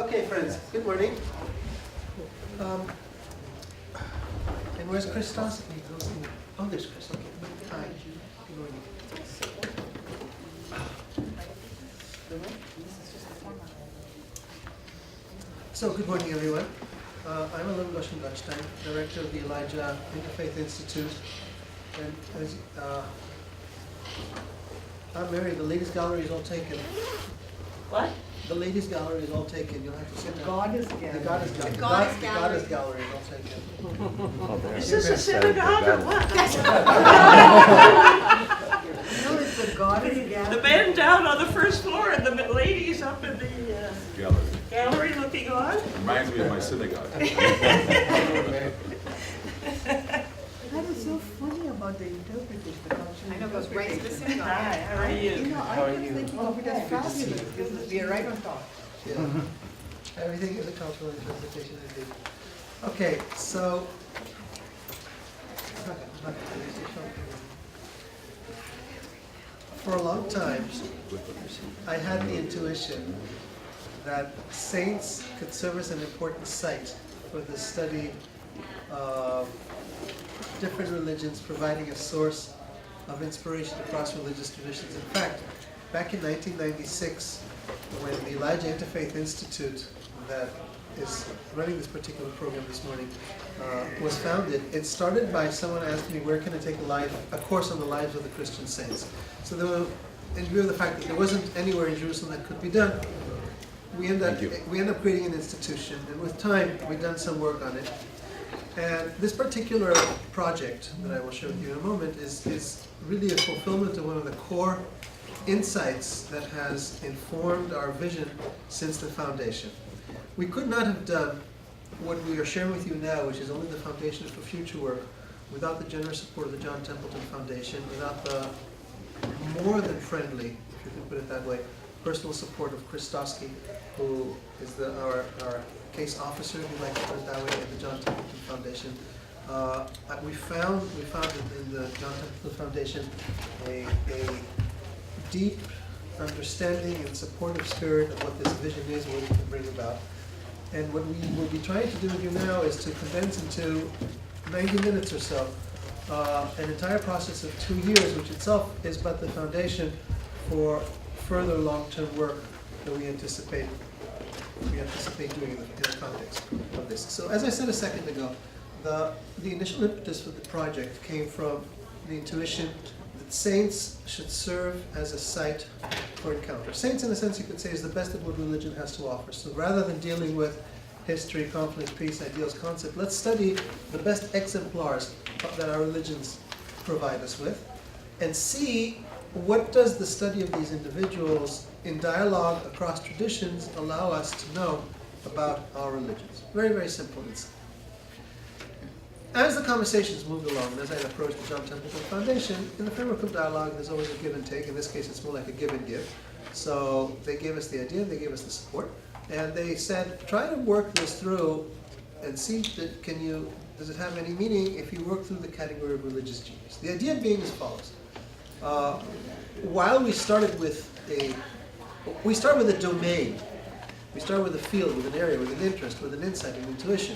Okay, friends, good morning. And where's Christos? Oh, there's Chris. Okay. Hi. Good morning. So, good morning, everyone. I'm Alan Goshen-Gutstein, director of the Elijah Interfaith Institute. And as, I'm Mary. The ladies' gallery is all taken. What? The ladies' gallery is all taken. You'll have to sit down. Goddess gallery. The goddess gallery. The goddess The goddess gallery is all taken. Is this a synagogue or what? No, it's the goddess gallery. The men down on the first floor and the ladies up in the gallery looking on? Reminds me of my synagogue. That is so funny about the interpretation. I know, it goes right to the synagogue. Hi, how are you? I kept thinking of it as fabulous because we are right on top. Yeah. Everything is a cultural interpretation indeed. Okay, so for a long time, I had the intuition that saints could serve as an important site for the study of different religions, providing a source of inspiration across religious traditions. In fact, back in 1996, when the Elijah Interfaith Institute, that is running this particular program this morning, was founded, it started by someone asking me, where can I take a course on the lives of the Christian saints? So there were, in view of the fact that there wasn't anywhere in Jerusalem that could be done, we end up creating an institution, and with time, we've done some work on it. And this particular project that I will share with you in a moment is really a fulfillment of one of the core insights that has informed our vision since the foundation. We could not have done what we are sharing with you now, which is only the foundation for future work, without the generous support of the John Templeton Foundation, without the more than friendly, if you can put it that way, personal support of Chris Stosky, who is our case officer, if you like to put it that way, at the John Templeton Foundation. We found in the John Templeton Foundation a deep understanding and supportive spirit of what this vision is and what we can bring about. And what we will be trying to do with you now is to condense into 90 minutes or so an entire process of 2 years, which itself is but the foundation for further long-term work that we anticipate doing in the context of this. So as I said a second ago, the initial impetus for the project came from the intuition that saints should serve as a site for encounter. Saints, in a sense, you could say, is the best of what religion has to offer. So rather than dealing with history, conflict, peace, ideals, concept, let's study the best exemplars that our religions provide us with and see what does the study of these individuals in dialogue across traditions allow us to know about our religions. Very, very simple insight. As the conversations moved along, and as I approached the John Templeton Foundation, in the framework of dialogue, there's always a give and take. In this case, it's more like a give and give. So they gave us the idea, they gave us the support, and they said, try to work this through and see, does it have any meaning if you work through the category of religious genius? The idea being as follows. While we started with a domain, we start with a field, with an area, with an interest, with an insight, an intuition.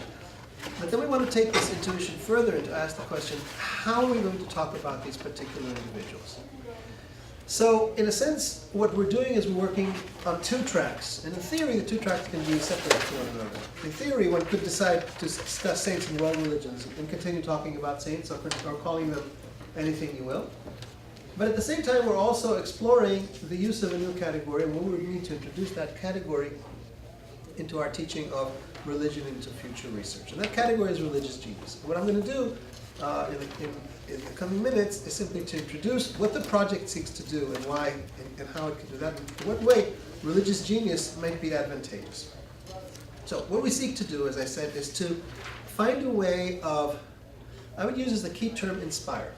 But then we want to take this intuition further and to ask the question, how are we going to talk about these particular individuals? So, in a sense, what we're doing is we're working on two tracks. And in theory, the two tracks can be separated from one another. In theory, one could decide to discuss saints in world religions and continue talking about saints or calling them anything you will. But at the same time, we're also exploring the use of a new category, and we would need to introduce that category into our teaching of religion into future research. And that category is religious genius. And what I'm going to do in the coming minutes is simply to introduce what the project seeks to do and why and how it can do that, and in what way religious genius might be advantageous. So what we seek to do, as I said, is to find a way of, I would use as the key term, inspire.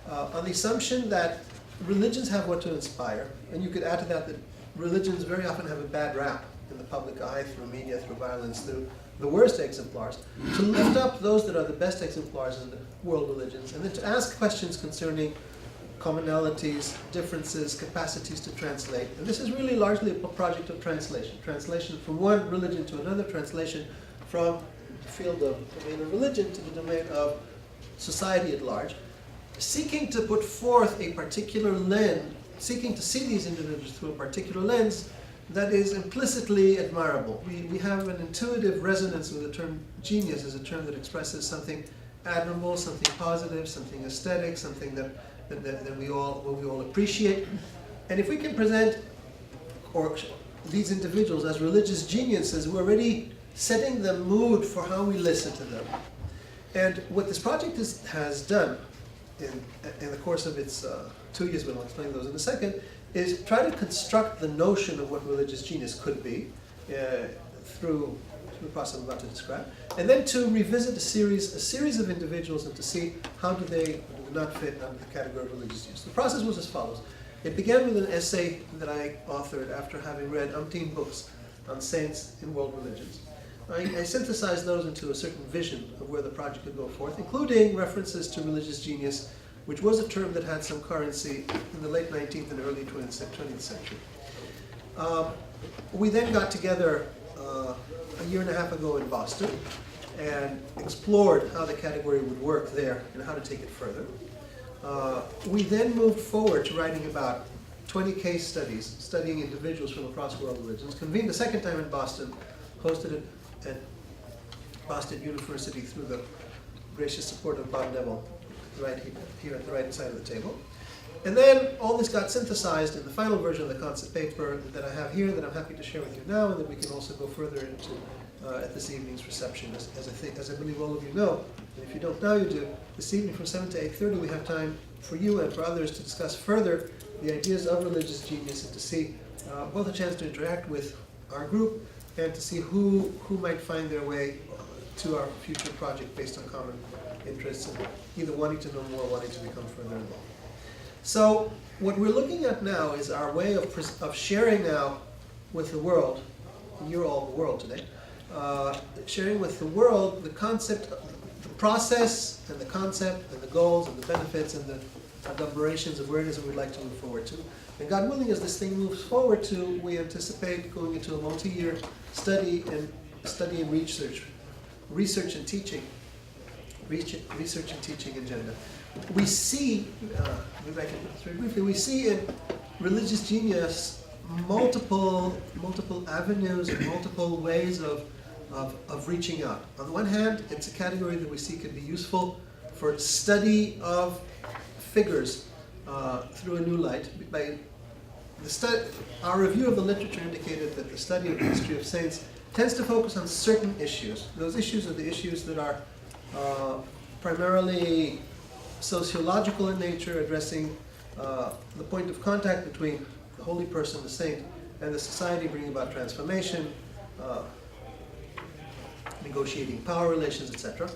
On the assumption that religions have what to inspire, and you could add to that that religions very often have a bad rap in the public eye, through media, through violence, through the worst exemplars, to lift up those that are the best exemplars in the world religions, and then to ask questions concerning commonalities, differences, capacities to translate. And this is really largely a project of translation. Translation from one religion to another, translation from the field of domain of religion to the domain of society at large, seeking to put forth a particular lens, seeking to see these individuals through a particular lens that is implicitly admirable. We have an intuitive resonance with the term genius as a term that expresses something admirable, something positive, something aesthetic, something that we all appreciate. And if we can present these individuals as religious geniuses, we're already setting the mood for how we listen to them. And what this project has done in the course of its 2 years, but I'll explain those in a second, is try to construct the notion of what religious genius could be through the process I'm about to describe, and then to revisit a series of individuals and to see how do they not fit under the category of religious genius. The process was as follows. It began with an essay that I authored after having read umpteen books on saints in world religions. I synthesized those into a certain vision of where the project could go forth, including references to religious genius, which was a term that had some currency in the late 19th and early 20th century. We then got together a year and a half ago in Boston and explored how the category would work there and how to take it further. We then moved forward to writing about 20 case studies, studying individuals from across world religions, convened the second time in Boston, hosted it at Boston University through the gracious support of Bob Neville, right here at the right side of the table. And then all this got synthesized in the final version of the concept paper that I have here that I'm happy to share with you now and that we can also go further into at this evening's reception. As I believe all of you know, and if you don't now you do, this evening from 7 to 8:30 we have time for you and for others to discuss further the ideas of religious genius and to see both a chance to interact with our group and to see who might find their way to our future project based on common interests and either wanting to know more or wanting to become further involved. So what we're looking at now is our way of sharing now with the world, and you're all the world today, sharing with the world the concept, the process and the concept and the goals and the benefits and the aberrations of where it is that we'd like to move forward to. And God willing, as this thing moves forward to, we anticipate going into a multi-year study and research and teaching agenda. We see, maybe I can put this very briefly, we see in religious genius multiple avenues and multiple ways of reaching out. On the one hand, it's a category that we see could be useful for study of figures through a new light. Our review of the literature indicated that the study of the history of saints tends to focus on certain issues. Those issues are the issues that are primarily sociological in nature, addressing the point of contact between the holy person, the saint, and the society, bringing about transformation, negotiating power relations, etc.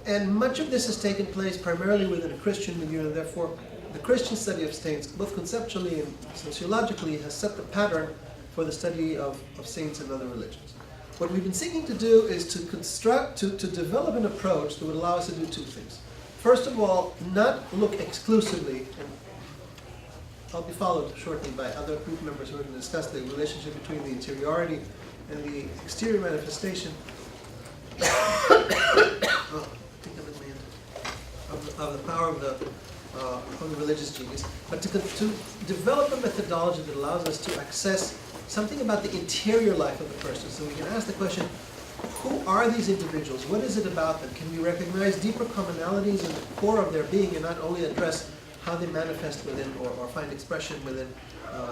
And much of this has taken place primarily within a Christian milieu, and therefore the Christian study of saints, both conceptually and sociologically, has set the pattern for the study of saints in other religions. What we've been seeking to do is to develop an approach that would allow us to do two things. First of all, not look exclusively, and I'll be followed shortly by other group members who are going to discuss the relationship between the interiority and the exterior manifestation of the power of the religious genius, but to develop a methodology that allows us to access something about the interior life of the person. So we can ask the question, who are these individuals? What is it about them? Can we recognize deeper commonalities in the core of their being and not only address how they manifest within or find expression within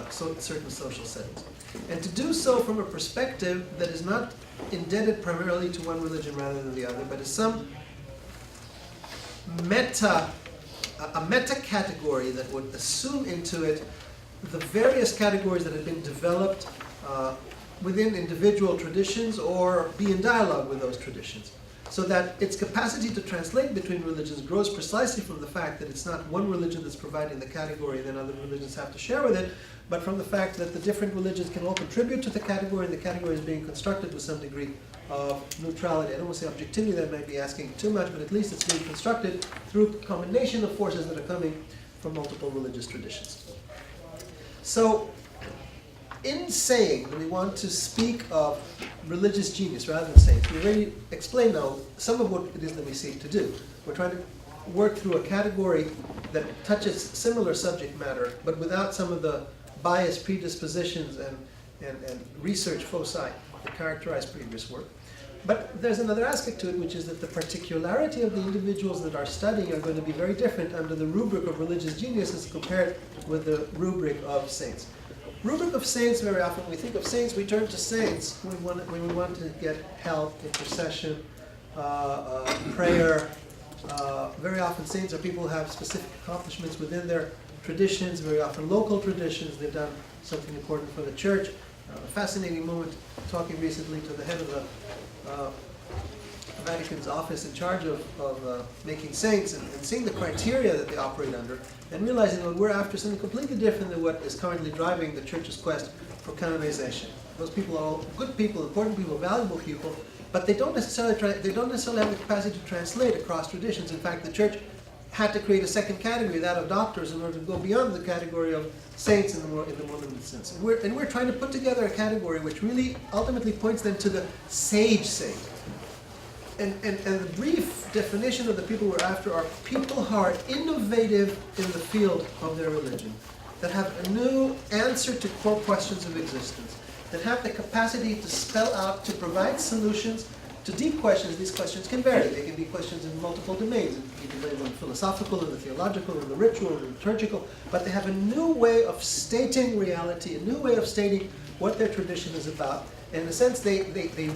certain social settings? And to do so from a perspective that is not indebted primarily to one religion rather than the other, but is some meta category that would assume into it the various categories that have been developed within individual traditions or be in dialogue with those traditions. so that its capacity to translate between religions grows precisely from the fact that it's not one religion that's providing the category and then other religions have to share with it, but from the fact that the different religions can all contribute to the category, and the category is being constructed with some degree of neutrality. I don't want to say objectivity, that might be asking too much, but at least it's being constructed through a combination of forces that are coming from multiple religious traditions. So, in saying that we want to speak of religious genius rather than saints, we already explained now some of what it is that we seek to do. We're trying to work through a category that touches similar subject matter, but without some of the biased predispositions and research foci that characterize previous work. But there's another aspect to it, which is that the particularity of the individuals that are studying are going to be very different under the rubric of religious genius as compared with the rubric of saints. Rubric of saints, very often when we think of saints, we turn to saints when we want to get help, intercession, prayer. Very often saints are people who have specific accomplishments within their traditions, very often local traditions. They've done something important for the church. A fascinating moment talking recently to the head of the Vatican's office in charge of making saints and seeing the criteria that they operate under and realizing that we're after something completely different than what is currently driving the church's quest for canonization. Those people are all good people, important people, valuable people, but they don't necessarily have the capacity to translate across traditions. In fact, the church had to create a second category, that of doctors, in order to go beyond the category of saints in the more limited sense. And we're trying to put together a category which really ultimately points then to the sage saint. And the brief definition of the people we're after are people who are innovative in the field of their religion, that have a new answer to core questions of existence, that have the capacity to spell out, to provide solutions to deep questions. These questions can vary. They can be questions in multiple domains. It can be in the philosophical, in the theological, in the ritual, in the liturgical, but they have a new way of stating reality, a new way of stating what their tradition is about. In a sense, they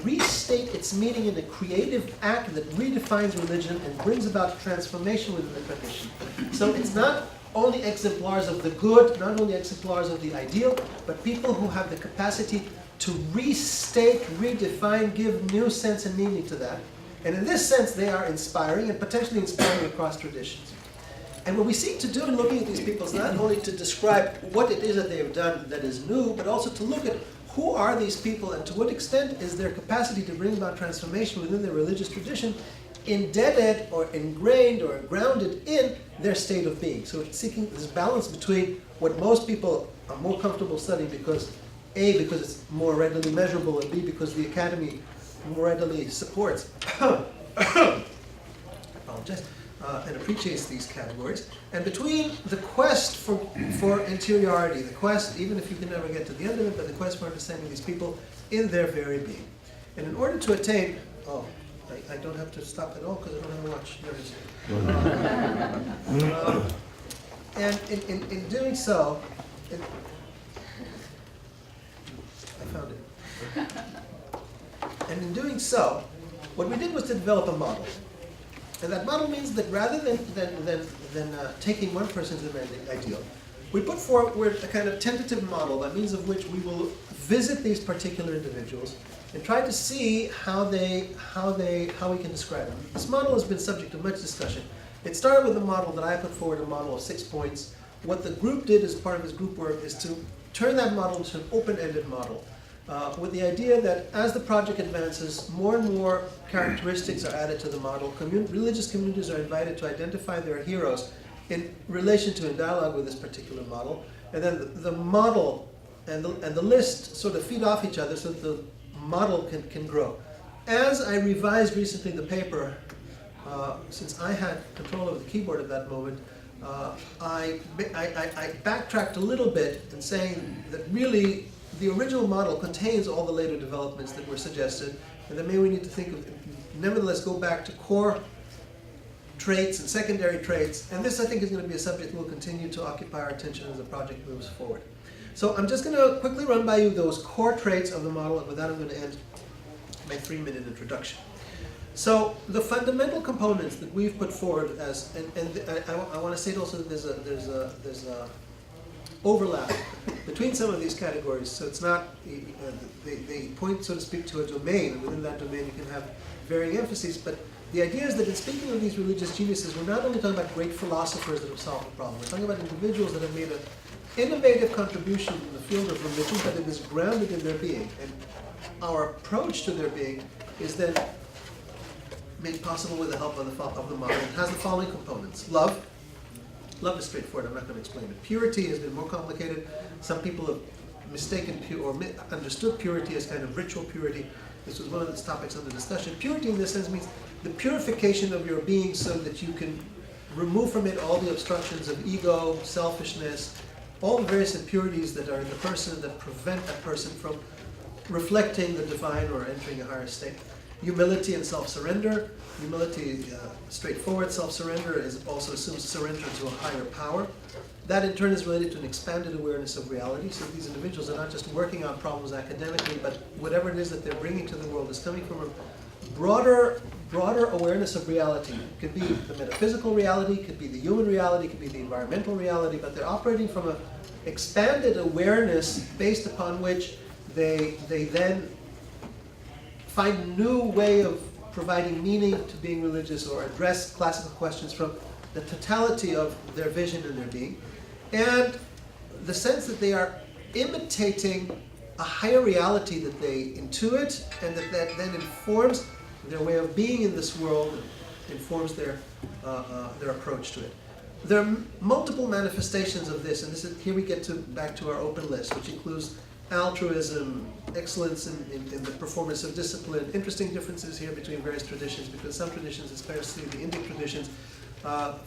restate its meaning in a creative act that redefines religion and brings about transformation within the tradition. So it's not only exemplars of the good, not only exemplars of the ideal, but people who have the capacity to restate, redefine, give new sense and meaning to that. And in this sense, they are inspiring and potentially inspiring across traditions. And what we seek to do in looking at these people is not only to describe what it is that they have done that is new, but also to look at who are these people and to what extent is their capacity to bring about transformation within their religious tradition indebted or ingrained or grounded in their state of being. So it's seeking this balance between what most people are more comfortable studying because A, because it's more readily measurable, and B, because the academy more readily supports and appreciates these categories, and between the quest for interiority, the quest, even if you can never get to the end of it, but the quest for understanding these people in their very being. And in order to attain, I don't have to stop at all because I don't have a watch. And in doing so, I found it. And in doing so, what we did was to develop a model. And that model means that rather than taking one person's ideal, we put forward a kind of tentative model by means of which we will visit these particular individuals and try to see how we can describe them. This model has been subject to much discussion. It started with a model that I put forward, a model of 6 points. What the group did as part of this group work is to turn that model into an open-ended model. With the idea that as the project advances, more and more characteristics are added to the model. Religious communities are invited to identify their heroes in relation to and dialogue with this particular model. And then the model and the list sort of feed off each other so that the model can grow. As I revised recently the paper, since I had control of the keyboard at that moment, I backtracked a little bit in saying that really the original model contains all the later developments that were suggested, and that maybe we need to think of, nevertheless, go back to core traits and secondary traits, and this I think is going to be a subject that will continue to occupy our attention as the project moves forward. So I'm just going to quickly run by you those core traits of the model, and with that I'm going to end my 3-minute introduction. So the fundamental components that we've put forward as, and I want to say also that there's a overlap between some of these categories. So it's not, they point, so to speak, to a domain, and within that domain you can have varying emphases, but the idea is that in speaking of these religious geniuses, we're not only talking about great philosophers that have solved the problem, we're talking about individuals that have made an innovative contribution in the field of religion, but it is grounded in their being. And our approach to their being is then made possible with the help of the model. It has the following components. Love. Love is straightforward, I'm not going to explain it. Purity has been more complicated. Some people have mistaken or understood purity as kind of ritual purity. This was one of the topics under discussion. Purity in this sense means the purification of your being so that you can remove from it all the obstructions of ego, selfishness, all the various impurities that are in the person that prevent a person from reflecting the divine or entering a higher state. Humility and self-surrender. Humility, straightforward. Self-surrender also assumes surrender to a higher power. That in turn is related to an expanded awareness of reality. So these individuals are not just working on problems academically, but whatever it is that they're bringing to the world is coming from a broader awareness of reality. It could be the metaphysical reality, it could be the human reality, it could be the environmental reality, but they're operating from an expanded awareness based upon which they then find a new way of providing meaning to being religious or address classical questions from the totality of their vision and their being. And the sense that they are imitating a higher reality that they intuit, and that then informs their way of being in this world, informs their approach to it. There are multiple manifestations of this, and this is, here we get back to our open list, which includes altruism, excellence in the performance of discipline. Interesting differences here between various traditions, because some traditions, especially the Indic traditions,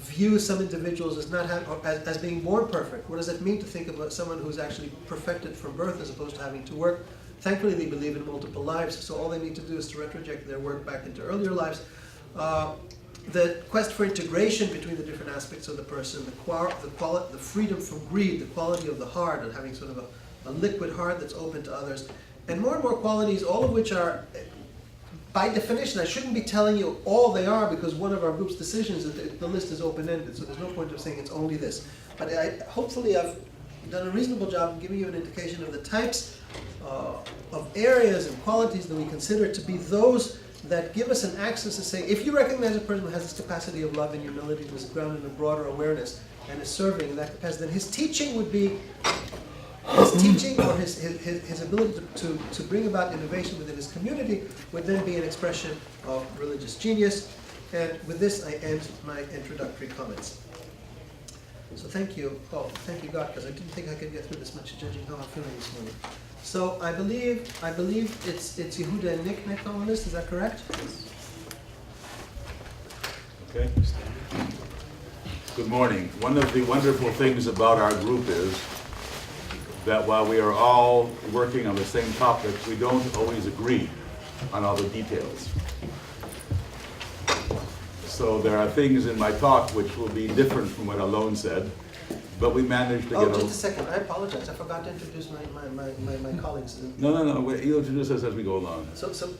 view some individuals as being born perfect. What does that mean to think about someone who's actually perfected from birth as opposed to having to work? Thankfully, they believe in multiple lives, so all they need to do is to retroject their work back into earlier lives. The quest for integration between the different aspects of the person, the freedom from greed, the quality of the heart, and having sort of a liquid heart that's open to others, and more qualities, all of which are, by definition, I shouldn't be telling you all they are, because one of our group's decisions is that the list is open-ended, so there's no point of saying it's only this. But hopefully I've done a reasonable job of giving you an indication of the types of areas and qualities that we consider to be those that give us an access to say, if you recognize a person who has this capacity of love and humility, who is grounded in a broader awareness, and is serving in that capacity, then his teaching would be, his teaching or his ability to bring about innovation within his community would then be an expression of religious genius. And with this, I end my introductory comments. So thank you. Oh, thank you, God, because I didn't think I could get through this much, judging how I'm feeling this morning. So I believe it's Yehuda and Nick next on the list. Is that correct? Okay. Good morning. One of the wonderful things about our group is that while we are all working on the same topic, we don't always agree on all the details. So there are things in my talk which will be different from what Alon said, but we managed to get... Oh, just a second. I apologize. I forgot to introduce my colleagues. No. You'll introduce us as we go along.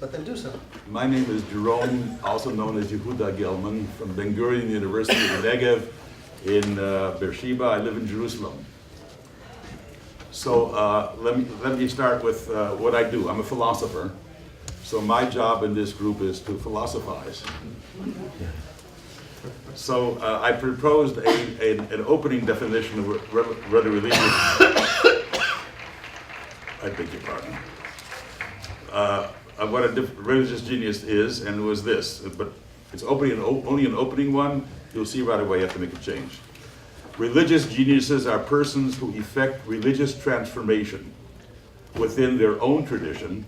But then do so. My name is Jerome, also known as Yehuda Gelman, from Ben Gurion University of the Negev in Beersheba. I live in Jerusalem. So let me start with what I do. I'm a philosopher. So my job in this group is to philosophize. So I proposed an opening definition of what a religious... I beg your pardon. Of what a religious genius is, and it was this. But it's only an opening one. You'll see right away you have to make a change. Religious geniuses are persons who effect religious transformation within their own tradition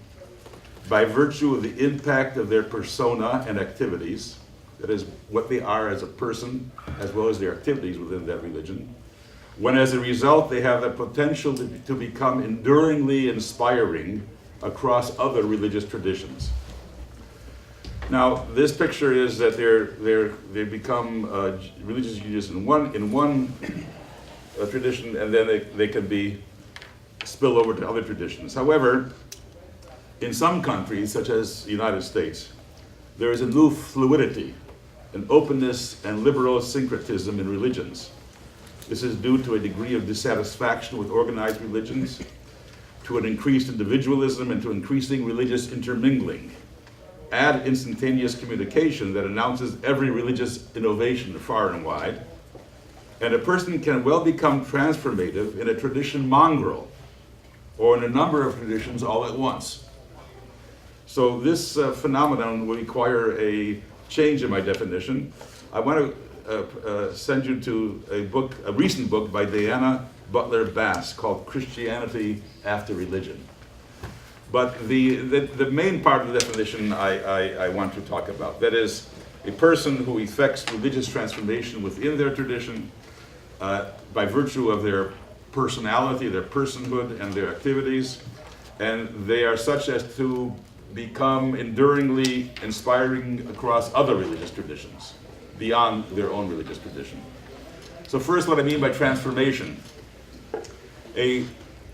by virtue of the impact of their persona and activities, that is, what they are as a person, as well as their activities within that religion, when as a result they have the potential to become enduringly inspiring across other religious traditions. Now, this picture is that they become religious genius in one tradition, and then they can be spill over to other traditions. However, in some countries, such as the United States, there is a new fluidity, an openness and liberal syncretism in religions, This is due to a degree of dissatisfaction with organized religions, to an increased individualism, and to increasing religious intermingling. Add instantaneous communication that announces every religious innovation far and wide, and a person can well become transformative in a tradition mongrel, or in a number of traditions all at once. So this phenomenon will require a change in my definition. I want to send you to a recent book by Diana Butler Bass called Christianity After Religion. But the main part of the definition I want to talk about, that is a person who effects religious transformation within their tradition by virtue of their personality, their personhood, and their activities, and they are such as to become enduringly inspiring across other religious traditions, beyond their own religious tradition. So first, what I mean by transformation. A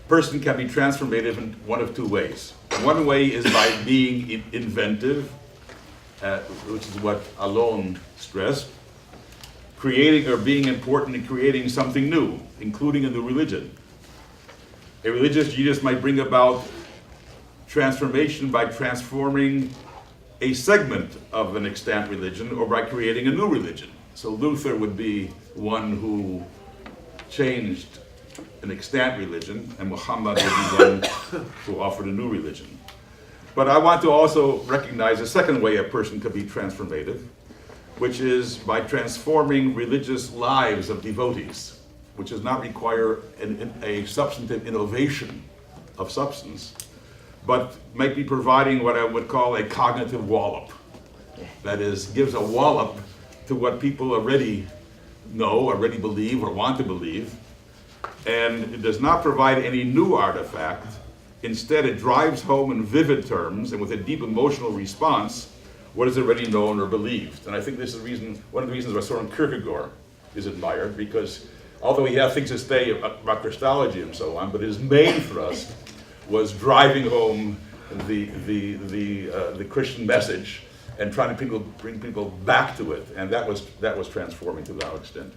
person can be transformative in one of two ways. One way is by being inventive, which is what Alon stressed, creating or being important in creating something new, including a new religion. A religious genius might bring about transformation by transforming a segment of an extant religion or by creating a new religion. So Luther would be one who changed an extant religion, and Muhammad would be one who offered a new religion. But I want to also recognize a second way a person could be transformative, which is by transforming religious lives of devotees, which does not require a substantive innovation of substance, but might be providing what I would call a cognitive wallop. That is, gives a wallop to what people already know, already believe, or want to believe, and it does not provide any new artifact. Instead, it drives home in vivid terms and with a deep emotional response what is already known or believed. And I think this is one of the reasons why Soren Kierkegaard is admired, because although he had things to say about Christology and so on, but his main thrust was driving home the Christian message and trying to bring people back to it, and that was transforming to that extent.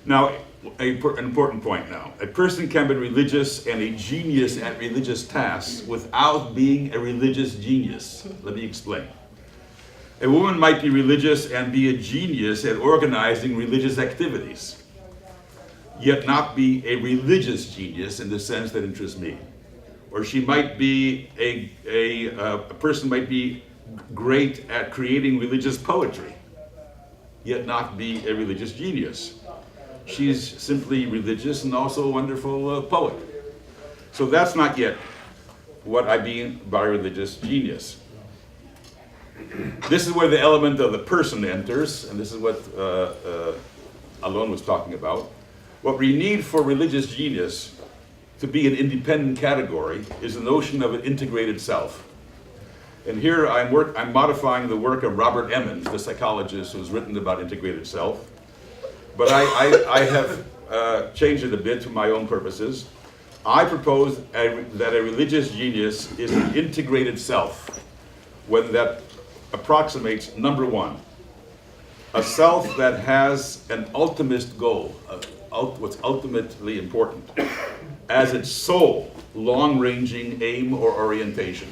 Now, an important point now. A person can be religious and a genius at religious tasks without being a religious genius. Let me explain. A woman might be religious and be a genius at organizing religious activities, yet not be a religious genius in the sense that interests me. Or she might be a person might be great at creating religious poetry, yet not be a religious genius. She's simply religious and also a wonderful poet. So that's not yet what I mean by religious genius. This is where the element of the person enters, and this is what Alon was talking about. What we need for religious genius to be an independent category is the notion of an integrated self. And here I'm modifying the work of Robert Emmons, the psychologist who's written about integrated self. But I have changed it a bit to my own purposes. I propose that a religious genius is an integrated self, when that approximates, number one, a self that has an ultimate goal, what's ultimately important, as its sole long-ranging aim or orientation.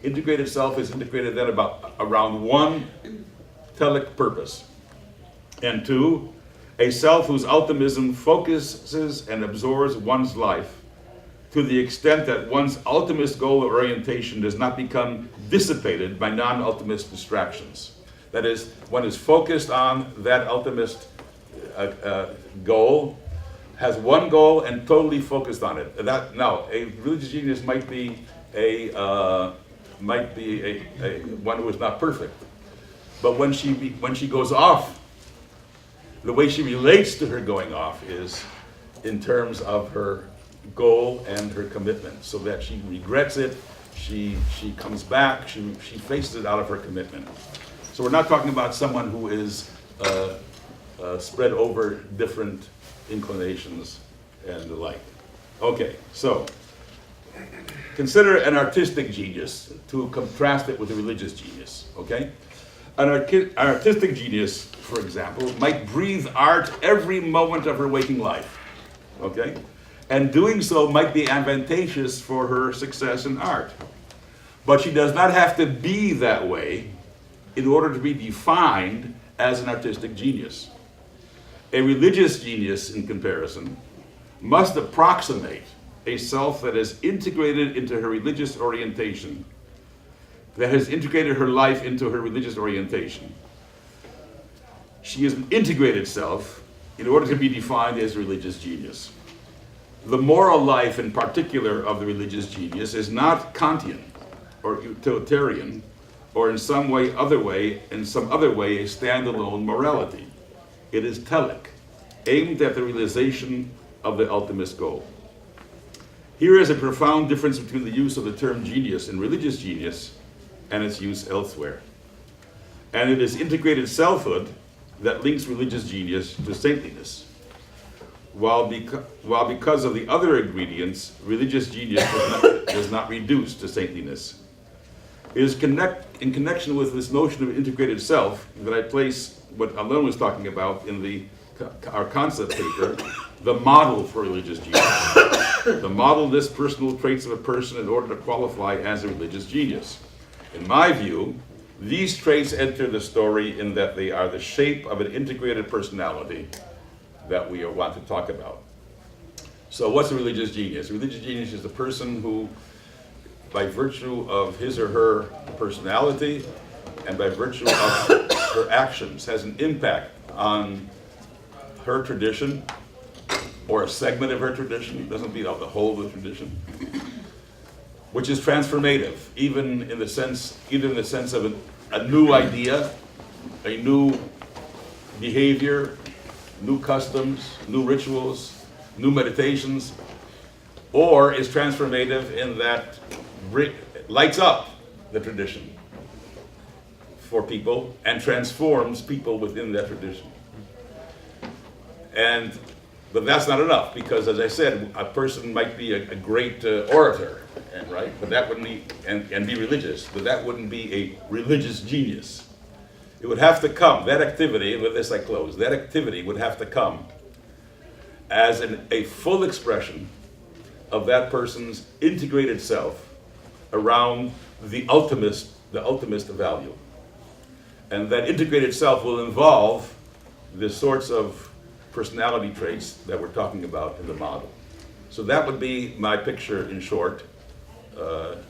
Integrated self is integrated then around one telic purpose. And two, a self whose ultimism focuses and absorbs one's life to the extent that one's ultimate goal or orientation does not become dissipated by non-ultimist distractions. That is, one is focused on that ultimate goal, has one goal and totally focused on it. Now, a religious genius might be one who is not perfect, but when she goes off, the way she relates to her going off is in terms of her goal and her commitment, so that she regrets it, she comes back, she faces it out of her commitment. So we're not talking about someone who is spread over different inclinations and the like. Okay, so consider an artistic genius to contrast it with a religious genius, okay? An artistic genius, for example, might breathe art every moment of her waking life, okay? And doing so might be advantageous for her success in art. But she does not have to be that way in order to be defined as an artistic genius. A religious genius, in comparison, must approximate a self that is integrated into her religious orientation, that has integrated her life into her religious orientation. She is an integrated self in order to be defined as a religious genius. The moral life, in particular, of the religious genius is not Kantian or utilitarian, or in some other way, a standalone morality. It is telic, aimed at the realization of the ultimate goal. Here is a profound difference between the use of the term genius in religious genius and its use elsewhere. And it is integrated selfhood that links religious genius to saintliness. While because of the other ingredients, religious genius does not reduce to saintliness. It is in connection with this notion of integrated self that I place what Alain was talking about in our concept paper, the model for religious genius. The model lists personal traits of a person in order to qualify as a religious genius. In my view, these traits enter the story in that they are the shape of an integrated personality that we want to talk about. So what's a religious genius? A religious genius is a person who, by virtue of his or her personality and by virtue of her actions, has an impact on her tradition or a segment of her tradition. It doesn't mean the whole of the tradition, which is transformative, even in the sense of a new idea, a new behavior, new customs, new rituals, new meditations, or is transformative in that lights up the tradition for people and transforms people within that tradition. But that's not enough, because as I said, a person might be a great orator, right? But that wouldn't be, and be religious, but that wouldn't be a religious genius. It would have to come, that activity, with this I close, that activity would have to come as a full expression of that person's integrated self around the ultimate value. And that integrated self will involve the sorts of personality traits that we're talking about in the model. So that would be my picture in short,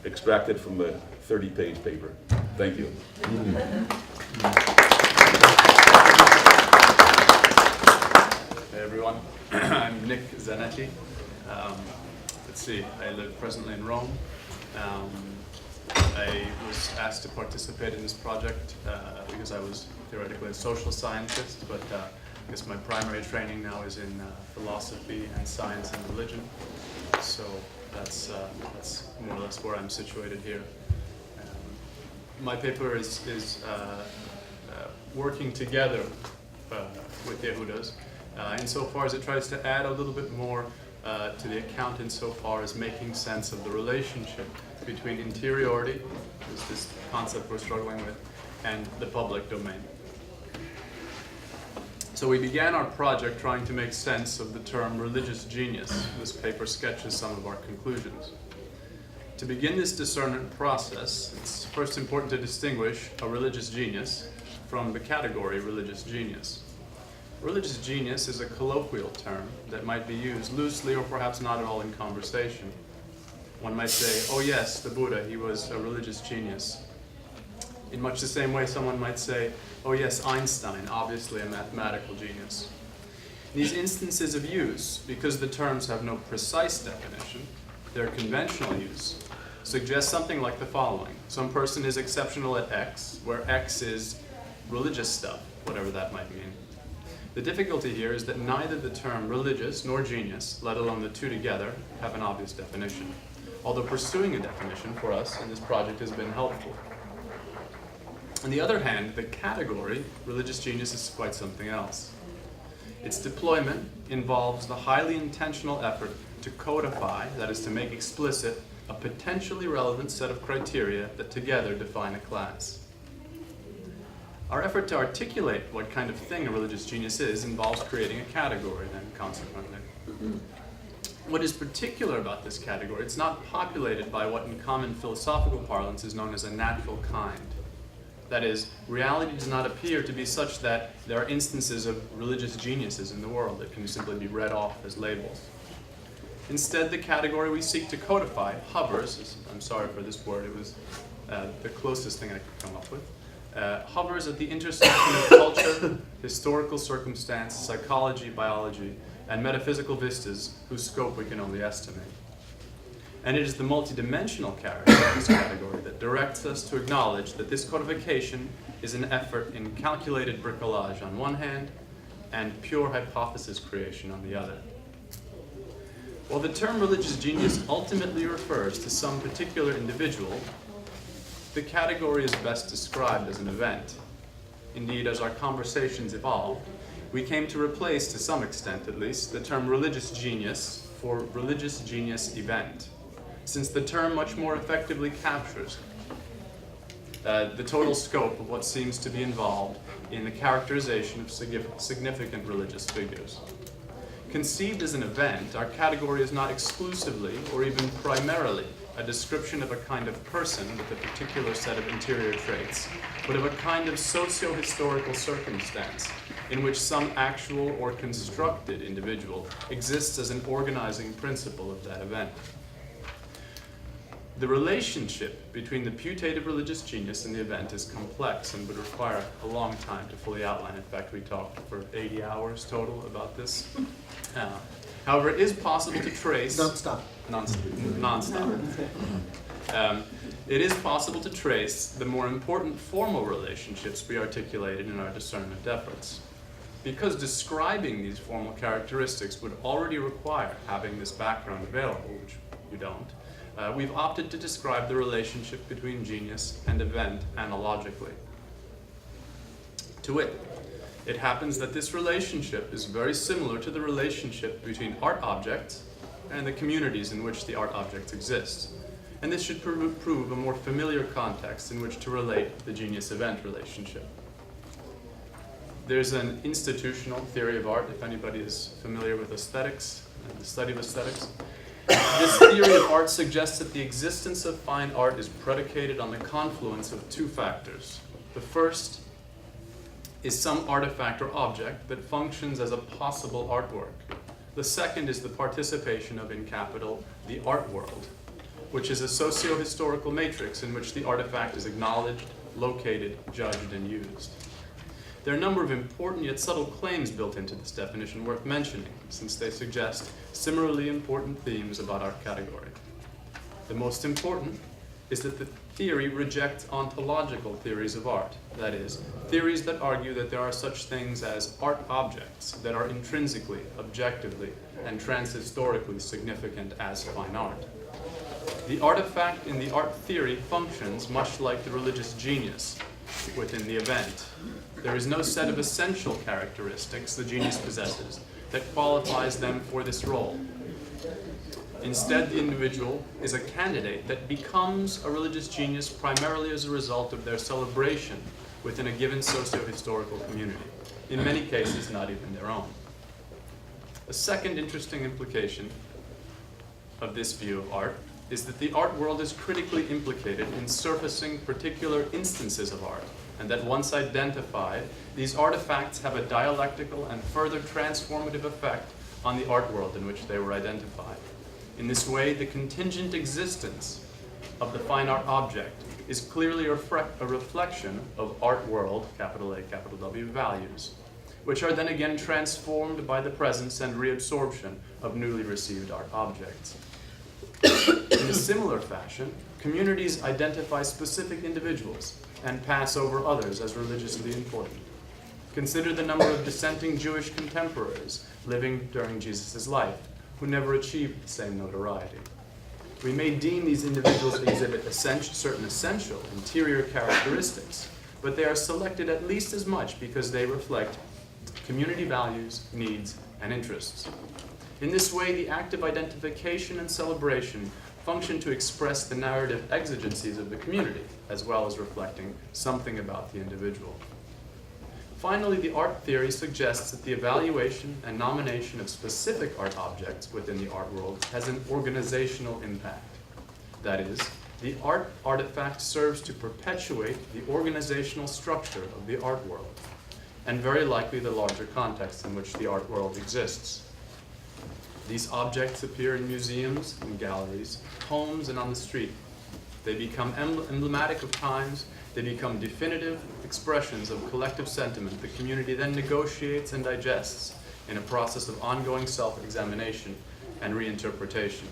extracted from a 30-page paper. Thank you. Hey everyone, I'm Nick Zanetti. Let's see, I live presently in Rome. I was asked to participate in this project because I was theoretically a social scientist, but I guess my primary training now is in philosophy and science and religion. So that's more or less where I'm situated here. My paper is working together with Yehuda's insofar as it tries to add a little bit more to the account insofar as making sense of the relationship between interiority, which is this concept we're struggling with, and the public domain. So we began our project trying to make sense of the term religious genius. This paper sketches some of our conclusions. To begin this discernment process, it's first important to distinguish a religious genius from the category religious genius. Religious genius is a colloquial term that might be used loosely or perhaps not at all in conversation. One might say, oh yes, the Buddha, he was a religious genius. In much the same way someone might say, oh yes, Einstein, obviously a mathematical genius. These instances of use, because the terms have no precise definition, their conventional use, suggest something like the following. Some person is exceptional at X, where X is religious stuff, whatever that might mean. The difficulty here is that neither the term religious nor genius, let alone the two together, have an obvious definition. Although pursuing a definition for us in this project has been helpful. On the other hand, the category religious genius is quite something else. Its deployment involves the highly intentional effort to codify, that is to make explicit, a potentially relevant set of criteria that together define a class. Our effort to articulate what kind of thing a religious genius is involves creating a category, then, consequently. What is particular about this category, it's not populated by what in common philosophical parlance is known as a natural kind. That is, reality does not appear to be such that there are instances of religious geniuses in the world that can simply be read off as labels. Instead, the category we seek to codify hovers, I'm sorry for this word, it was the closest thing I could come up with, hovers at the intersection of culture, historical circumstance, psychology, biology, and metaphysical vistas whose scope we can only estimate. And it is the multidimensional character of this category that directs us to acknowledge that this codification is an effort in calculated bricolage on one hand and pure hypothesis creation on the other. While the term religious genius ultimately refers to some particular individual, the category is best described as an event. Indeed, as our conversations evolved, we came to replace, to some extent at least, the term religious genius for religious genius event, since the term much more effectively captures the total scope of what seems to be involved in the characterization of significant religious figures. Conceived as an event, our category is not exclusively or even primarily a description of a kind of person with a particular set of interior traits, but of a kind of socio-historical circumstance in which some actual or constructed individual exists as an organizing principle of that event. The relationship between the putative religious genius and the event is complex and would require a long time to fully outline. In fact, we talked for 80 hours total about this. However, it is possible to trace... Non-stop. Non-stop. It is possible to trace the more important formal relationships we articulated in our discernment efforts. Because describing these formal characteristics would already require having this background available, which you don't, we've opted to describe the relationship between genius and event analogically. To wit, it happens that this relationship is very similar to the relationship between art objects and the communities in which the art objects exist. And this should prove a more familiar context in which to relate the genius-event relationship. There's an institutional theory of art, if anybody is familiar with aesthetics and the study of aesthetics. This theory of art suggests that the existence of fine art is predicated on the confluence of two factors. The first is some artifact or object that functions as a possible artwork. The second is the participation of, in capital, the art world, which is a socio-historical matrix in which the artifact is acknowledged, located, judged, and used. There are a number of important yet subtle claims built into this definition worth mentioning, since they suggest similarly important themes about our category. The most important is that the theory rejects ontological theories of art, that is, theories that argue that there are such things as art objects that are intrinsically, objectively, and transhistorically significant as fine art. The artifact in the art theory functions much like the religious genius within the event. There is no set of essential characteristics the genius possesses that qualifies them for this role. Instead, the individual is a candidate that becomes a religious genius primarily as a result of their celebration within a given socio-historical community, in many cases not even their own. A second interesting implication of this view of art is that the art world is critically implicated in surfacing particular instances of art, and that once identified, these artifacts have a dialectical and further transformative effect on the art world in which they were identified. In this way, the contingent existence of the fine art object is clearly a reflection of art world, capital A, capital W, values, which are then again transformed by the presence and reabsorption of newly received art objects. In a similar fashion, communities identify specific individuals and pass over others as religiously important. Consider the number of dissenting Jewish contemporaries living during Jesus' life who never achieved the same notoriety. We may deem these individuals exhibit certain essential interior characteristics, but they are selected at least as much because they reflect community values, needs, and interests. In this way, the act of identification and celebration function to express the narrative exigencies of the community, as well as reflecting something about the individual. Finally, the art theory suggests that the evaluation and nomination of specific art objects within the art world has an organizational impact. That is, the art artifact serves to perpetuate the organizational structure of the art world, and very likely the larger context in which the art world exists. These objects appear in museums and galleries, homes, and on the street. They become emblematic of times. They become definitive expressions of collective sentiment the community then negotiates and digests in a process of ongoing self-examination and reinterpretation.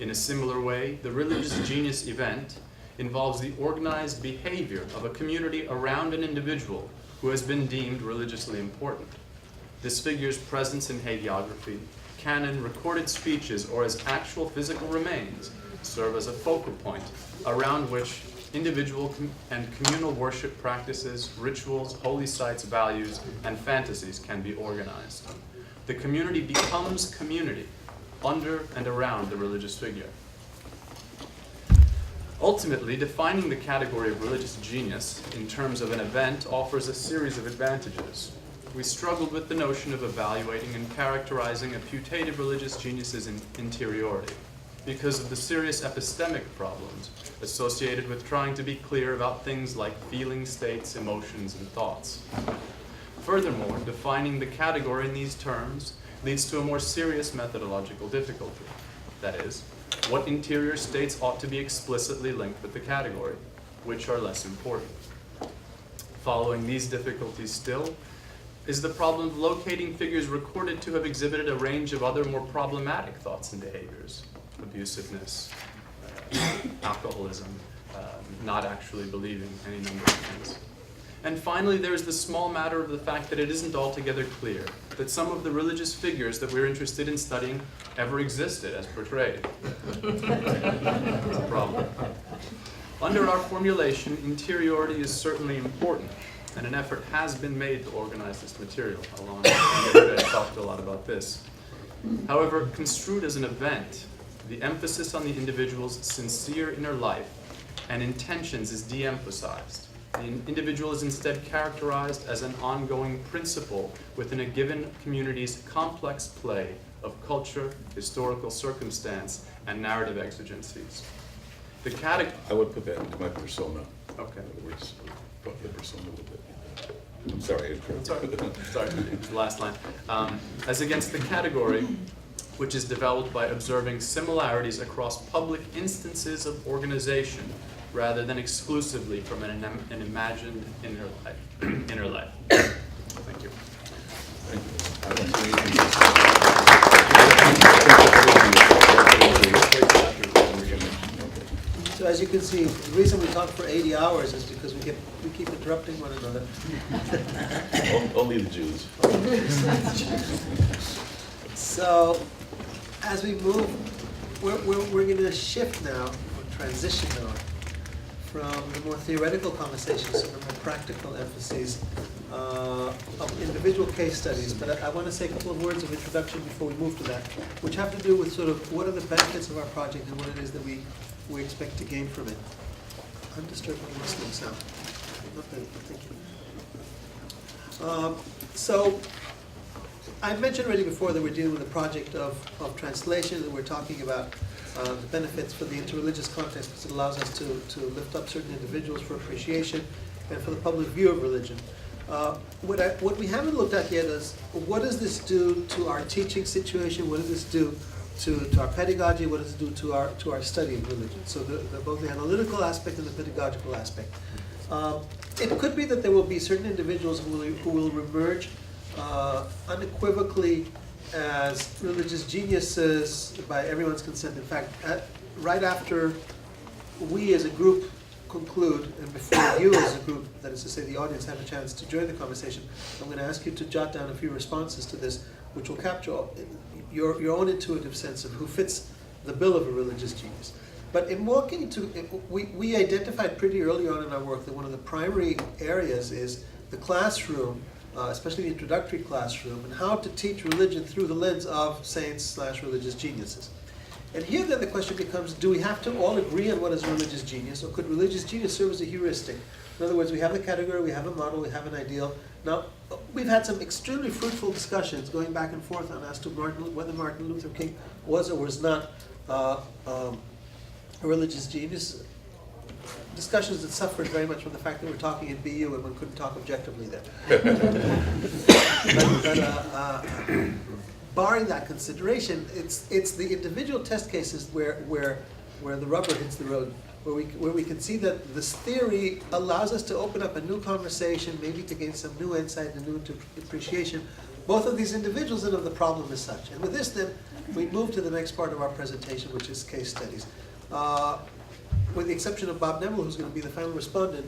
In a similar way, the religious genius event involves the organized behavior of a community around an individual who has been deemed religiously important. This figure's presence in hagiography, canon, recorded speeches, or as actual physical remains serve as a focal point around which individual and communal worship practices, rituals, holy sites, values, and fantasies can be organized. The community becomes community under and around the religious figure. Ultimately, defining the category of religious genius in terms of an event offers a series of advantages. We struggled with the notion of evaluating and characterizing a putative religious genius's interiority because of the serious epistemic problems associated with trying to be clear about things like feeling states, emotions, and thoughts. Furthermore, defining the category in these terms leads to a more serious methodological difficulty. That is, what interior states ought to be explicitly linked with the category, which are less important. Following these difficulties still is the problem of locating figures recorded to have exhibited a range of other more problematic thoughts and behaviors. Abusiveness, alcoholism, not actually believing, any number of things. And finally, there's the small matter of the fact that it isn't altogether clear that some of the religious figures that we're interested in studying ever existed as portrayed. It's a problem. Under our formulation, interiority is certainly important, and an effort has been made to organize this material. Along I talked a lot about this. However, construed as an event, the emphasis on the individual's sincere inner life and intentions is de-emphasized. The individual is instead characterized as an ongoing principle within a given community's complex play of culture, historical circumstance, and narrative exigencies. The I would put that into my persona. Okay. In other words, put the persona with it. I'm sorry. Sorry, the last line. As against the category, which is developed by observing similarities across public instances of organization, rather than exclusively from an imagined inner life. Thank you. So as you can see, the reason we talk for 80 hours is because we keep interrupting one another. Only the Jews. So as we move, we're going to shift now, or transition now, from the more theoretical conversations to the more practical emphases of individual case studies. But I want to say a couple of words of introduction before we move to that, which have to do with sort of what are the benefits of our project and what it is that we expect to gain from it. Undisturbed listening sound. Thank you. So I mentioned already before that we're dealing with a project of translation, that we're talking about the benefits for the interreligious context, because it allows us to lift up certain individuals for appreciation and for the public view of religion. What we haven't looked at yet is what does this do to our teaching situation? What does this do to our pedagogy? What does it do to our study of religion? So both the analytical aspect and the pedagogical aspect. It could be that there will be certain individuals who will emerge unequivocally as religious geniuses by everyone's consent. In fact, right after we as a group conclude, and before you as a group, that is to say the audience, have a chance to join the conversation, I'm going to ask you to jot down a few responses to this, which will capture your own intuitive sense of who fits the bill of a religious genius. But in walking to, we identified pretty early on in our work that one of the primary areas is the classroom, especially the introductory classroom, and how to teach religion through the lens of saints/religious geniuses. And here then the question becomes, do we have to all agree on what is religious genius, or could religious genius serve as a heuristic? In other words, we have a category, we have a model, we have an ideal. Now, we've had some extremely fruitful discussions going back and forth on as to whether Martin Luther King was or was not a religious genius. Discussions that suffered very much from the fact that we're talking in BU and one couldn't talk objectively there. Barring that consideration, it's the individual test cases where the rubber hits the road, where we can see that this theory allows us to open up a new conversation, maybe to gain some new insight and new appreciation, both of these individuals and of the problem as such. And with this then, we move to the next part of our presentation, which is case studies. With the exception of Bob Neville, who's going to be the final respondent,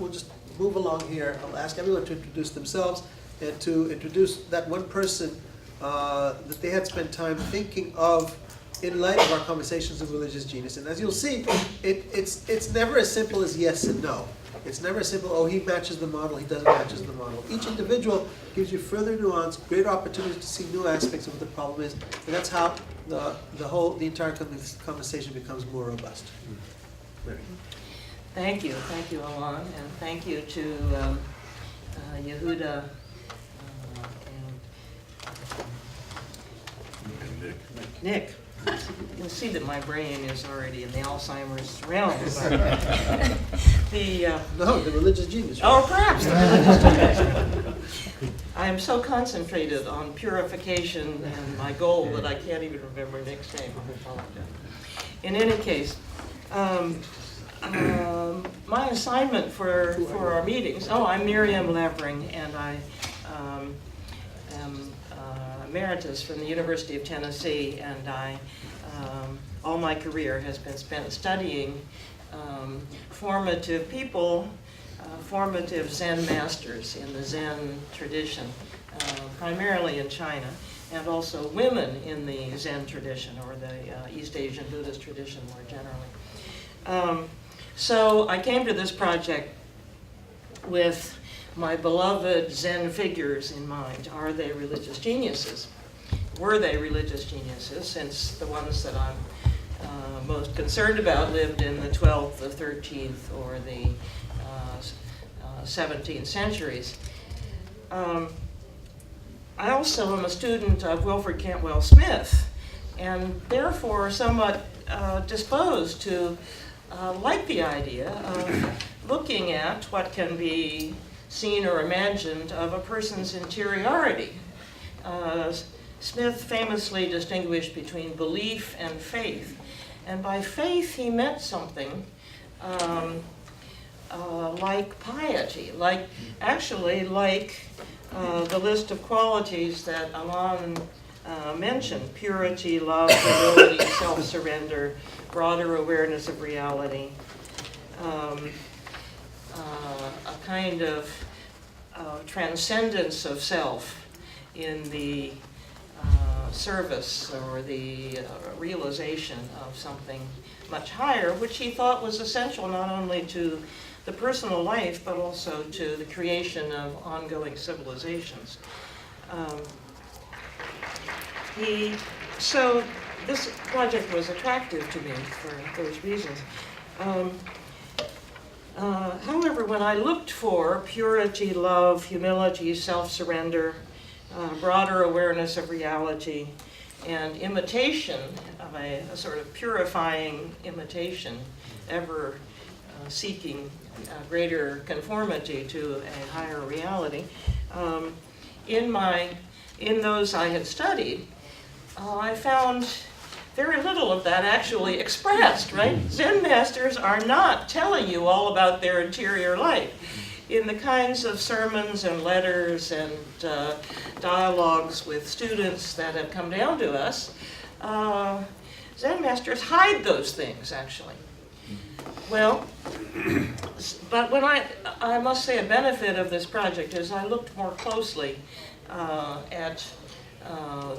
we'll just move along here. I'll ask everyone to introduce themselves and to introduce that one person that they had spent time thinking of in light of our conversations of religious genius. And as you'll see, it's never as simple as yes and no. It's never as simple, oh, he matches the model, he doesn't match the model. Each individual gives you further nuance, greater opportunities to see new aspects of what the problem is, and that's how the entire conversation becomes more robust. Thank you, Alon, and thank you to Yehuda and Nick. You'll see that my brain is already in the Alzheimer's realm. The religious genius. Oh, perhaps the religious genius. I am so concentrated on purification and my goal that I can't even remember Nick's name. I apologize. In any case, my assignment for our meetings, I'm Miriam Levering, and I am emeritus from the University of Tennessee, and all my career has been spent studying formative people, formative Zen masters in the Zen tradition, primarily in China, and also women in the Zen tradition, or the East Asian Buddhist tradition more generally. So I came to this project with my beloved Zen figures in mind. Are they religious geniuses? Were they religious geniuses, since the ones that I'm most concerned about lived in the 12th, the 13th, or the 17th centuries? I also am a student of Wilfred Cantwell Smith, and therefore somewhat disposed to like the idea of looking at what can be seen or imagined of a person's interiority. Smith famously distinguished between belief and faith, and by faith he meant something like piety, like the list of qualities that Alon mentioned: purity, love, humility, self-surrender, broader awareness of reality, a kind of transcendence of self in the service or the realization of something much higher, which he thought was essential not only to the personal life, but also to the creation of ongoing civilizations. So this project was attractive to me for those reasons. However, when I looked for purity, love, humility, self-surrender, broader awareness of reality, and imitation of a sort of purifying imitation, ever seeking greater conformity to a higher reality, in those I had studied, I found very little of that actually expressed, right? Zen masters are not telling you all about their interior life. In the kinds of sermons and letters and dialogues with students that have come down to us, Zen masters hide those things, actually. Well, but when I must say a benefit of this project is I looked more closely at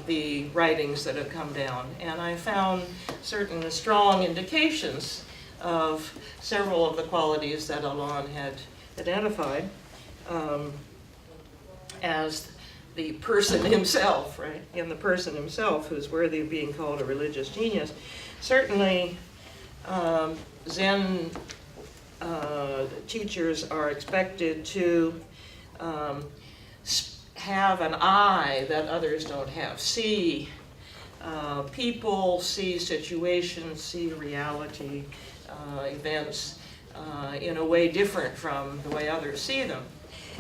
the writings that have come down, and I found certain strong indications of several of the qualities that Alon had identified as the person himself, right? In the person himself, who's worthy of being called a religious genius. Certainly, Zen teachers are expected to have an eye that others don't have. See people, see situations, see reality, events in a way different from the way others see them.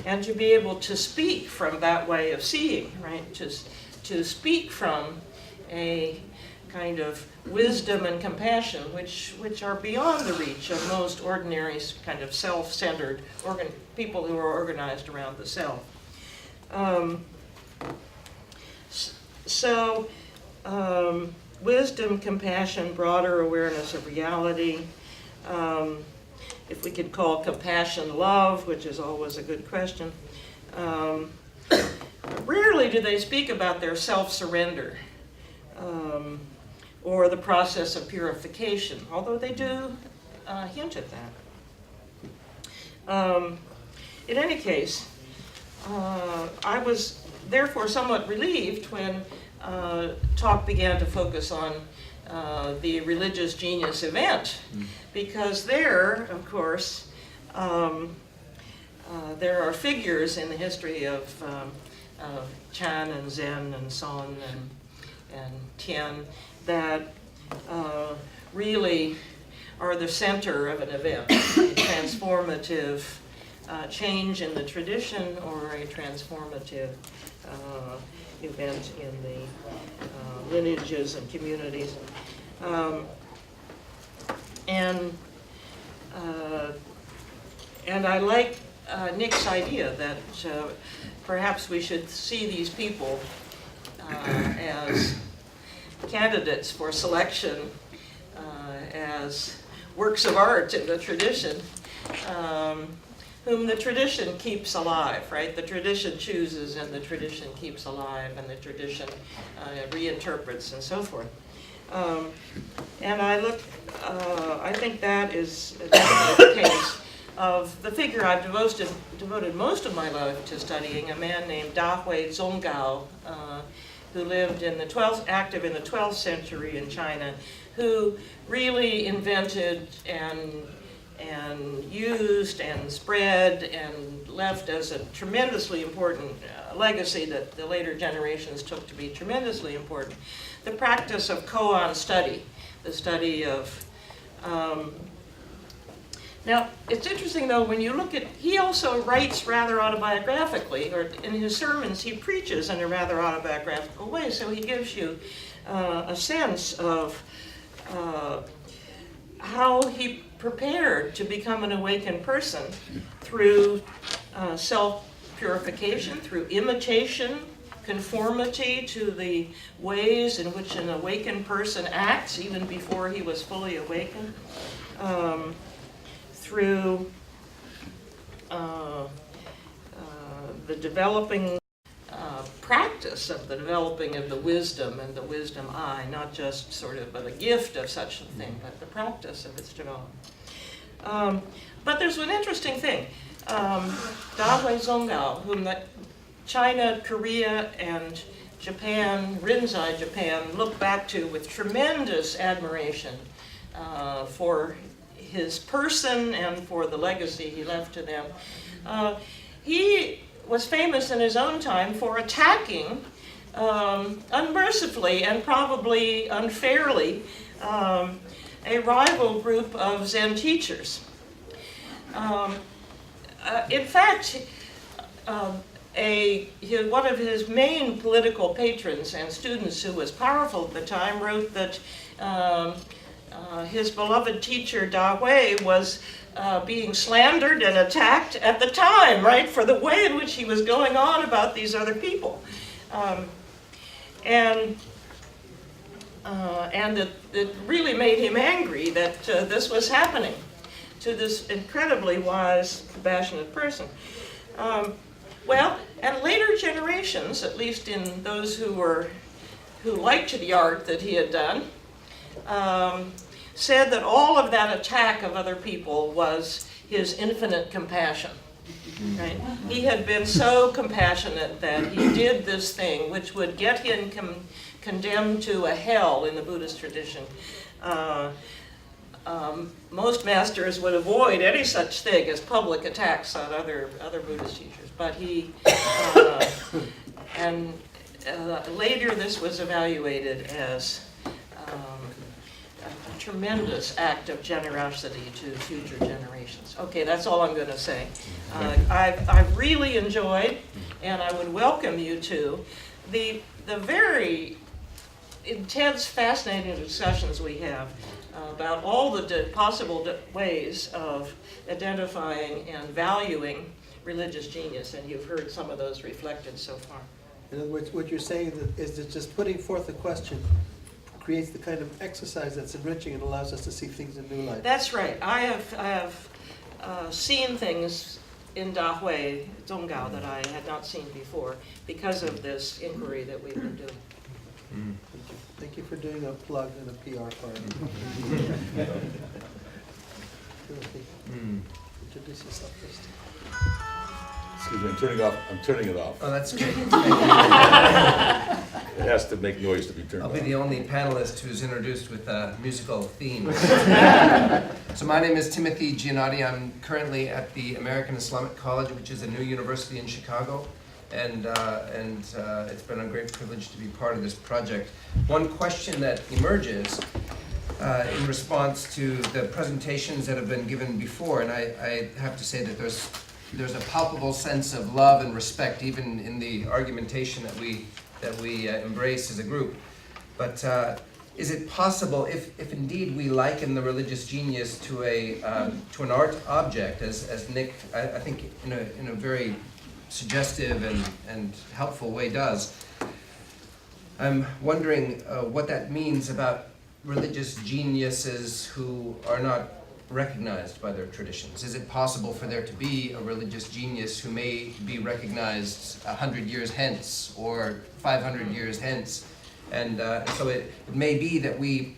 And to be able to speak from that way of seeing, right? To speak from a kind of wisdom and compassion which are beyond the reach of most ordinary kind of self-centered people who are organized around the self. Wisdom, compassion, broader awareness of reality. If we could call compassion love, which is always a good question. Rarely do they speak about their self-surrender or the process of purification, although they do hint at that. In any case, I was therefore somewhat relieved when talk began to focus on the religious genius event, because there, of course, there are figures in the history of Chan and Zen and Son and Tian that really are the center of an event, a transformative change in the tradition or a transformative event in the lineages and communities. And I like Nick's idea that perhaps we should see these people as candidates for selection as works of art in the tradition, whom the tradition keeps alive, right? The tradition chooses and the tradition keeps alive and the tradition reinterprets and so forth. And I think that is definitely the case of the figure I've devoted most of my life to studying, a man named Dahui Zonggao, who lived in the 12th, active in the 12th century in China, who really invented and used and spread and left as a tremendously important legacy that the later generations took to be tremendously important, the practice of koan study, the study of now, it's interesting though, when you look at, he also writes rather autobiographically, or in his sermons he preaches in a rather autobiographical way, so he gives you a sense of how he prepared to become an awakened person through self-purification, through imitation, conformity to the ways in which an awakened person acts even before he was fully awakened. Through the developing practice of the developing of the wisdom and the wisdom eye, not just sort of a gift of such a thing, but the practice of its development. But there's an interesting thing. Dahui Zonggao, whom China, Korea, and Japan, Rinzai Japan, look back to with tremendous admiration for his person and for the legacy he left to them. He was famous in his own time for attacking unmercifully and probably unfairly a rival group of Zen teachers. In fact, one of his main political patrons and students who was powerful at the time wrote that his beloved teacher Dahui was being slandered and attacked at the time, right, for the way in which he was going on about these other people. And it really made him angry that this was happening to this incredibly wise, compassionate person. Well, and later generations, at least in those who liked the art that he had done, said that all of that attack of other people was his infinite compassion. Right? He had been so compassionate that he did this thing which would get him condemned to a hell in the Buddhist tradition. Most masters would avoid any such thing as public attacks on other Buddhist teachers, but he, later this was evaluated as a tremendous act of generosity to future generations. Okay, that's all I'm going to say. I've really enjoyed, and I would welcome you to, the very intense, fascinating discussions we have about all the possible ways of identifying and valuing religious genius, and you've heard some of those reflected so far. In other words, what you're saying is that just putting forth a question creates the kind of exercise that's enriching and allows us to see things in new light. That's right. I have seen things in Dahui, Zonggao, that I had not seen before because of this inquiry that we've been doing. Thank you for doing a plug and a PR part. Introduce yourself first. Excuse me, I'm turning it off. Oh, that's great. It has to make noise to be turned I'll off. be the only panelist who's introduced with musical themes. So my name is Timothy Giannotti. I'm currently at the American Islamic College, which is a new university in Chicago. And it's been a great privilege to be part of this project. One question that emerges in response to the presentations that have been given before, and I have to say that there's a palpable sense of love and respect even in the argumentation that we embrace as a group. But is it possible, if indeed we liken the religious genius to an art object, as Nick I think in a very suggestive and helpful way does, I'm wondering what that means about religious geniuses who are not recognized by their traditions. Is it possible for there to be a religious genius who may be recognized 100 years hence or 500 years hence? And so it may be that we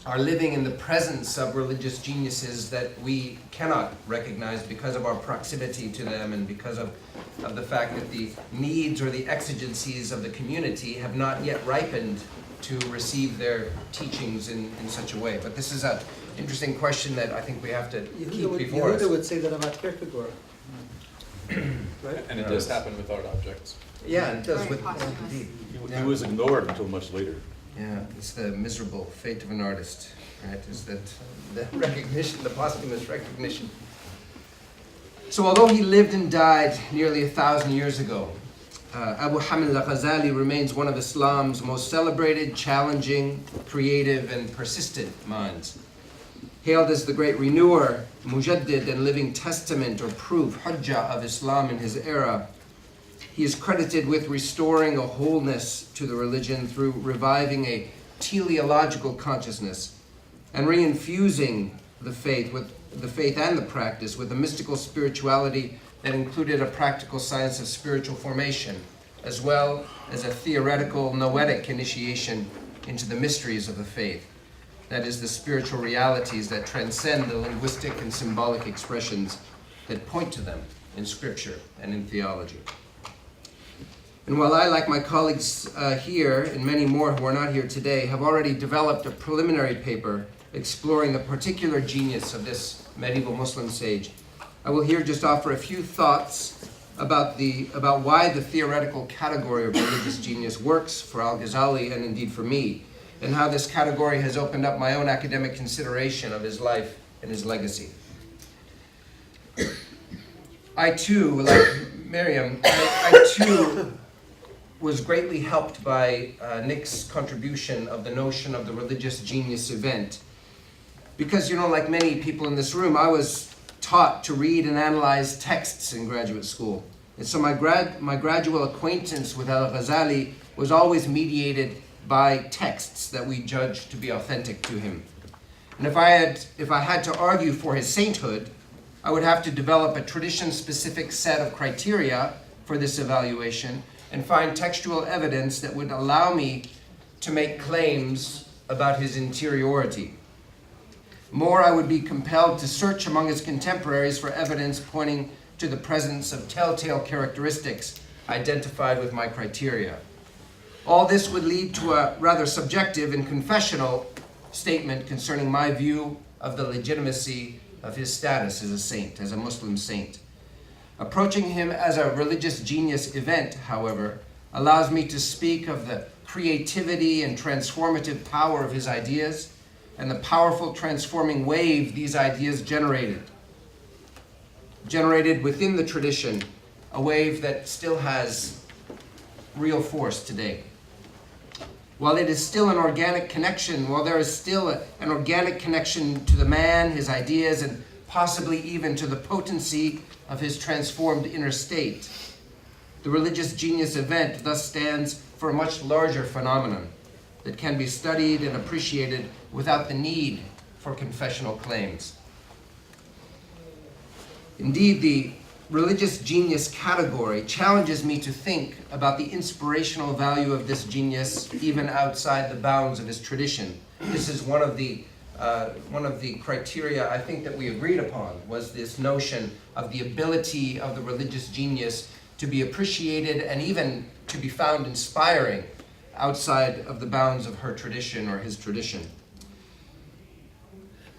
are living in the presence of religious geniuses that we cannot recognize because of our proximity to them and because of the fact that the needs or the exigencies of the community have not yet ripened to receive their teachings in such a way. But this is an interesting question that I think we have to keep before us. Yehuda would say that about Kierkegaard. Right? And it does happen with art objects. Yeah, it does Very with posthumous. indeed. He was ignored until much later. Yeah, it's the miserable fate of an artist, right? Is that the recognition, the posthumous recognition. So although he lived and died nearly 1,000 years ago, Abu Hamid al-Ghazali remains one of Islam's most celebrated, challenging, creative, and persistent minds. Hailed as the great renewer, mujaddid, and living testament or proof, hujjah of Islam in his era, he is credited with restoring a wholeness to the religion through reviving a teleological consciousness and reinfusing the faith and the practice with a mystical spirituality that included a practical science of spiritual formation, as well as a theoretical noetic initiation into the mysteries of the faith. That is, the spiritual realities that transcend the linguistic and symbolic expressions that point to them in scripture and in theology. And while I, like my colleagues here, and many more who are not here today, have already developed a preliminary paper exploring the particular genius of this medieval Muslim sage, I will here just offer a few thoughts about why the theoretical category of religious genius works for al-Ghazali and indeed for me, and how this category has opened up my own academic consideration of his life and his legacy. I too, like Miriam, I too was greatly helped by Nick's contribution of the notion of the religious genius event. Because, like many people in this room, I was taught to read and analyze texts in graduate school. And so my gradual acquaintance with al-Ghazali was always mediated by texts that we judged to be authentic to him. And if I had to argue for his sainthood, I would have to develop a tradition-specific set of criteria for this evaluation and find textual evidence that would allow me to make claims about his interiority. More, I would be compelled to search among his contemporaries for evidence pointing to the presence of telltale characteristics identified with my criteria. All this would lead to a rather subjective and confessional statement concerning my view of the legitimacy of his status as a saint, as a Muslim saint. Approaching him as a religious genius event, however, allows me to speak of the creativity and transformative power of his ideas and the powerful transforming wave these ideas generated within the tradition, a wave that still has real force today. While it is still an organic connection, while there is still an organic connection to the man, his ideas, and possibly even to the potency of his transformed inner state, the religious genius event thus stands for a much larger phenomenon that can be studied and appreciated without the need for confessional claims. Indeed, the religious genius category challenges me to think about the inspirational value of this genius even outside the bounds of his tradition. This is one of the criteria I think that we agreed upon, was this notion of the ability of the religious genius to be appreciated and even to be found inspiring outside of the bounds of her tradition or his tradition.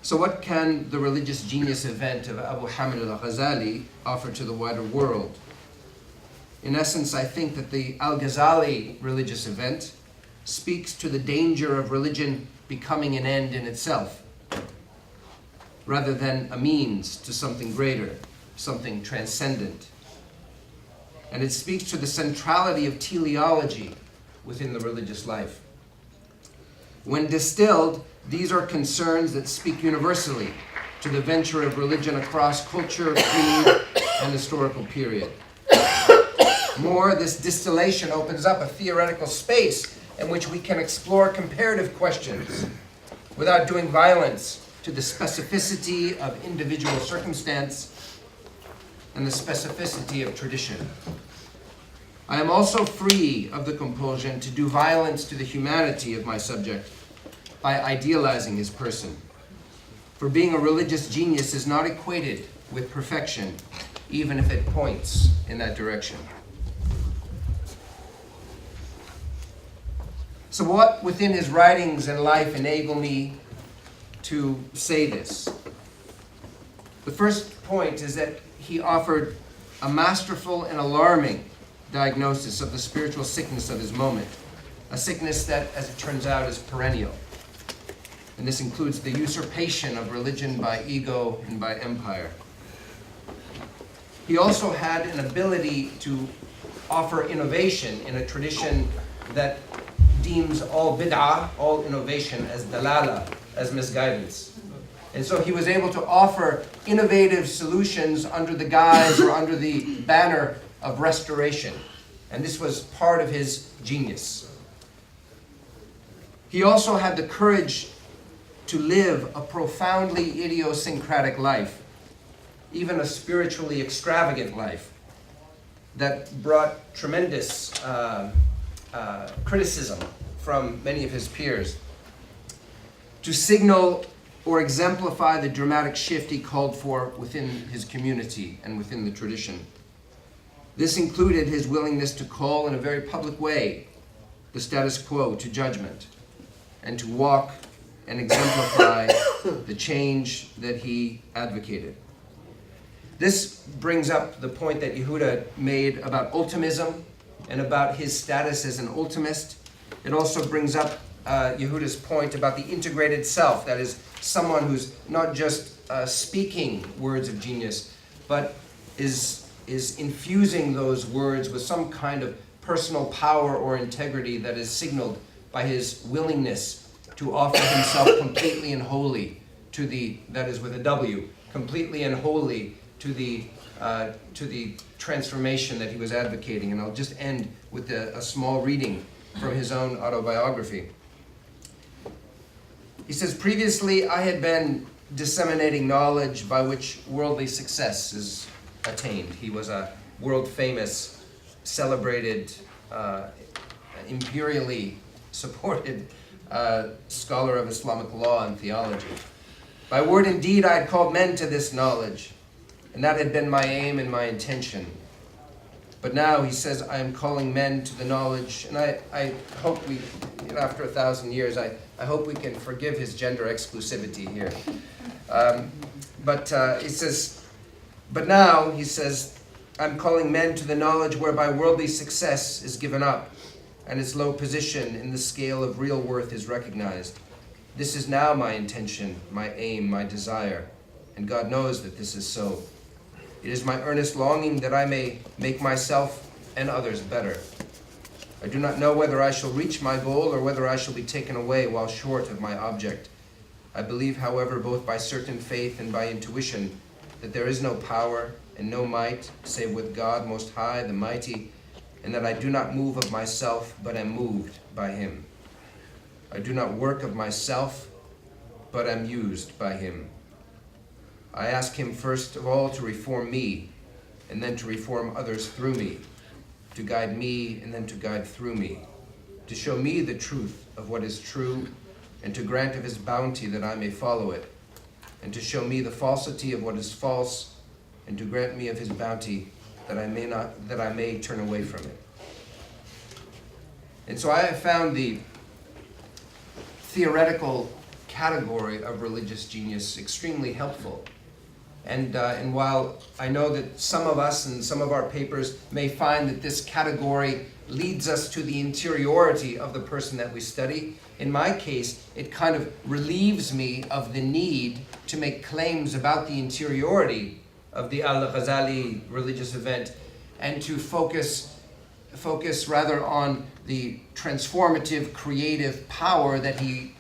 So what can the religious genius event of Abu Hamid al-Ghazali offer to the wider world? In essence, I think that the al-Ghazali religious event speaks to the danger of religion becoming an end in itself, rather than a means to something greater, something transcendent. And it speaks to the centrality of teleology within the religious life. When distilled, these are concerns that speak universally to the venture of religion across culture, creed, and historical period. More, this distillation opens up a theoretical space in which we can explore comparative questions without doing violence to the specificity of individual circumstance and the specificity of tradition. I am also free of the compulsion to do violence to the humanity of my subject by idealizing his person. For being a religious genius is not equated with perfection, even if it points in that direction. So what within his writings and life enable me to say this? The first point is that he offered a masterful and alarming diagnosis of the spiritual sickness of his moment, a sickness that, as it turns out, is perennial. And this includes the usurpation of religion by ego and by empire. He also had an ability to offer innovation in a tradition that deems all bid'ah, all innovation, as dalala, as misguidance. And so he was able to offer innovative solutions under the guise or under the banner of restoration. And this was part of his genius. He also had the courage to live a profoundly idiosyncratic life, even a spiritually extravagant life that brought tremendous criticism from many of his peers. To signal or exemplify the dramatic shift he called for within his community and within the tradition. This included his willingness to call in a very public way the status quo to judgment and to walk and exemplify the change that he advocated. This brings up the point that Yehuda made about ultimism and about his status as an ultimist. It also brings up Yehuda's point about the integrated self, that is, someone who's not just speaking words of genius, but is infusing those words with some kind of personal power or integrity that is signaled by his willingness to offer himself completely and wholly to the, that is with a W, completely and wholly to the transformation that he was advocating. And I'll just end with a small reading from his own autobiography. He says, "Previously I had been disseminating knowledge by which worldly success is attained." He was a world-famous, celebrated, imperially supported scholar of Islamic law and theology. By word and deed I had called men to this knowledge, and that had been my aim and my intention. But now, he says, I am calling men to the knowledge, and I hope we, after 1,000 years, I hope we can forgive his gender exclusivity here. He says, but now, he says, I'm calling men to the knowledge whereby worldly success is given up, and its low position in the scale of real worth is recognized. This is now my intention, my aim, my desire, and God knows that this is so. It is my earnest longing that I may make myself and others better. I do not know whether I shall reach my goal or whether I shall be taken away while short of my object. I believe, however, both by certain faith and by intuition, that there is no power and no might save with God Most High, the Mighty, and that I do not move of myself, but am moved by Him. I do not work of myself, but am used by Him. I ask Him first of all to reform me, and then to reform others through me, to guide me and then to guide through me, to show me the truth of what is true, and to grant of His bounty that I may follow it, and to show me the falsity of what is false, and to grant me of His bounty that I may turn away from it. And so I have found the theoretical category of religious genius extremely helpful. And while I know that some of us and some of our papers may find that this category leads us to the interiority of the person that we study, in my case, it kind of relieves me of the need to make claims about the interiority of the Al-Ghazali religious event and to focus rather on the transformative, creative power that he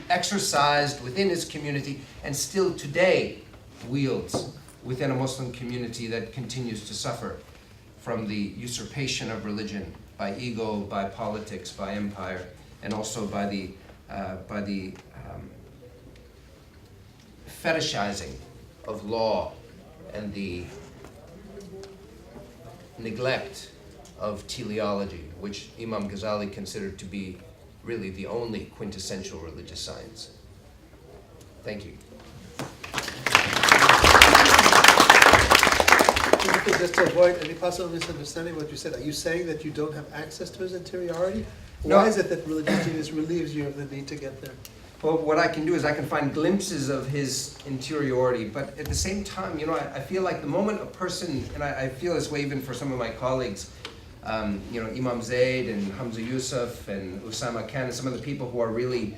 exercised within his community and still today wields within a Muslim community that continues to suffer from the usurpation of religion by ego, by politics, by empire, and also by the fetishizing of law and the neglect of teleology, which Imam Ghazali considered to be really the only quintessential religious science. Thank you. Just to avoid any possible misunderstanding what you said, are you saying that you don't have access to his interiority? No. Why is it that religious genius relieves you of the need to get there? Well, what I can do is I can find glimpses of his interiority, but at the same time, I feel like the moment a person, and I feel this way even for some of my colleagues, Imam Zaid and Hamza Yusuf and Usama Khan and some of the people who are really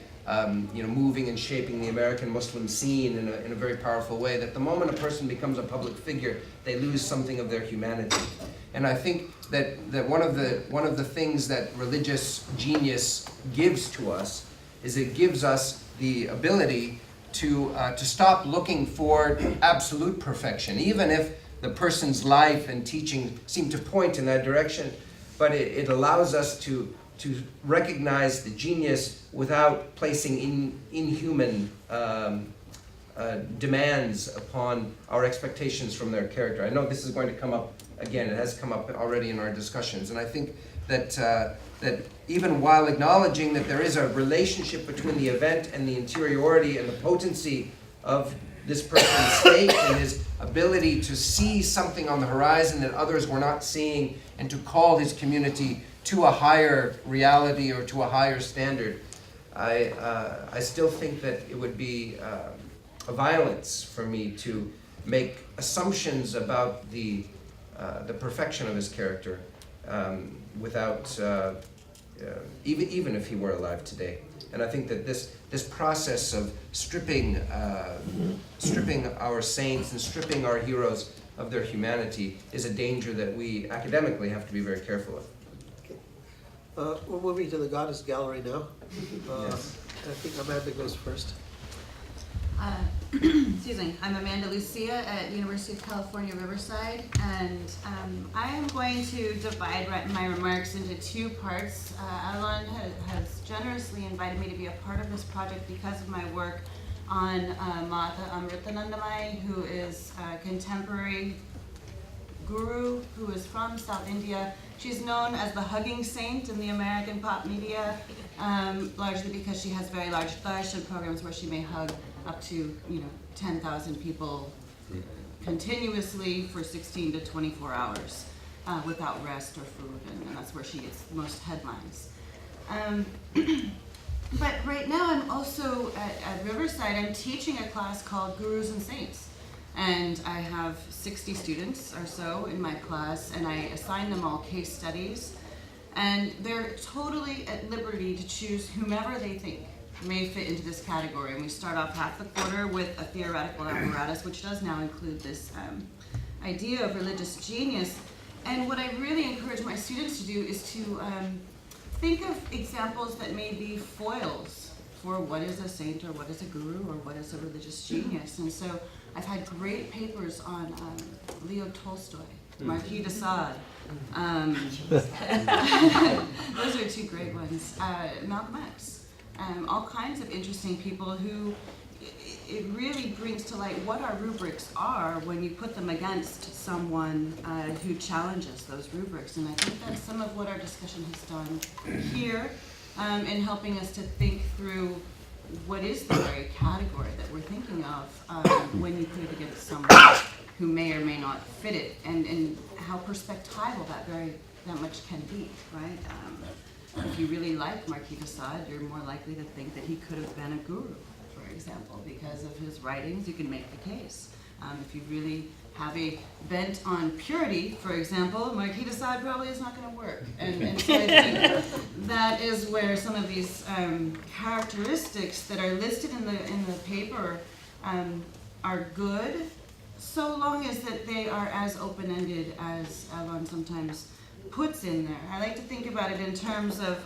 moving and shaping the American Muslim scene in a very powerful way, that the moment a person becomes a public figure, they lose something of their humanity. And I think that one of the things that religious genius gives to us is it gives us the ability to stop looking for absolute perfection, even if the person's life and teaching seem to point in that direction. But it allows us to recognize the genius without placing inhuman demands upon our expectations from their character. I know this is going to come up again. It has come up already in our discussions. And I think that even while acknowledging that there is a relationship between the event and the interiority and the potency of this person's state and his ability to see something on the horizon that others were not seeing and to call his community to a higher reality or to a higher standard, I still think that it would be a violence for me to make assumptions about the perfection of his character without even if he were alive today. And I think that this process of stripping our saints and stripping our heroes of their humanity is a danger that we academically have to be very careful of. We're moving to the Goddess Gallery now. Yes. I think Amanda goes first. Excuse me, I'm Amanda Lucia at University of California, Riverside, and I am going to divide my remarks into two parts. Alon has generously invited me to be a part of this project because of my work on Mata Amritanandamai, who is a contemporary guru who is from South India. She's known as the hugging saint in the American pop media, largely because she has very large darshan programs where she may hug up to 10,000 people continuously for 16 to 24 hours without rest or food, and that's where she gets most headlines. But right now I'm also at Riverside. I'm teaching a class called Gurus and Saints. And I have 60 students or so in my class, and I assign them all case studies. And they're totally at liberty to choose whomever they think may fit into this category. And we start off half the quarter with a theoretical apparatus, which does now include this idea of religious genius. And what I really encourage my students to do is to think of examples that may be foils for what is a saint or what is a guru or what is a religious genius. And so I've had great papers on Leo Tolstoy, Marquis de Sade. Those are two great ones. Malcolm X. All kinds of interesting people who it really brings to light what our rubrics are when you put them against someone who challenges those rubrics. And I think that's some of what our discussion has done here in helping us to think through what is the very category that we're thinking of when you put it against someone who may or may not fit it, and how perspectival that much can be, right? If you really like Marquis de Sade, you're more likely to think that he could have been a guru, for example, because of his writings. You can make the case. If you really have a bent on purity, for example, Marquis de Sade probably is not going to work. And so I think that is where some of these characteristics that are listed in the paper are good, so long as that they are as open-ended as Alon sometimes puts in there. I like to think about it in terms of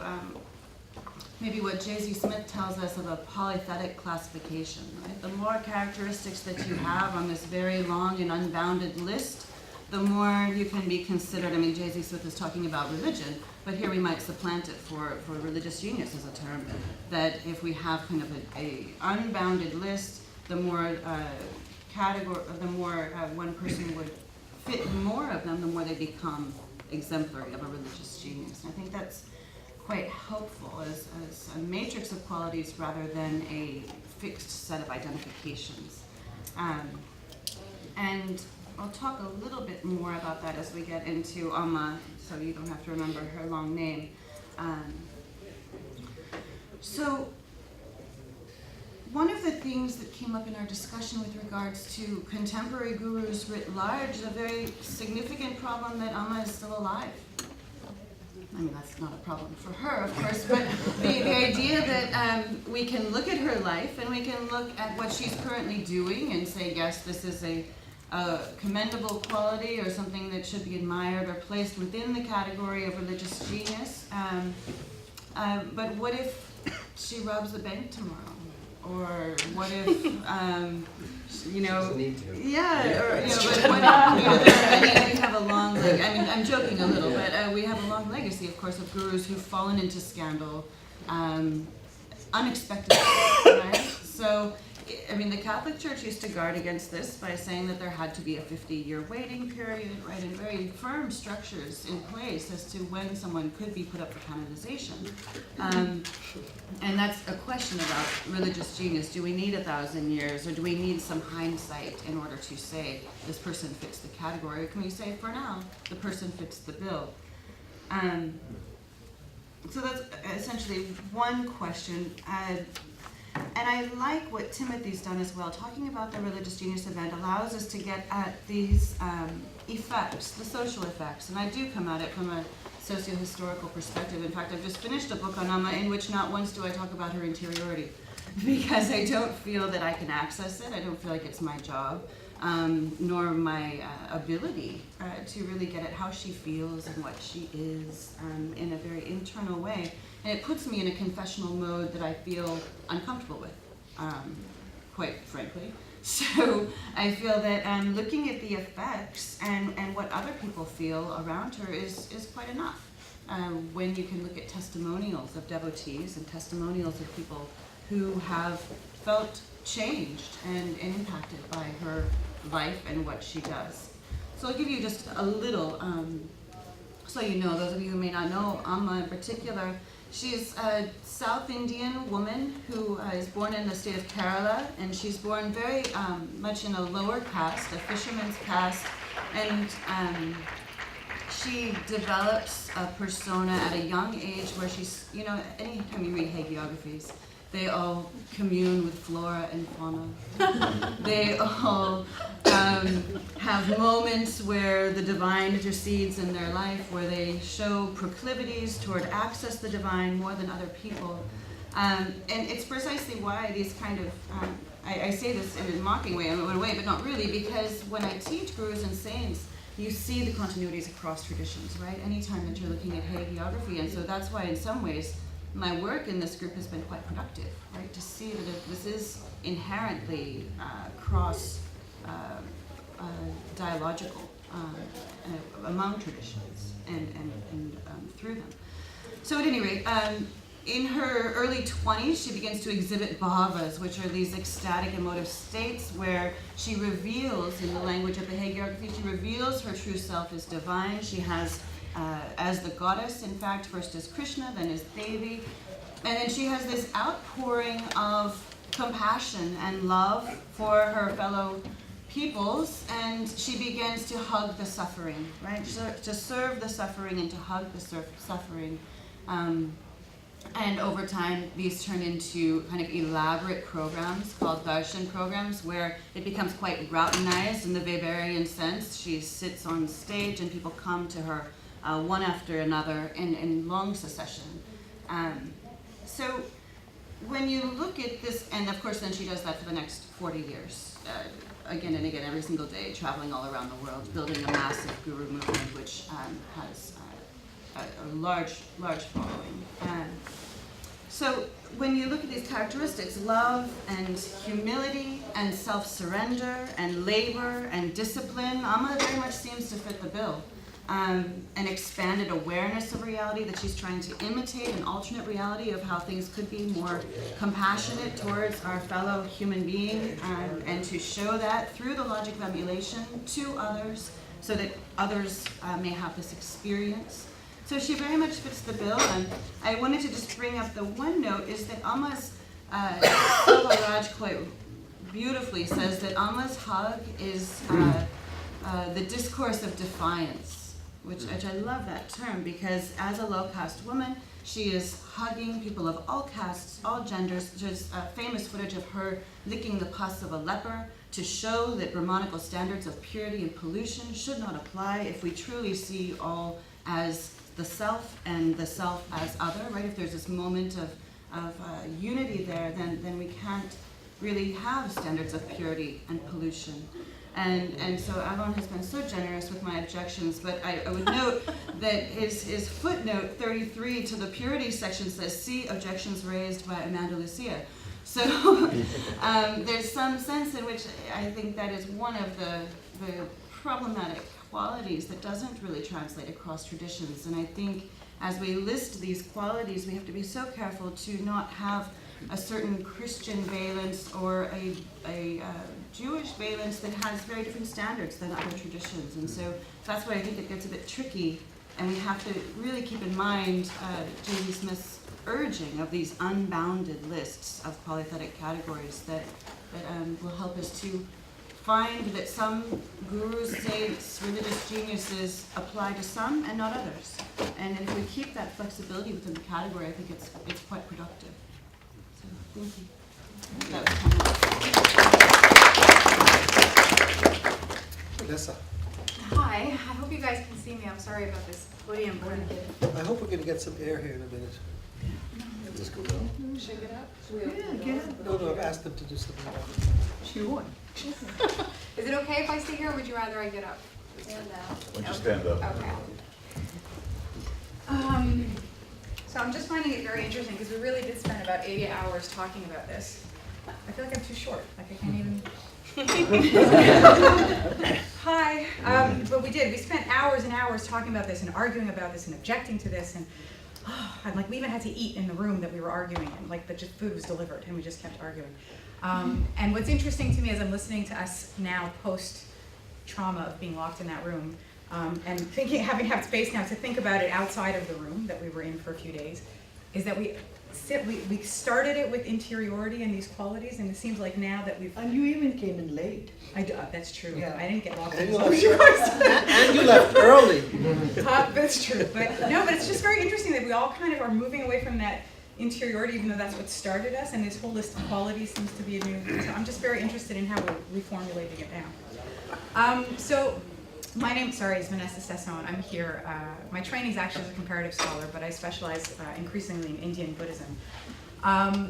maybe what J.Z. Smith tells us of a polythetic classification, right? The more characteristics that you have on this very long and unbounded list, the more you can be considered. I mean, J.Z. Smith is talking about religion, but here we might supplant it for religious genius as a term, that if we have kind of a unbounded list, the more one person would fit more of them, the more they become exemplary of a religious genius. And I think that's quite helpful as a matrix of qualities rather than a fixed set of identifications. And I'll talk a little bit more about that as we get into Amma, so you don't have to remember her long name. So one of the things that came up in our discussion with regards to contemporary gurus writ large, a very significant problem that Amma is still alive. I mean, that's not a problem for her, of course, but the idea that we can look at her life and we can look at what she's currently doing and say, yes, this is a commendable quality or something that should be admired or placed within the category of religious genius. But what if she robs the bank tomorrow? Or what if, Doesn't need to. yeah, or, but what if, we have a long, I'm joking a little, but we have a long legacy, of course, of gurus who've fallen into scandal unexpectedly, right? So, I mean, the Catholic Church used to guard against this by saying that there had to be a 50-year waiting period, right, and very firm structures in place as to when someone could be put up for canonization. And that's a question about religious genius. Do we need 1,000 years, or do we need some hindsight in order to say this person fits the category? Or can we say, for now, the person fits the bill? So that's essentially one question. And I like what Timothy's done as well. Talking about the Religious Genius event allows us to get at these effects, the social effects. And I do come at it from a socio-historical perspective. In fact, I've just finished a book on Amma in which not once do I talk about her interiority, because I don't feel that I can access it. I don't feel like it's my job, nor my ability to really get at how she feels and what she is in a very internal way. And it puts me in a confessional mode that I feel uncomfortable with, quite frankly. So I feel that looking at the effects and what other people feel around her is quite enough. When you can look at testimonials of devotees and testimonials of people who have felt changed and impacted by her life and what she does. So I'll give you just a little, so you know, those of you who may not know Amma in particular. She's a South Indian woman who is born in the state of Kerala, and she's born very much in a lower caste, a fisherman's caste, and she develops a persona at a young age where she's, you know, anytime you read hagiographies, they all commune with flora and fauna. They all have moments where the divine intercedes in their life, where they show proclivities toward access the divine more than other people. And it's precisely why these kind of, I say this in a mocking way, in a way, but not really, because when I teach gurus and saints, you see the continuities across traditions, right? Anytime that you're looking at hagiography. And so that's why in some ways, my work in this group has been quite productive, right? To see that this is inherently cross dialogical among traditions and through them. So at any rate, in her early 20s, she begins to exhibit bhavas, which are these ecstatic emotive states where she reveals, in the language of the hagiography, she reveals her true self as divine. She has as the goddess, in fact, first as Krishna, then as Devi. And then she has this outpouring of compassion and love for her fellow peoples, and she begins to hug the suffering, right? To serve the suffering and to hug the suffering. And over time, these turn into kind of elaborate programs called darshan programs, where it becomes quite routinized in the Weberian sense. She sits on stage and people come to her one after another in long succession. So when you look at this, and of course then she does that for the next 40 years, again and again, every single day, traveling all around the world, building a massive guru movement, which has a large following. So when you look at these characteristics, love and humility and self-surrender and labor and discipline, Amma very much seems to fit the bill. An expanded awareness of reality, that she's trying to imitate an alternate reality of how things could be more compassionate towards our fellow human being, and to show that through the logic of emulation to others, so that others may have this experience. So she very much fits the bill, and I wanted to just bring up the one note is that Amma's, Selva Raj quite beautifully says that Amma's hug is the discourse of defiance. Which I love that term, because as a low-caste woman, she is hugging people of all castes, all genders. There's famous footage of her licking the pus of a leper to show that Brahmanical standards of purity and pollution should not apply if we truly see all as the self and the self as other, right? If there's this moment of unity there, then we can't really have standards of purity and pollution. And so Alon has been so generous with my objections, but I would note that his footnote 33 to the purity section says, see objections raised by Amanda Lucia. So there's some sense in which I think that is one of the problematic qualities that doesn't really translate across traditions. And I think as we list these qualities, we have to be so careful to not have a certain Christian valence or a Jewish valence that has very different standards than other traditions. And so that's why I think it gets a bit tricky, and we have to really keep in mind J.Z. Smith's urging of these unbounded lists of polythetic categories that will help us to find that some gurus, saints, religious geniuses apply to some and not others. And if we keep that flexibility within the category, I think it's quite productive. So, thank you. That was kind of Vanessa, Hi, I hope you guys can see me. I'm sorry about this podium board. I hope we're gonna get some air here in a minute. Just go down. Should I get up? Yeah, get up. No, I've asked them to do something about it. Sure. Is it okay if I stay here, or would you rather I get up? Stand up. Why don't you stand up? Okay. So I'm just finding it very interesting, because we really did spend about 80 hours talking about this. I feel like I'm too short. Like I can't even. Hi. But we did. We spent hours and hours talking about this and arguing about this and objecting to this, and like we even had to eat in the room that we were arguing in. Like the food was delivered, and we just kept arguing. And what's interesting to me as I'm listening to us now post-trauma of being locked in that room, and having had space now to think about it outside of the room that we were in for a few days, is that we started it with interiority and these qualities, and it seems like now that we've. And you even came in late. That's true. Yeah. I didn't get locked And in. you and you left early. That's true. But no, but it's just very interesting that we all kind of are moving away from that interiority, even though that's what started us, and this whole list of qualities seems to be a new. So I'm just very interested in how we're reformulating it now. So my name, is Vanessa Sesson. I'm here. My training is actually as a comparative scholar, but I specialize increasingly in Indian Buddhism.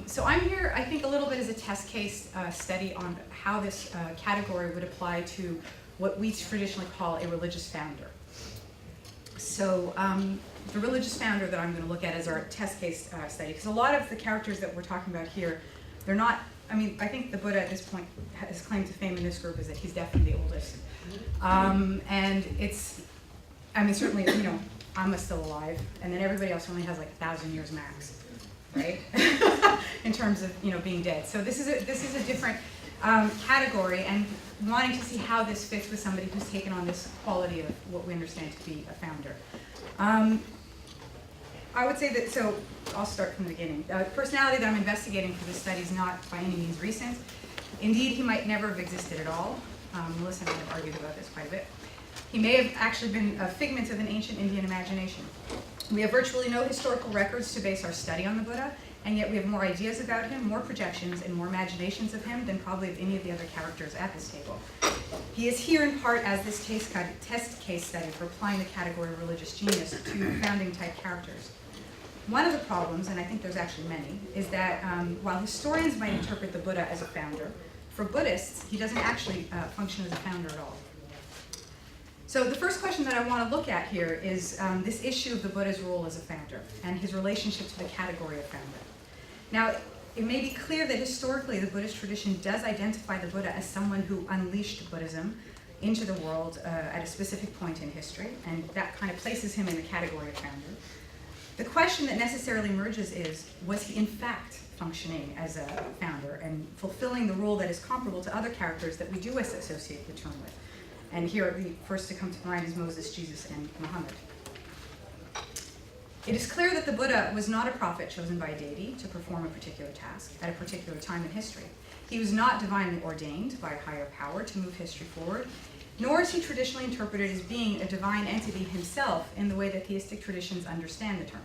So I'm here, I think, a little bit as a test case study on how this category would apply to what we traditionally call a religious founder. So the religious founder that I'm going to look at is our test case study, because a lot of the characters that we're talking about here, they're not, I mean, I think the Buddha at this point, his claim to fame in this group is that he's definitely the oldest. And it's, I mean, certainly, you know, I'm still alive, and then everybody else only has like 1,000 years max, right? In terms of, you know, being dead. So this is a different category, and wanting to see how this fits with somebody who's taken on this quality of what we understand to be a founder. I would say that, so I'll start from the beginning. Personality that I'm investigating for this study is not by any means recent. Indeed, he might never have existed at all. Melissa and I have argued about this quite a bit. He may have actually been a figment of an ancient Indian imagination. We have virtually no historical records to base our study on the Buddha, and yet we have more ideas about him, more projections, and more imaginations of him than probably of any of the other characters at this table. He is here in part as this test case study for applying the category of religious genius to founding type characters. One of the problems, and I think there's actually many, is that while historians might interpret the Buddha as a founder, for Buddhists, he doesn't actually function as a founder at all. So the first question that I want to look at here is this issue of the Buddha's role as a founder and his relationship to the category of founder. Now, it may be clear that historically the Buddhist tradition does identify the Buddha as someone who unleashed Buddhism into the world at a specific point in history, and that kind of places him in the category of founder. The question that necessarily emerges is, was he in fact functioning as a founder and fulfilling the role that is comparable to other characters that we do associate the term with? And here, the first to come to mind is Moses, Jesus, and Muhammad. It is clear that the Buddha was not a prophet chosen by a deity to perform a particular task at a particular time in history. He was not divinely ordained by a higher power to move history forward, nor is he traditionally interpreted as being a divine entity himself in the way that theistic traditions understand the term.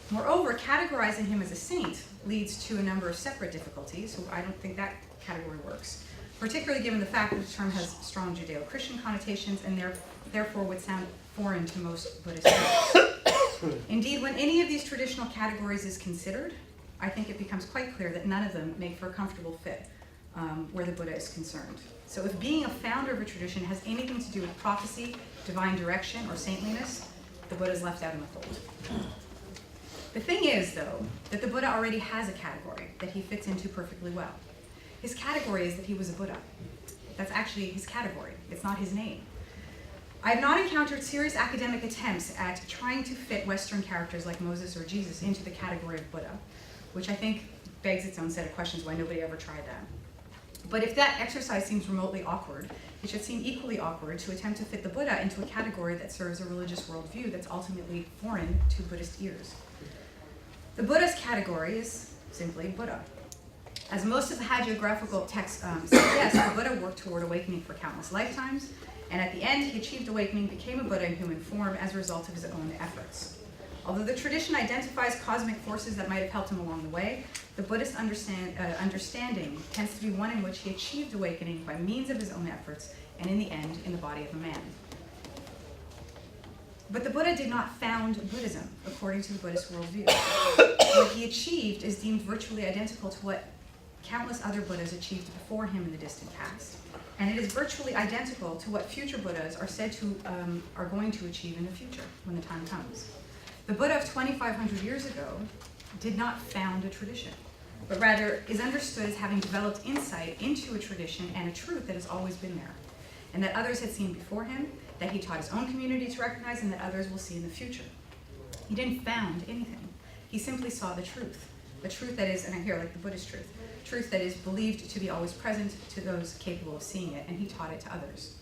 Moreover, categorizing him as a saint leads to a number of separate difficulties, so I don't think that category works, particularly given the fact that the term has strong Judeo-Christian connotations and therefore would sound foreign to most Buddhist groups. Indeed, when any of these traditional categories is considered, I think it becomes quite clear that none of them make for a comfortable fit where the Buddha is concerned. So if being a founder of a tradition has anything to do with prophecy, divine direction, or saintliness, the Buddha is left out in the fold. The thing is, though, that the Buddha already has a category that he fits into perfectly well. His category is that he was a Buddha. That's actually his category. It's not his name. I have not encountered serious academic attempts at trying to fit Western characters like Moses or Jesus into the category of Buddha, which I think begs its own set of questions why nobody ever tried that. But if that exercise seems remotely awkward, it should seem equally awkward to attempt to fit the Buddha into a category that serves a religious worldview that's ultimately foreign to Buddhist ears. The Buddha's category is simply Buddha. As most of the hagiographical texts suggest, the Buddha worked toward awakening for countless lifetimes, and at the end, he achieved awakening, became a Buddha in human form as a result of his own efforts. Although the tradition identifies cosmic forces that might have helped him along the way, the Buddhist understanding tends to be one in which he achieved awakening by means of his own efforts, and in the end, in the body of a man. But the Buddha did not found Buddhism, according to the Buddhist worldview. What he achieved is deemed virtually identical to what countless other Buddhas achieved before him in the distant past. And it is virtually identical to what future Buddhas are said to are going to achieve in the future, when the time comes. The Buddha of 2,500 years ago did not found a tradition, but rather is understood as having developed insight into a tradition and a truth that has always been there, and that others had seen before him, that he taught his own community to recognize, and that others will see in the future. He didn't found anything. He simply saw the truth that is, and I hear like the Buddhist truth that is believed to be always present to those capable of seeing it, and he taught it to others.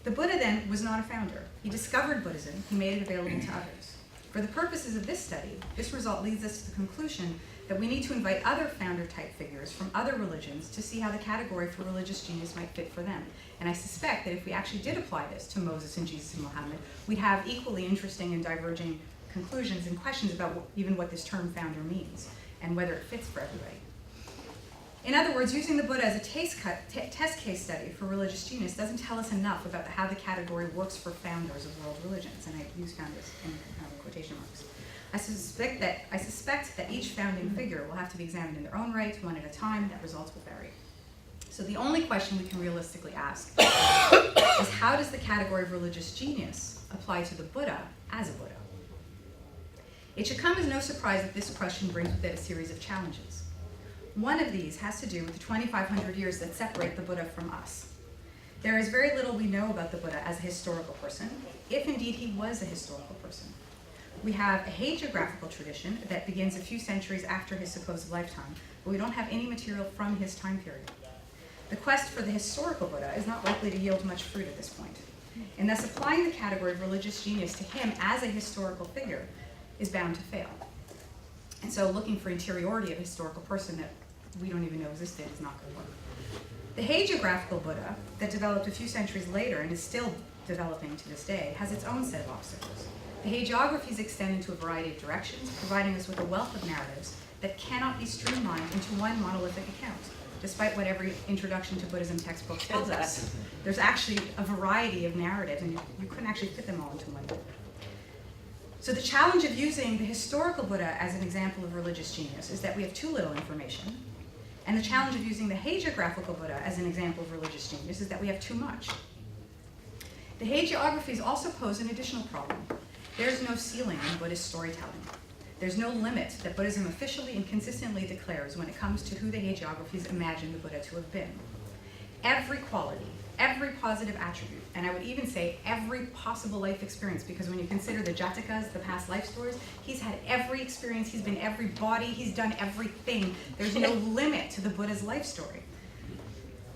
The Buddha then was not a founder. He discovered Buddhism, he made it available to others. For the purposes of this study, this result leads us to the conclusion that we need to invite other founder-type figures from other religions to see how the category for religious genius might fit for them. And I suspect that if we actually did apply this to Moses and Jesus and Muhammad, we'd have equally interesting and diverging conclusions and questions about even what this term founder means and whether it fits for everybody. In other words, using the Buddha as a test case study for religious genius doesn't tell us enough about how the category works for founders of world religions, and I use founders in quotation marks. I suspect that each founding figure will have to be examined in their own right, one at a time, and that results will vary. So the only question we can realistically ask is, how does the category of religious genius apply to the Buddha as a Buddha? It should come as no surprise that this question brings with it a series of challenges. One of these has to do with the 2,500 years that separate the Buddha from us. There is very little we know about the Buddha as a historical person, if indeed he was a historical person. We have a hagiographical tradition that begins a few centuries after his supposed lifetime, but we don't have any material from his time period. The quest for the historical Buddha is not likely to yield much fruit at this point, and thus applying the category of religious genius to him as a historical figure is bound to fail. And so looking for interiority of a historical person that we don't even know existed is not going to work. The hagiographical Buddha that developed a few centuries later and is still developing to this day has its own set of obstacles. The hagiographies extend into a variety of directions, providing us with a wealth of narratives that cannot be streamlined into one monolithic account, despite what every introduction to Buddhism textbook tells us. There's actually a variety of narratives, and you couldn't actually fit them all into one book. So the challenge of using the historical Buddha as an example of religious genius is that we have too little information, and the challenge of using the hagiographical Buddha as an example of religious genius is that we have too much. The hagiographies also pose an additional problem. There's no ceiling in Buddhist storytelling. There's no limit that Buddhism officially and consistently declares when it comes to who the hagiographies imagine the Buddha to have been. Every quality, every positive attribute, and I would even say every possible life experience, because when you consider the Jatakas, the past life stories, he's had every experience, he's been every body, he's done everything. There's no limit to the Buddha's life story.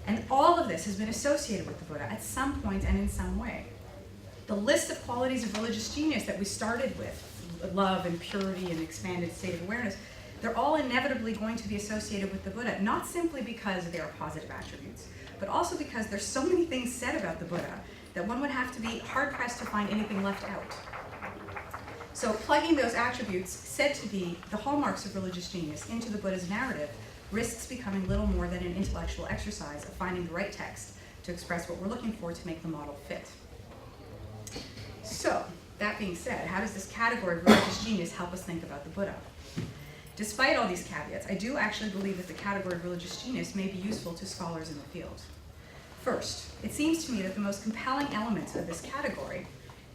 And all of this has been associated with the Buddha at some point and in some way. The list of qualities of religious genius that we started with, love and purity and expanded state of awareness, they're all inevitably going to be associated with the Buddha, not simply because they are positive attributes, but also because there's so many things said about the Buddha that one would have to be hard-pressed to find anything left out. So plugging those attributes said to be the hallmarks of religious genius into the Buddha's narrative risks becoming little more than an intellectual exercise of finding the right text to express what we're looking for to make the model fit. So, that being said, how does this category of religious genius help us think about the Buddha? Despite all these caveats, I do actually believe that the category of religious genius may be useful to scholars in the field. First, it seems to me that the most compelling element of this category,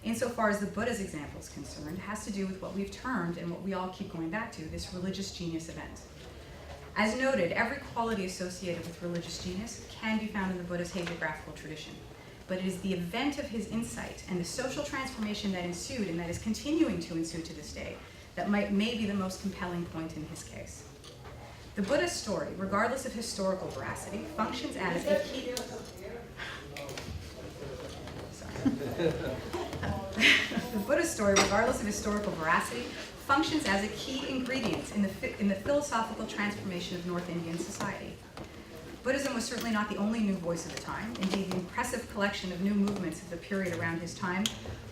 insofar as the Buddha's example is concerned, has to do with what we've termed, and what we all keep going back to, this religious genius event. As noted, every quality associated with religious genius can be found in the Buddha's hagiographical tradition. But it is the event of his insight and the social transformation that ensued and that is continuing to ensue to this day that may be the most compelling point in his case. The Buddha's story, regardless of historical veracity, functions as a key... The Buddha's story, regardless of historical veracity, functions as a key ingredient in the philosophical transformation of North Indian society. Buddhism was certainly not the only new voice of the time. Indeed, the impressive collection of new movements of the period around his time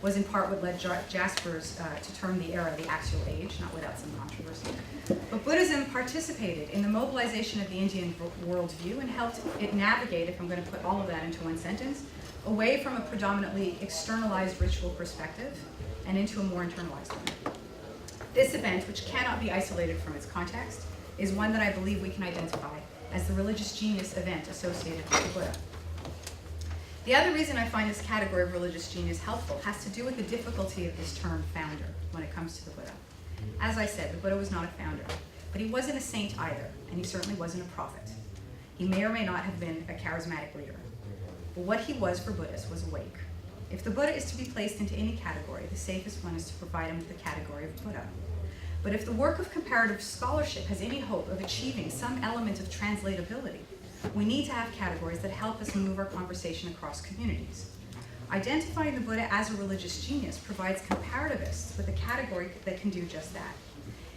was in part what led Jaspers to term the era the Axial Age, not without some controversy. But Buddhism participated in the mobilization of the Indian worldview and helped it navigate, if I'm going to put all of that into one sentence, away from a predominantly externalized ritual perspective and into a more internalized one. This event, which cannot be isolated from its context, is one that I believe we can identify as the religious genius event associated with the Buddha. The other reason I find this category of religious genius helpful has to do with the difficulty of this term founder when it comes to the Buddha. As I said, the Buddha was not a founder, but he wasn't a saint either, and he certainly wasn't a prophet. He may or may not have been a charismatic leader. But what he was for Buddhists was awake. If the Buddha is to be placed into any category, the safest one is to provide him with the category of Buddha. But if the work of comparative scholarship has any hope of achieving some element of translatability, we need to have categories that help us move our conversation across communities. Identifying the Buddha as a religious genius provides comparativists with a category that can do just that.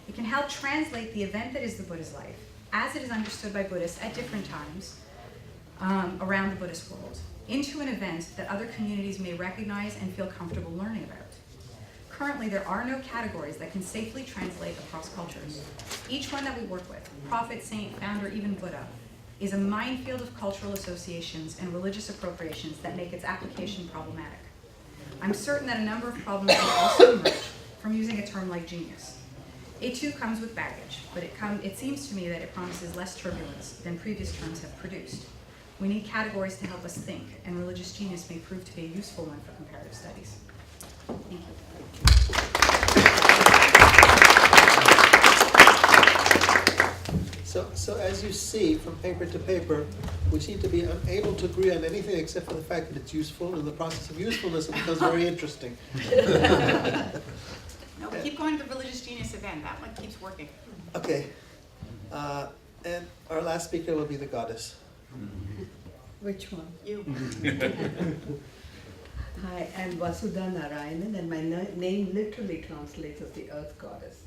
It can help translate the event that is the Buddha's life, as it is understood by Buddhists at different times around the Buddhist world, into an event that other communities may recognize and feel comfortable learning about. Currently, there are no categories that can safely translate across cultures. Each one that we work with, prophet, saint, founder, even Buddha, is a minefield of cultural associations and religious appropriations that make its application problematic. I'm certain that a number of problems will also emerge from using a term like genius. It too comes with baggage, but it seems to me that it promises less turbulence than previous terms have produced. We need categories to help us think, and religious genius may prove to be a useful one for comparative studies. Thank you. So as you see from paper to paper, we seem to be unable to agree on anything except for the fact that it's useful. In the process of usefulness, it becomes very interesting. No, we keep going to the religious genius event. That one keeps working. Okay. And our last speaker will be the goddess. Which one? You. Hi, I'm Vasudha Narayanan, and my name literally translates as the earth goddess.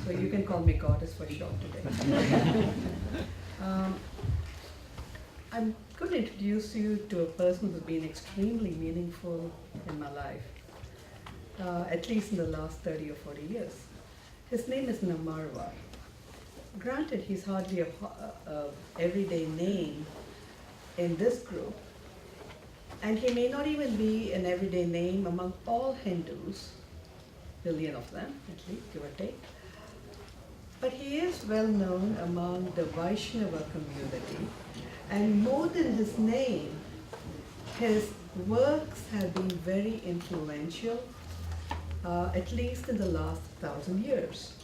So you can call me goddess for short today. I'm going to introduce you to a person who's been extremely meaningful in my life, at least in the last 30 or 40 years. His name is Namarwa. Granted, he's hardly a everyday name in this group, and he may not even be an everyday name among all Hindus, billion of them, at least, give or take. But he is well known among the Vaishnava community, and more than his name, his works have been very influential, at least in the last 1,000 years.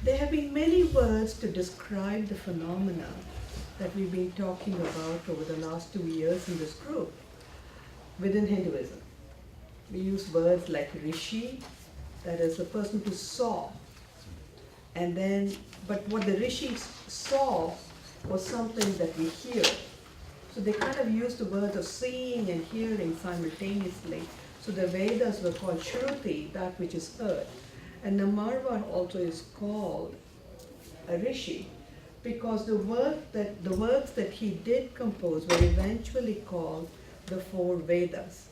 There have been many words to describe the phenomena that we've been talking about over the last 2 years in this group within Hinduism. We use words like rishi, that is the person who saw. And then, but what the rishis saw was something that we hear. So they kind of used the words of seeing and hearing simultaneously. So the Vedas were called Shruti, that which is heard. And Namarwa also is called a rishi because the works that he did compose were eventually called the 4 Vedas.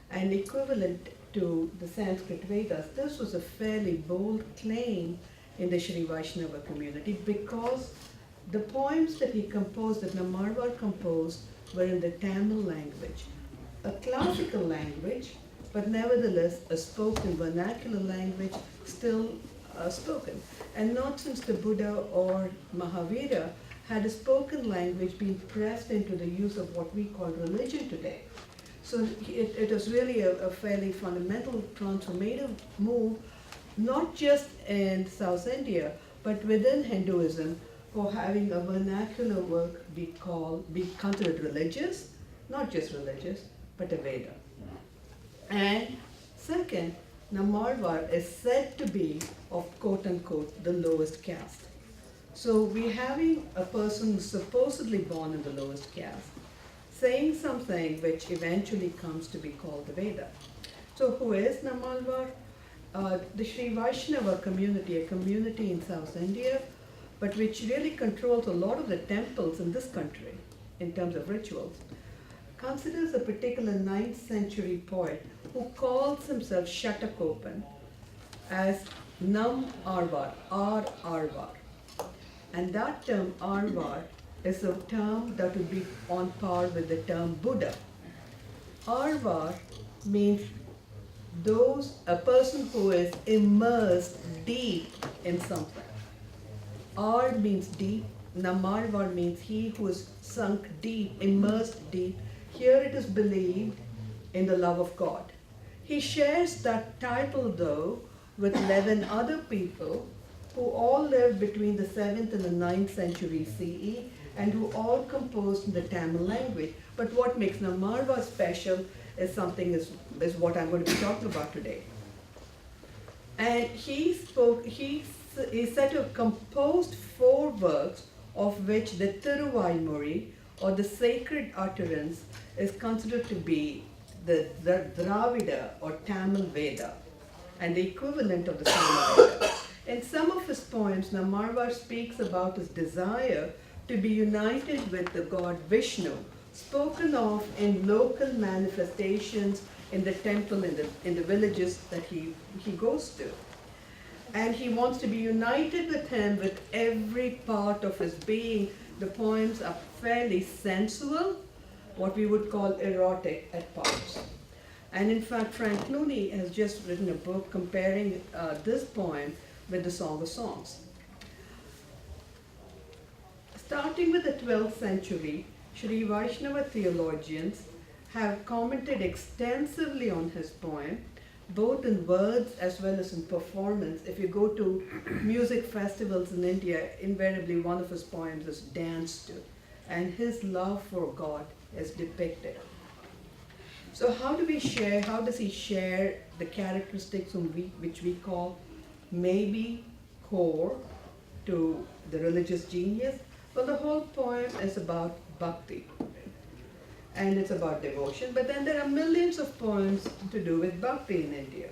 And equivalent to the Sanskrit Vedas, this was a fairly bold claim in the Sri Vaishnava community because the poems that he composed, that Namarwa composed, were in the Tamil language, a classical language, but nevertheless a spoken vernacular language, still spoken. And not since the Buddha or Mahavira had a spoken language been pressed into the use of what we call religion today. So it was really a fairly fundamental transformative move, not just in South India, but within Hinduism, for having a vernacular work be considered religious, not just religious, but a Veda. And second, Namarwa is said to be of quote-unquote the lowest caste. So we're having a person supposedly born in the lowest caste, saying something which eventually comes to be called the Veda. So who is Namarwa? The Sri Vaishnava community, a community in South India, but which really controls a lot of the temples in this country in terms of rituals, considers a particular 9th century poet who calls himself Shatakopan as Nam Arvar, R Arvar. And that term Arvar is a term that would be on par with the term Buddha. Arvar means a person who is immersed deep in something. Ar means deep, Namarvar means he who is sunk deep, immersed deep. Here it is believed in the love of God. He shares that title though with 11 other people who all lived between the 7th and the 9th century CE and who all composed in the Tamil language. But what makes Namarwa special is what I'm going to be talking about today. And he said to have composed 4 works, of which the Thiruvaimuri, or the sacred utterance is considered to be the Dravida or Tamil Veda and the equivalent of the Samaveda. In some of his poems, Nammarwar speaks about his desire to be united with the god Vishnu, spoken of in local manifestations in the temple, in the villages that he goes to. And he wants to be united with him with every part of his being. The poems are fairly sensual, what we would call erotic at parts. And in fact, Frank Clooney has just written a book comparing this poem with the Song of Songs. Starting with the 12th century, Sri Vaishnava theologians have commented extensively on his poem, both in words as well as in performance. If you go to music festivals in India, invariably one of his poems is danced to, and his love for God is depicted. So how does he share the characteristics which we call maybe core to the religious genius? Well, the whole poem is about bhakti, and it's about devotion, but then there are millions of poems to do with bhakti in India.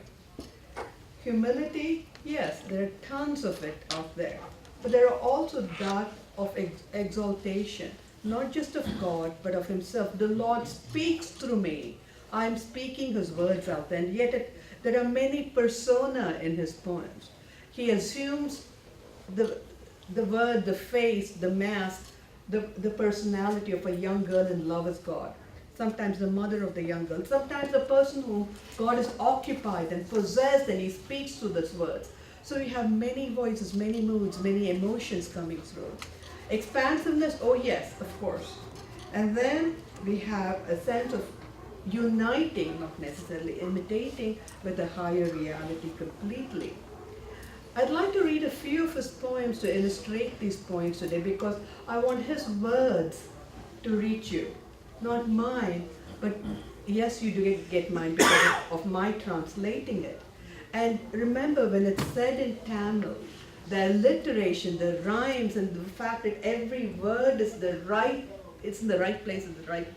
Humility, yes, there are tons of it out there, but there are also that of exaltation, not just of God, but of himself. The Lord speaks through me. I'm speaking his words out there, and yet there are many persona in his poems. He assumes the word, the face, the mask, the personality of a young girl in love with God. Sometimes the mother of the young girl. Sometimes the person whom God is occupied and possessed, and he speaks through those words. So you have many voices, many moods, many emotions coming through. Expansiveness, oh yes, of course. And then we have a sense of uniting, not necessarily imitating, with a higher reality completely. I'd like to read a few of his poems to illustrate these points today, because I want his words to reach you, not mine, but yes, you do get mine because of my translating it. And remember, when it's said in Tamil, the alliteration, the rhymes, and the fact that every word is it's in the right place at the right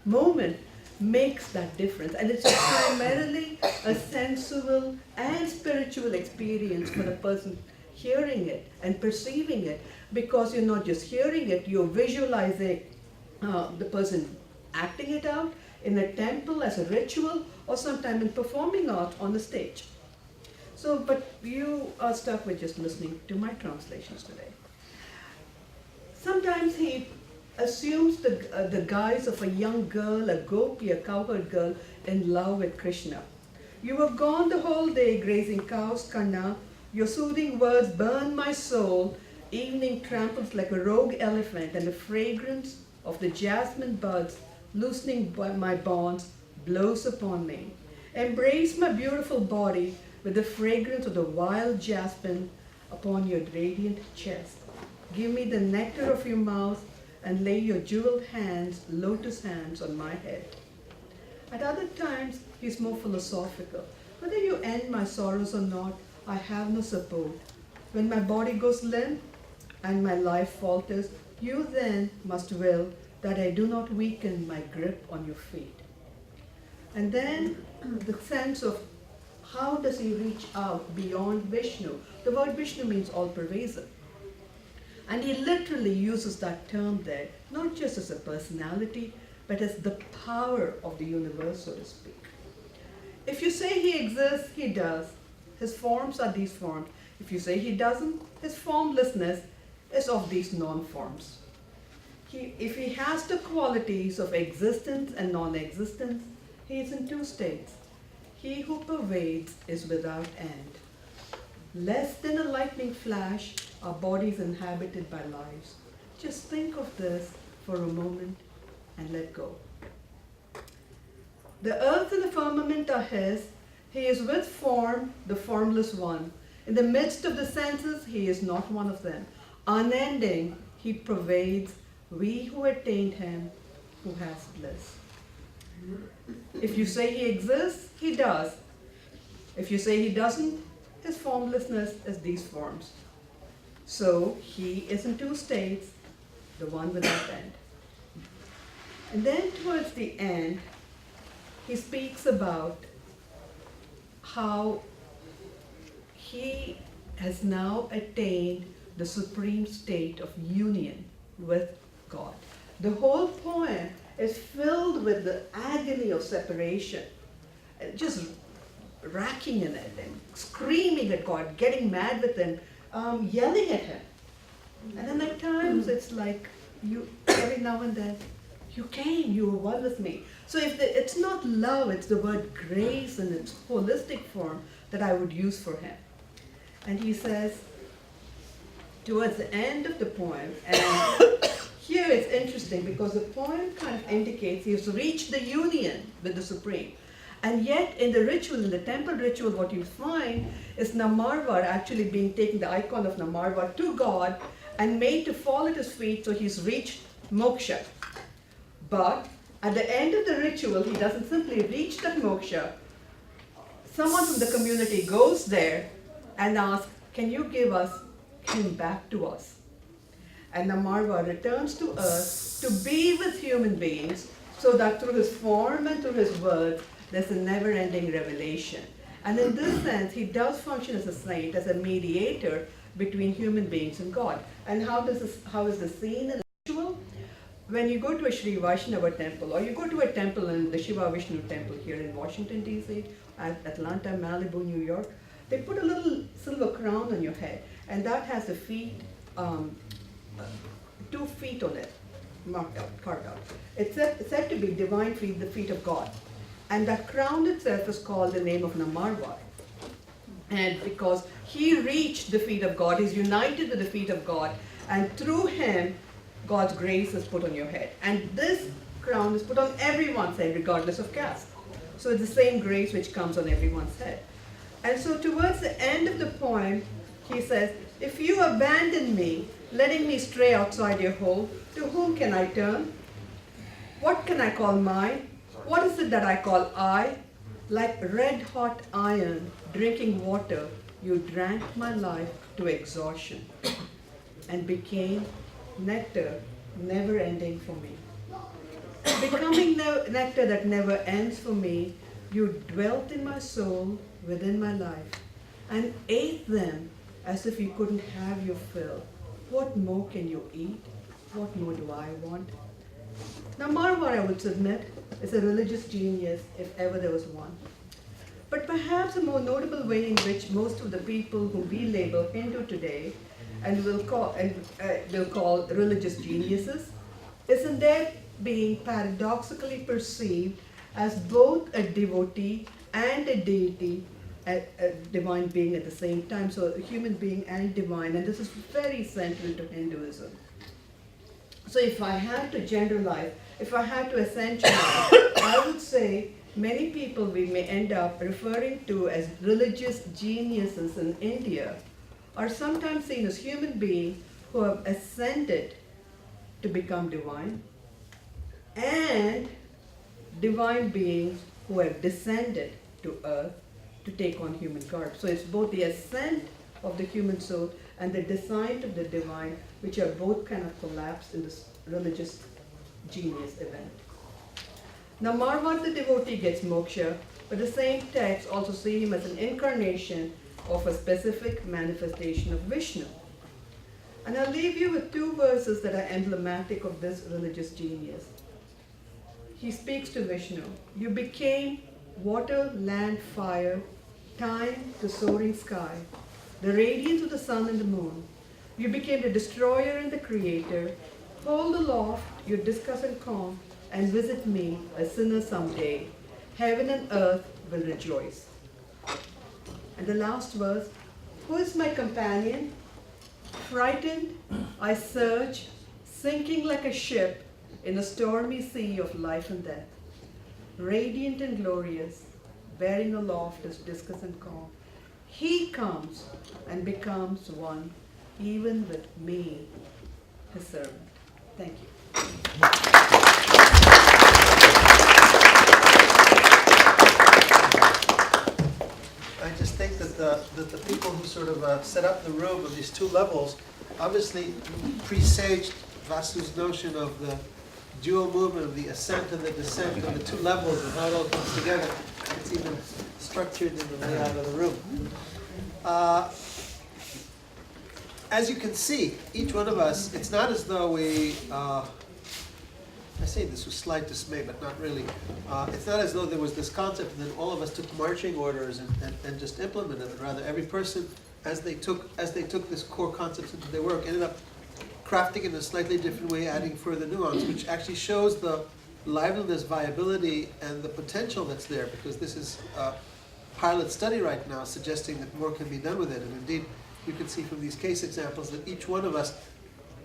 moment, makes that difference. And it's primarily a sensual and spiritual experience for the person hearing it and perceiving it, because you're not just hearing it, you're visualizing the person acting it out in a temple as a ritual, or sometime in performing art on the stage. So, but you are stuck with just listening to my translations today. Sometimes he assumes the guise of a young girl, a gopi, a cowherd girl, in love with Krishna. You were gone the whole day grazing cows, Kanna. Your soothing words burn my soul. Evening tramples like a rogue elephant, and the fragrance of the jasmine buds, loosening my bonds, blows upon me. Embrace my beautiful body with the fragrance of the wild jasmine upon your radiant chest. Give me the nectar of your mouth, and lay your jeweled hands, lotus hands, on my head. At other times, he's more philosophical. Whether you end my sorrows or not, I have no support. When my body goes limp and my life falters, you then must will that I do not weaken my grip on your feet. And then the sense of how does he reach out beyond Vishnu? The word Vishnu means all-pervasive. And he literally uses that term there, not just as a personality, but as the power of the universe, so to speak. If you say he exists, he does. His forms are these forms. If you say he doesn't, his formlessness is of these non-forms. If he has the qualities of existence and non-existence, he is in two states. He who pervades is without end. Less than a lightning flash, our bodies inhabited by lives. Just think of this for a moment and let go. The earth and the firmament are his. He is with form, the formless one. In the midst of the senses, he is not one of them. Unending, he pervades. We who attained him, who has bliss. If you say he exists, he does. If you say he doesn't, his formlessness is these forms. So he is in two states, the one without end. And then towards the end, he speaks about how he has now attained the supreme state of union with God. The whole poem is filled with the agony of separation, just racking in it and screaming at God, getting mad with him, yelling at him. And then at times it's like, you every now and then, you came, you were one with me. So it's not love, it's the word grace in its holistic form that I would use for him. And he says, towards the end of the poem, and here it's interesting because the poem kind of indicates he's reached the union with the Supreme. And yet in the ritual, in the temple ritual, what you find is Namarvar actually being taken, the icon of Namarvar, to God and made to fall at his feet, so he's reached moksha. But at the end of the ritual, he doesn't simply reach that moksha. Someone from the community goes there and asks, can you give him back to us? And Namarva returns to earth to be with human beings so that through his form and through his words, there's a never-ending revelation. And in this sense, he does function as a saint, as a mediator between human beings and God. And how is this seen in ritual? When you go to a Sri Vaishnava temple, or you go to a temple in the Shiva Vishnu temple here in Washington, D.C., Atlanta, Malibu, New York, they put a little silver crown on your head, and that has the feet, 2 feet on it, marked out, carved out. It's said to be divine feet, the feet of God. And that crown itself is called the name of Namarvar. And because he reached the feet of God, he's united with the feet of God, and through him, God's grace is put on your head. And this crown is put on everyone's head, regardless of caste. So it's the same grace which comes on everyone's head. And so towards the end of the poem, he says, if you abandon me, letting me stray outside your hole, to whom can I turn? What can I call mine? What is it that I call I? Like red-hot iron, drinking water, you drank my life to exhaustion and became nectar never ending for me. Becoming nectar that never ends for me, you dwelt in my soul, within my life, and ate them as if you couldn't have your fill. What more can you eat? What more do I want? Now Marwar, I would submit, is a religious genius, if ever there was one. But perhaps a more notable way in which most of the people whom we label Hindu today and will call religious geniuses is in their being paradoxically perceived as both a devotee and a deity, a divine being at the same time, so a human being and divine, and this is very central to Hinduism. So if I had to generalize, if I had to essentialize, I would say many people we may end up referring to as religious geniuses in India are sometimes seen as human beings who have ascended to become divine, and divine beings who have descended to earth to take on human garb. So it's both the ascent of the human soul and the descent of the divine, which are both kind of collapsed in this religious genius event. Now Marwar the devotee gets moksha, but the same texts also see him as an incarnation of a specific manifestation of Vishnu. And I'll leave you with 2 verses that are emblematic of this religious genius. He speaks to Vishnu. You became water, land, fire, time, the soaring sky, the radiance of the sun and the moon. You became the destroyer and the creator. Hold aloft your disgust and calm and visit me, a sinner someday. Heaven and earth will rejoice. And the last verse, who is my companion? Frightened, I search, sinking like a ship in a stormy sea of life and death. Radiant and glorious, bearing aloft his discus and calm, he comes and becomes one, even with me, his servant. Thank you. I just think that the people who sort of set up the room of these 2 levels obviously presaged Vasu's notion of the dual movement of the ascent and the descent of the two levels and how it all comes together. It's even structured in the layout of the room. As you can see, each one of us, it's not as though we, I say this with slight dismay, but not really. It's not as though there was this concept and then all of us took marching orders and just implemented it. Rather, every person, as they took this core concepts into their work, ended up crafting it in a slightly different way, adding further nuance, which actually shows the liveliness, viability, and the potential that's there, because this is a pilot study right now suggesting that more can be done with it. And indeed, you can see from these case examples that each one of us,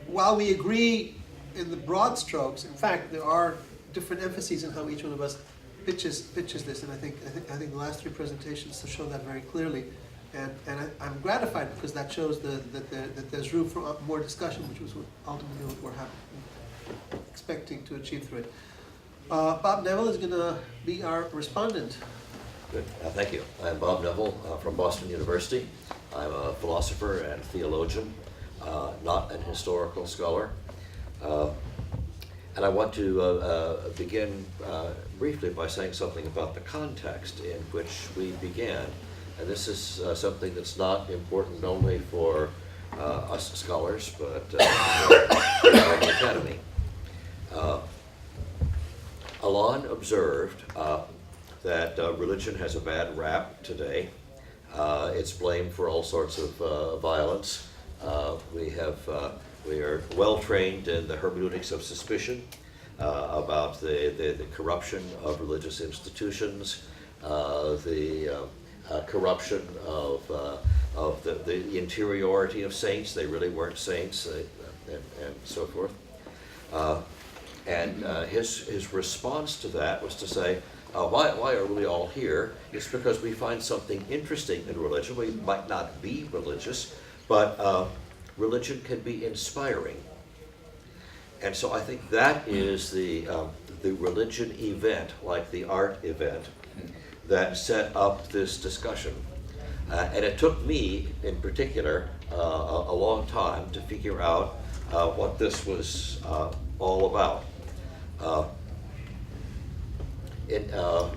while we agree in the broad strokes, in fact, there are different emphases in how each one of us pitches this, and I think the last three presentations show that very clearly. And I'm gratified because that shows that there's room for more discussion, which was ultimately what we're expecting to achieve through it. Bob Neville is going to be our respondent. Good. Thank you. I'm Bob Neville from Boston University. I'm a philosopher and theologian, not an historical scholar. And I want to begin briefly by saying something about the context in which we began. And this is something that's not important only for us scholars, but for the Academy. Alain observed that religion has a bad rap today. It's blamed for all sorts of violence. We are well trained in the hermeneutics of suspicion about the corruption of religious institutions, the corruption of the interiority of saints. They really weren't saints, and so forth. And his response to that was to say, why are we all here? It's because we find something interesting in religion. We might not be religious, but religion can be inspiring. And so I think that is the religion event, like the art event, that set up this discussion. And it took me, in particular, a long time to figure out what this was all about.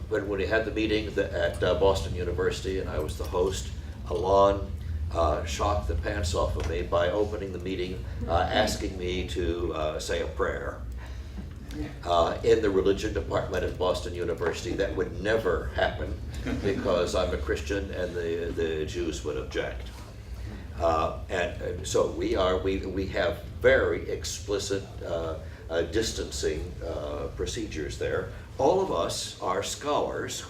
When we had the meeting at Boston University and I was the host, Alain shocked the pants off of me by opening the meeting asking me to say a prayer. In the religion department at Boston University, that would never happen because I'm a Christian and the Jews would object. And so we have very explicit distancing procedures there. All of us are scholars,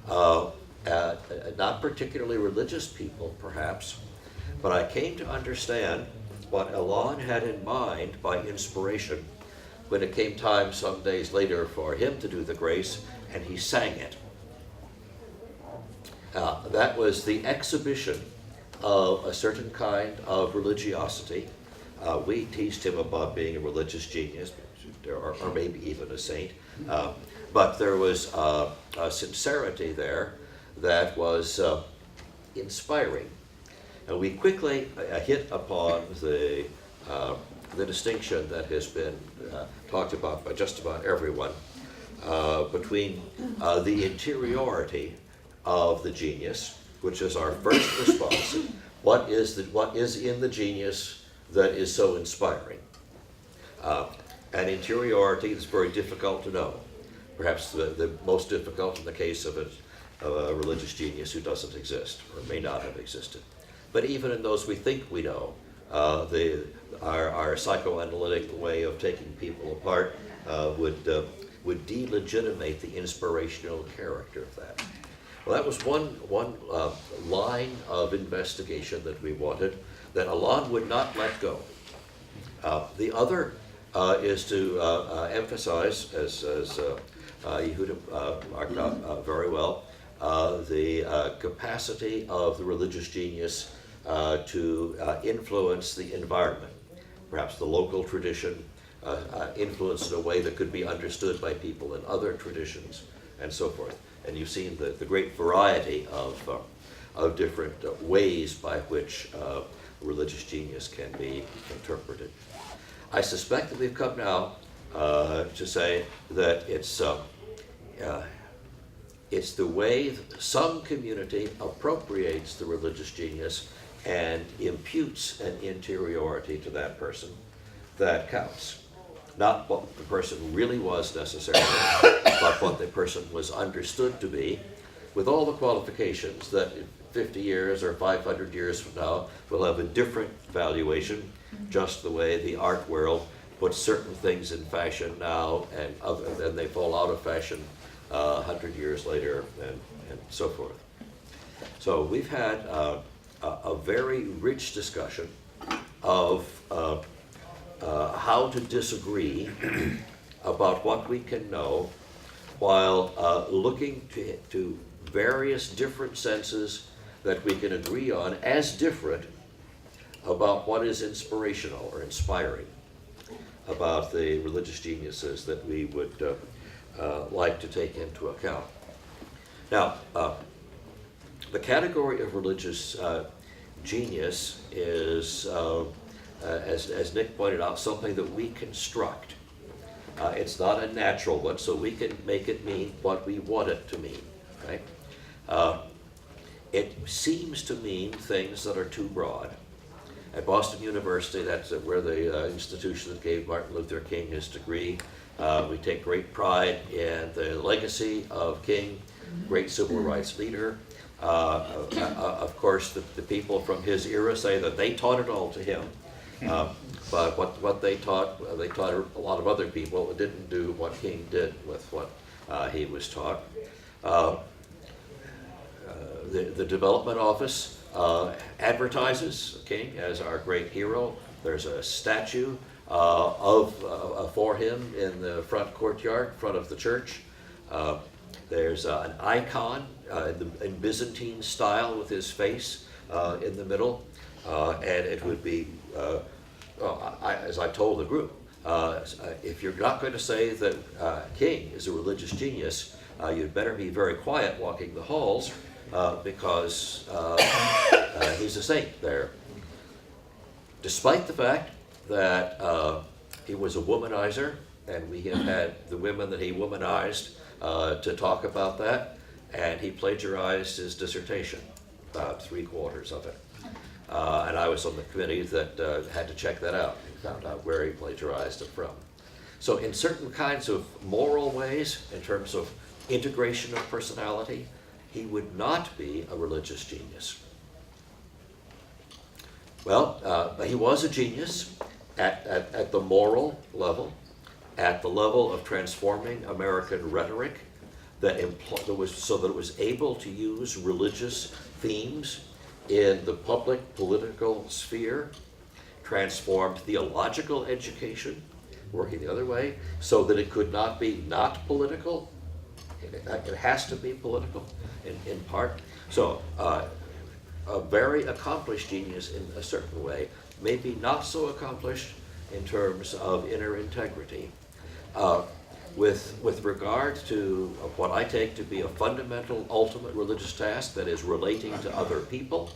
not particularly religious people perhaps, but I came to understand what Alain had in mind by inspiration when it came time some days later for him to do the grace, and he sang it. That was the exhibition of a certain kind of religiosity. We teased him about being a religious genius, or maybe even a saint, but there was a sincerity there that was inspiring. And we quickly hit upon the distinction that has been talked about by just about everyone between the interiority of the genius, which is our first response. What is in the genius that is so inspiring? And interiority is very difficult to know. Perhaps the most difficult in the case of a religious genius who doesn't exist or may not have existed. But even in those we think we know, our psychoanalytic way of taking people apart would delegitimate the inspirational character of that. Well, that was one line of investigation that we wanted that Alain would not let go. The other is to emphasize, as Yehuda marked out very well, the capacity of the religious genius to influence the environment, perhaps the local tradition, influence in a way that could be understood by people in other traditions, and so forth. And you've seen the great variety of different ways by which religious genius can be interpreted. I suspect that we've come now to say that it's the way some community appropriates the religious genius and imputes an interiority to that person that counts. Not what the person really was necessarily, but what the person was understood to be, with all the qualifications that 50 years or 500 years from now will have a different valuation, just the way the art world puts certain things in fashion now and then they fall out of fashion 100 years later and so forth. So we've had a very rich discussion of how to disagree about what we can know while looking to various different senses that we can agree on as different about what is inspirational or inspiring about the religious geniuses that we would like to take into account. Now, the category of religious genius is, as Nick pointed out, something that we construct. It's not a natural one, so we can make it mean what we want it to mean. Right? It seems to mean things that are too broad. At Boston University, that's where the institution that gave Martin Luther King his degree. We take great pride in the legacy of King, great civil rights leader. Of course, the people from his era say that they taught it all to him. But what they taught a lot of other people. It didn't do what King did with what he was taught. The Development Office advertises King as our great hero. There's a statue for him in the front courtyard, front of the church. There's an icon in Byzantine style with his face in the middle. And it would be, as I told the group, if you're not going to say that King is a religious genius, you'd better be very quiet walking the halls because he's a saint there. Despite the fact that he was a womanizer, and we have had the women that he womanized to talk about that, and he plagiarized his dissertation, about 3/4 of it. And I was on the committee that had to check that out and found out where he plagiarized it from. So in certain kinds of moral ways, in terms of integration of personality, he would not be a religious genius. Well, he was a genius at the moral level, at the level of transforming American rhetoric so that it was able to use religious themes in the public political sphere, transformed theological education, working the other way, so that it could not be not political. It has to be political in part. So a very accomplished genius in a certain way, maybe not so accomplished in terms of inner integrity. With regard to what I take to be a fundamental, ultimate religious task, that is relating to other people,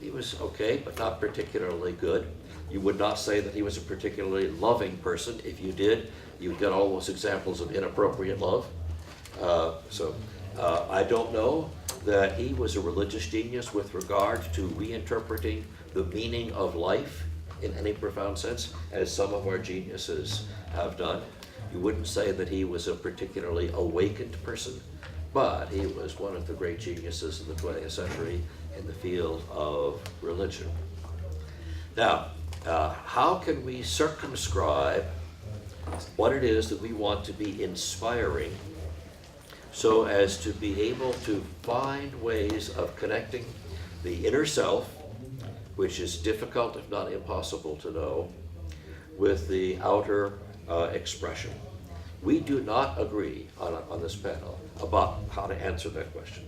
he was okay, but not particularly good. You would not say that he was a particularly loving person. If you did, you'd get all those examples of inappropriate love. I don't know that he was a religious genius with regard to reinterpreting the meaning of life in any profound sense, as some of our geniuses have done. You wouldn't say that he was a particularly awakened person, but he was one of the great geniuses of the 20th century in the field of religion. Now, how can we circumscribe what it is that we want to be inspiring so as to be able to find ways of connecting the inner self, which is difficult if not impossible to know, with the outer expression? We do not agree on this panel about how to answer that question.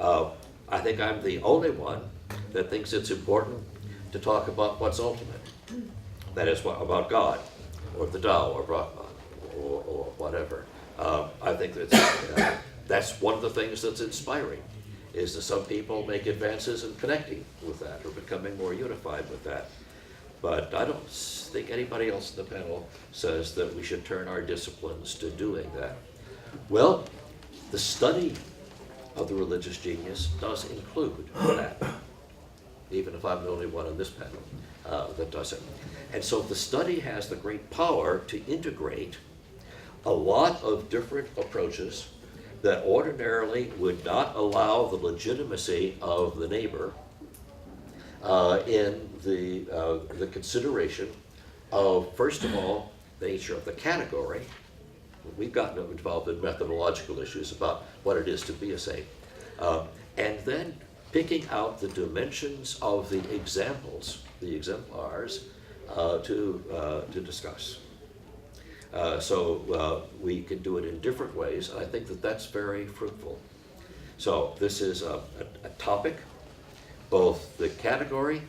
I think I'm the only one that thinks it's important to talk about what's ultimate. That is about God, or the Tao, or Brahman, or whatever. I think that's one of the things that's inspiring, is that some people make advances in connecting with that, or becoming more unified with that. But I don't think anybody else in the panel says that we should turn our disciplines to doing that. Well, the study of the religious genius does include that, even if I'm the only one on this panel that does it. And so the study has the great power to integrate a lot of different approaches that ordinarily would not allow the legitimacy of the neighbor in the consideration of, first of all, the nature of the category. We've gotten involved in methodological issues about what it is to be a saint. And then picking out the dimensions of the examples, the exemplars, to discuss. So we can do it in different ways, and I think that that's very fruitful. So this is a topic, both the category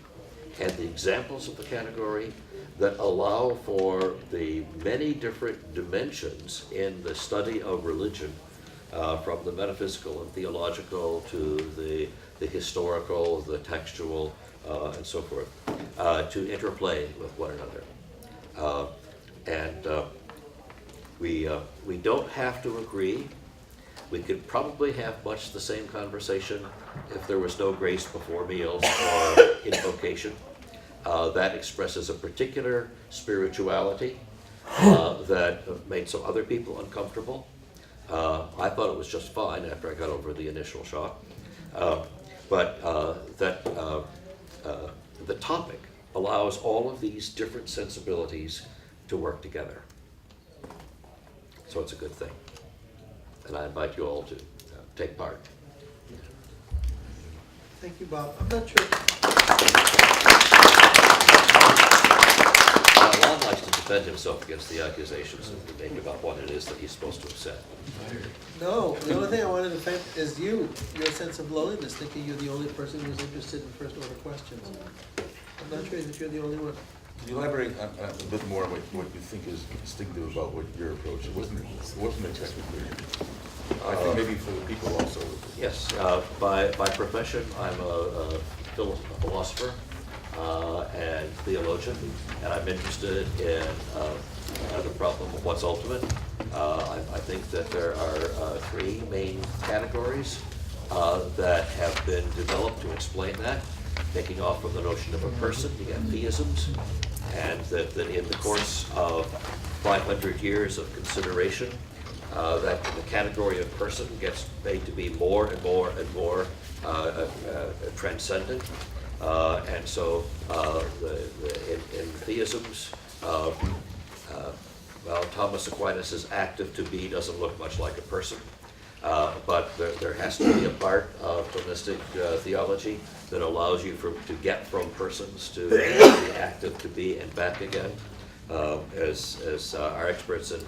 and the examples of the category, that allow for the many different dimensions in the study of religion, from the metaphysical and theological to the historical, the textual, and so forth, to interplay with one another. We don't have to agree. We could probably have much the same conversation if there was no grace before meals or invocation. That expresses a particular spirituality that made some other people uncomfortable. I thought it was just fine after I got over the initial shock. But the topic allows all of these different sensibilities to work together. So it's a good thing. And I invite you all to take part. Thank you, Bob. I'm not sure. Ron likes to defend himself against the accusations that he made about what it is that he's supposed to have said. No, the only thing I want to defend is your sense of loneliness, thinking you're the only person who's interested in first order questions. I'm not sure that you're the only one. Can you elaborate a bit more on what you think is distinctive about what your approach? It wasn't exactly clear. I think maybe for the people also. Yes, by profession, I'm a philosopher and theologian, and I'm interested in the problem of what's ultimate. I think that there are three main categories that have been developed to explain that, taking off from the notion of a person, you have theisms, and that in the course of 500 years of consideration, that the category of person gets made to be more and more and more transcendent. And so in theisms, well, Thomas Aquinas' active to be doesn't look much like a person. But there has to be a part of Thomistic theology that allows you to get from persons to the active to be and back again. As our experts in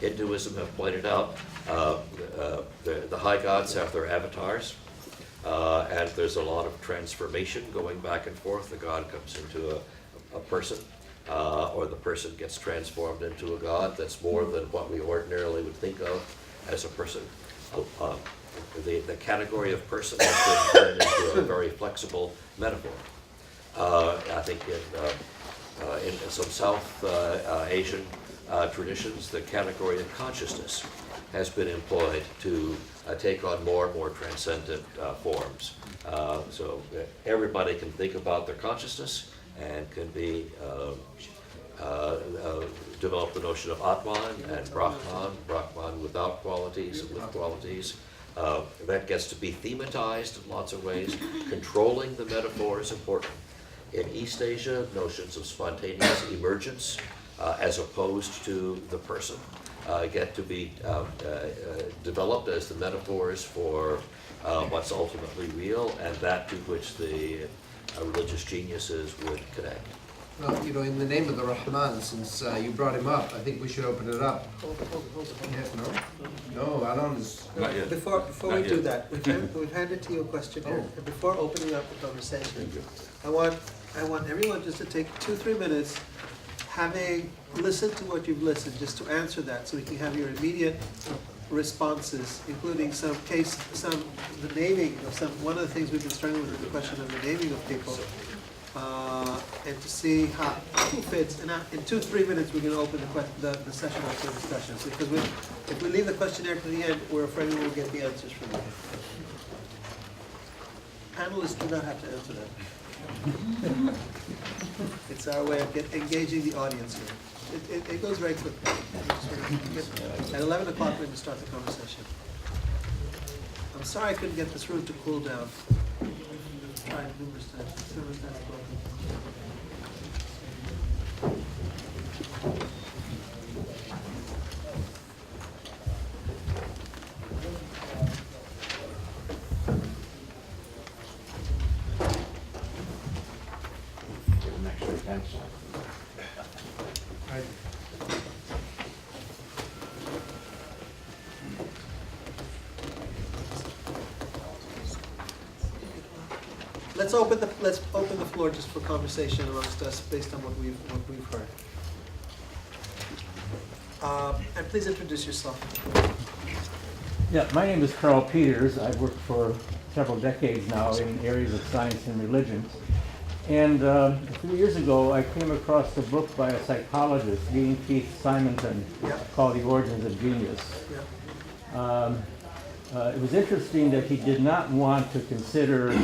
Hinduism have pointed out, the high gods have their avatars, and there's a lot of transformation going back and forth. The god comes into a person, or the person gets transformed into a god that's more than what we ordinarily would think of as a person. The category of person has been turned into a very flexible metaphor. I think in some South Asian traditions, the category of consciousness has been employed to take on more and more transcendent forms. So everybody can think about their consciousness and can be develop the notion of Atman and Brahman without qualities and with qualities. That gets to be thematized in lots of ways. Controlling the metaphor is important. In East Asia, notions of spontaneous emergence as opposed to the person get to be developed as the metaphors for what's ultimately real and that to which the religious geniuses would connect. Well, you know, in the name of the Rahman, since you brought him up, I think we should open it up. Hold on. Yes, no, Alon is. Not yet. Before Not we do yet. that, we've handed to you a questionnaire. Oh. And before opening up the conversation, Thank you. I want everyone just to take 2-3 minutes, having listened to what you've listened, just to answer that, so we can have your immediate responses, including the naming of some. One of the things we've been struggling with is the question of the naming of people. and to see who fits. And in 2-3 minutes, we're going to open the session up to discussions. Because if we leave the questionnaire to the end, we're afraid we won't get the answers from you. Panelists do not have to answer that. It's our way of engaging the audience here. It goes very quickly. At 11 o'clock, we're going to start the conversation. I'm sorry I couldn't get this room to cool down. Tried numerous times. Let's open the floor just for conversation amongst us based on what we've heard. And please introduce yourself. Yeah, my name is Carl Peters. I've worked for several decades now in areas of science and religion. And a few years ago, I came across a book by a psychologist, Dean Keith Simonton, called The Origins of Genius. It was interesting that he did not want to consider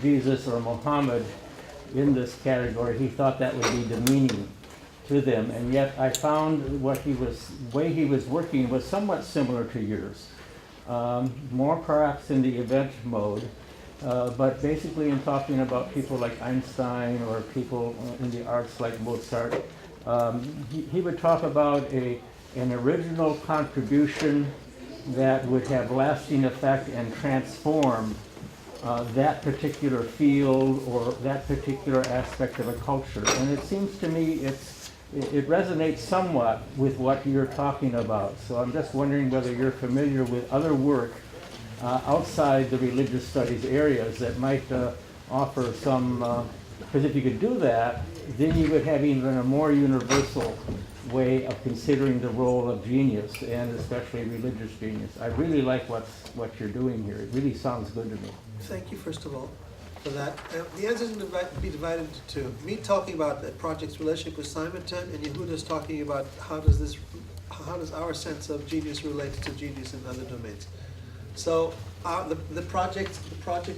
Jesus or Muhammad in this category. He thought that would be demeaning to them, and yet I found way he was working was somewhat similar to yours. More perhaps in the event mode, but basically in talking about people like Einstein or people in the arts like Mozart. He would talk about an original contribution that would have lasting effect and transform that particular field or that particular aspect of a culture. And it seems to me it resonates somewhat with what you're talking about. So I'm just wondering whether you're familiar with other work outside the religious studies areas that might offer some, because if you could do that, then you would have even a more universal way of considering the role of genius, and especially religious genius. I really like what you're doing here. It really sounds good to me. Thank you, first of all, for that. The answer is going to be divided into two. Me talking about the project's relationship with Simonton, and Yehuda's talking about how does our sense of genius relate to genius in other domains. So the project's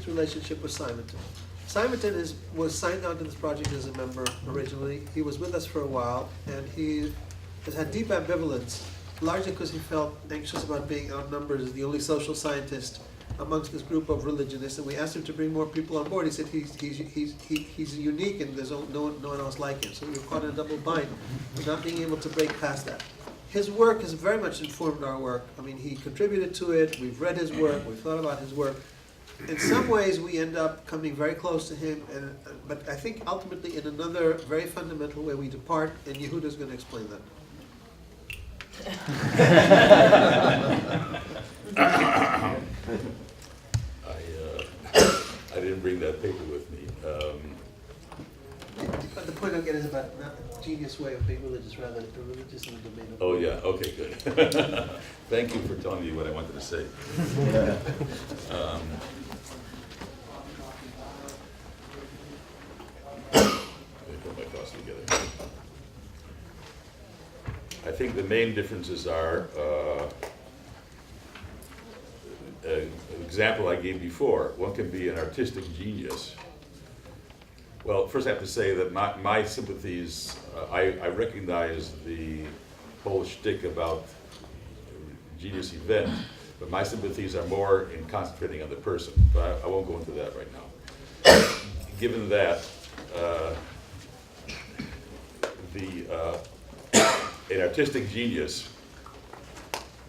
relationship with Simonton. Simonton was signed on to this project as a member originally. He was with us for a while, and he has had deep ambivalence, largely because he felt anxious about being outnumbered as the only social scientist amongst this group of religionists. And we asked him to bring more people on board. He said he's unique and there's no one else like him. So we were caught in a double bind of not being able to break past that. His work has very much informed our work. I mean, he contributed to it. We've read his work. We've thought about his work. In some ways, we end up coming very close to him, but I think ultimately in another very fundamental way we depart, and Yehuda's going to explain that. I didn't bring that paper with me. But the point I'm getting is about not the genius way of being religious, rather the religious in the domain of... Oh, yeah, okay, good. Thank you for telling me what I wanted to say. Let me put my thoughts together. I think the main differences are an example I gave before. One can be an artistic genius. Well, first I have to say that my sympathies, I recognize the whole shtick about genius event, but my sympathies are more in concentrating on the person. But I won't go into that right now. Given that, an artistic genius,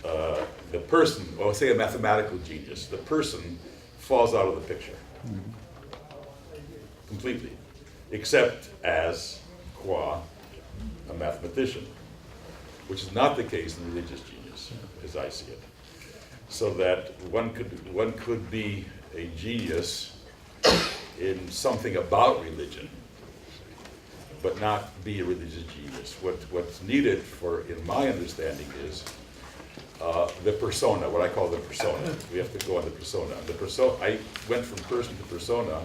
the person, or say a mathematical genius, the person falls out of the picture completely, except as qua a mathematician, which is not the case in religious genius, as I see it. So that one could be a genius in something about religion, but not be a religious genius. What's needed in my understanding is the persona, what I call the persona. We have to go on the persona. I went from person to persona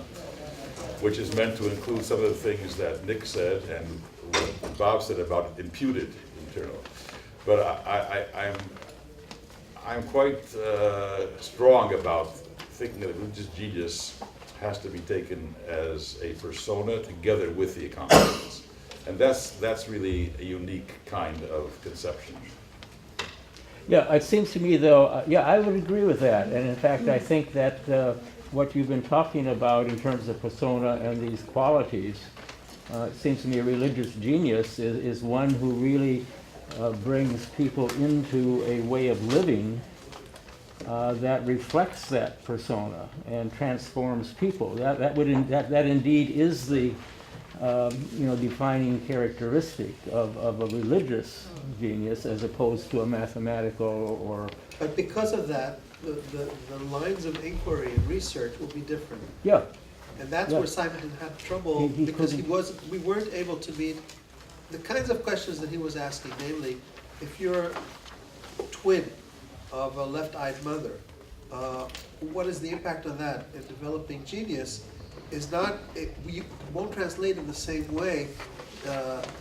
which is meant to include some of the things that Nick said and what Bob said about imputed internal. But I'm quite strong about thinking that religious genius has to be taken as a persona together with the accomplishments. And that's really a unique kind of conception. Yeah, it seems to me though, yeah, I would agree with that. And in fact, I think that what you've been talking about in terms of persona and these qualities, it seems to me a religious genius is one who really brings people into a way of living that reflects that persona and transforms people. That indeed is the defining characteristic of a religious genius as opposed to a mathematical or. But because of that, the lines of inquiry and research will be different. Yeah. And that's where Simon had trouble because we weren't able to meet the kinds of questions that he was asking, namely, if you're twin of a left-eyed mother, what is the impact on that? A developing genius is not, we won't translate in the same way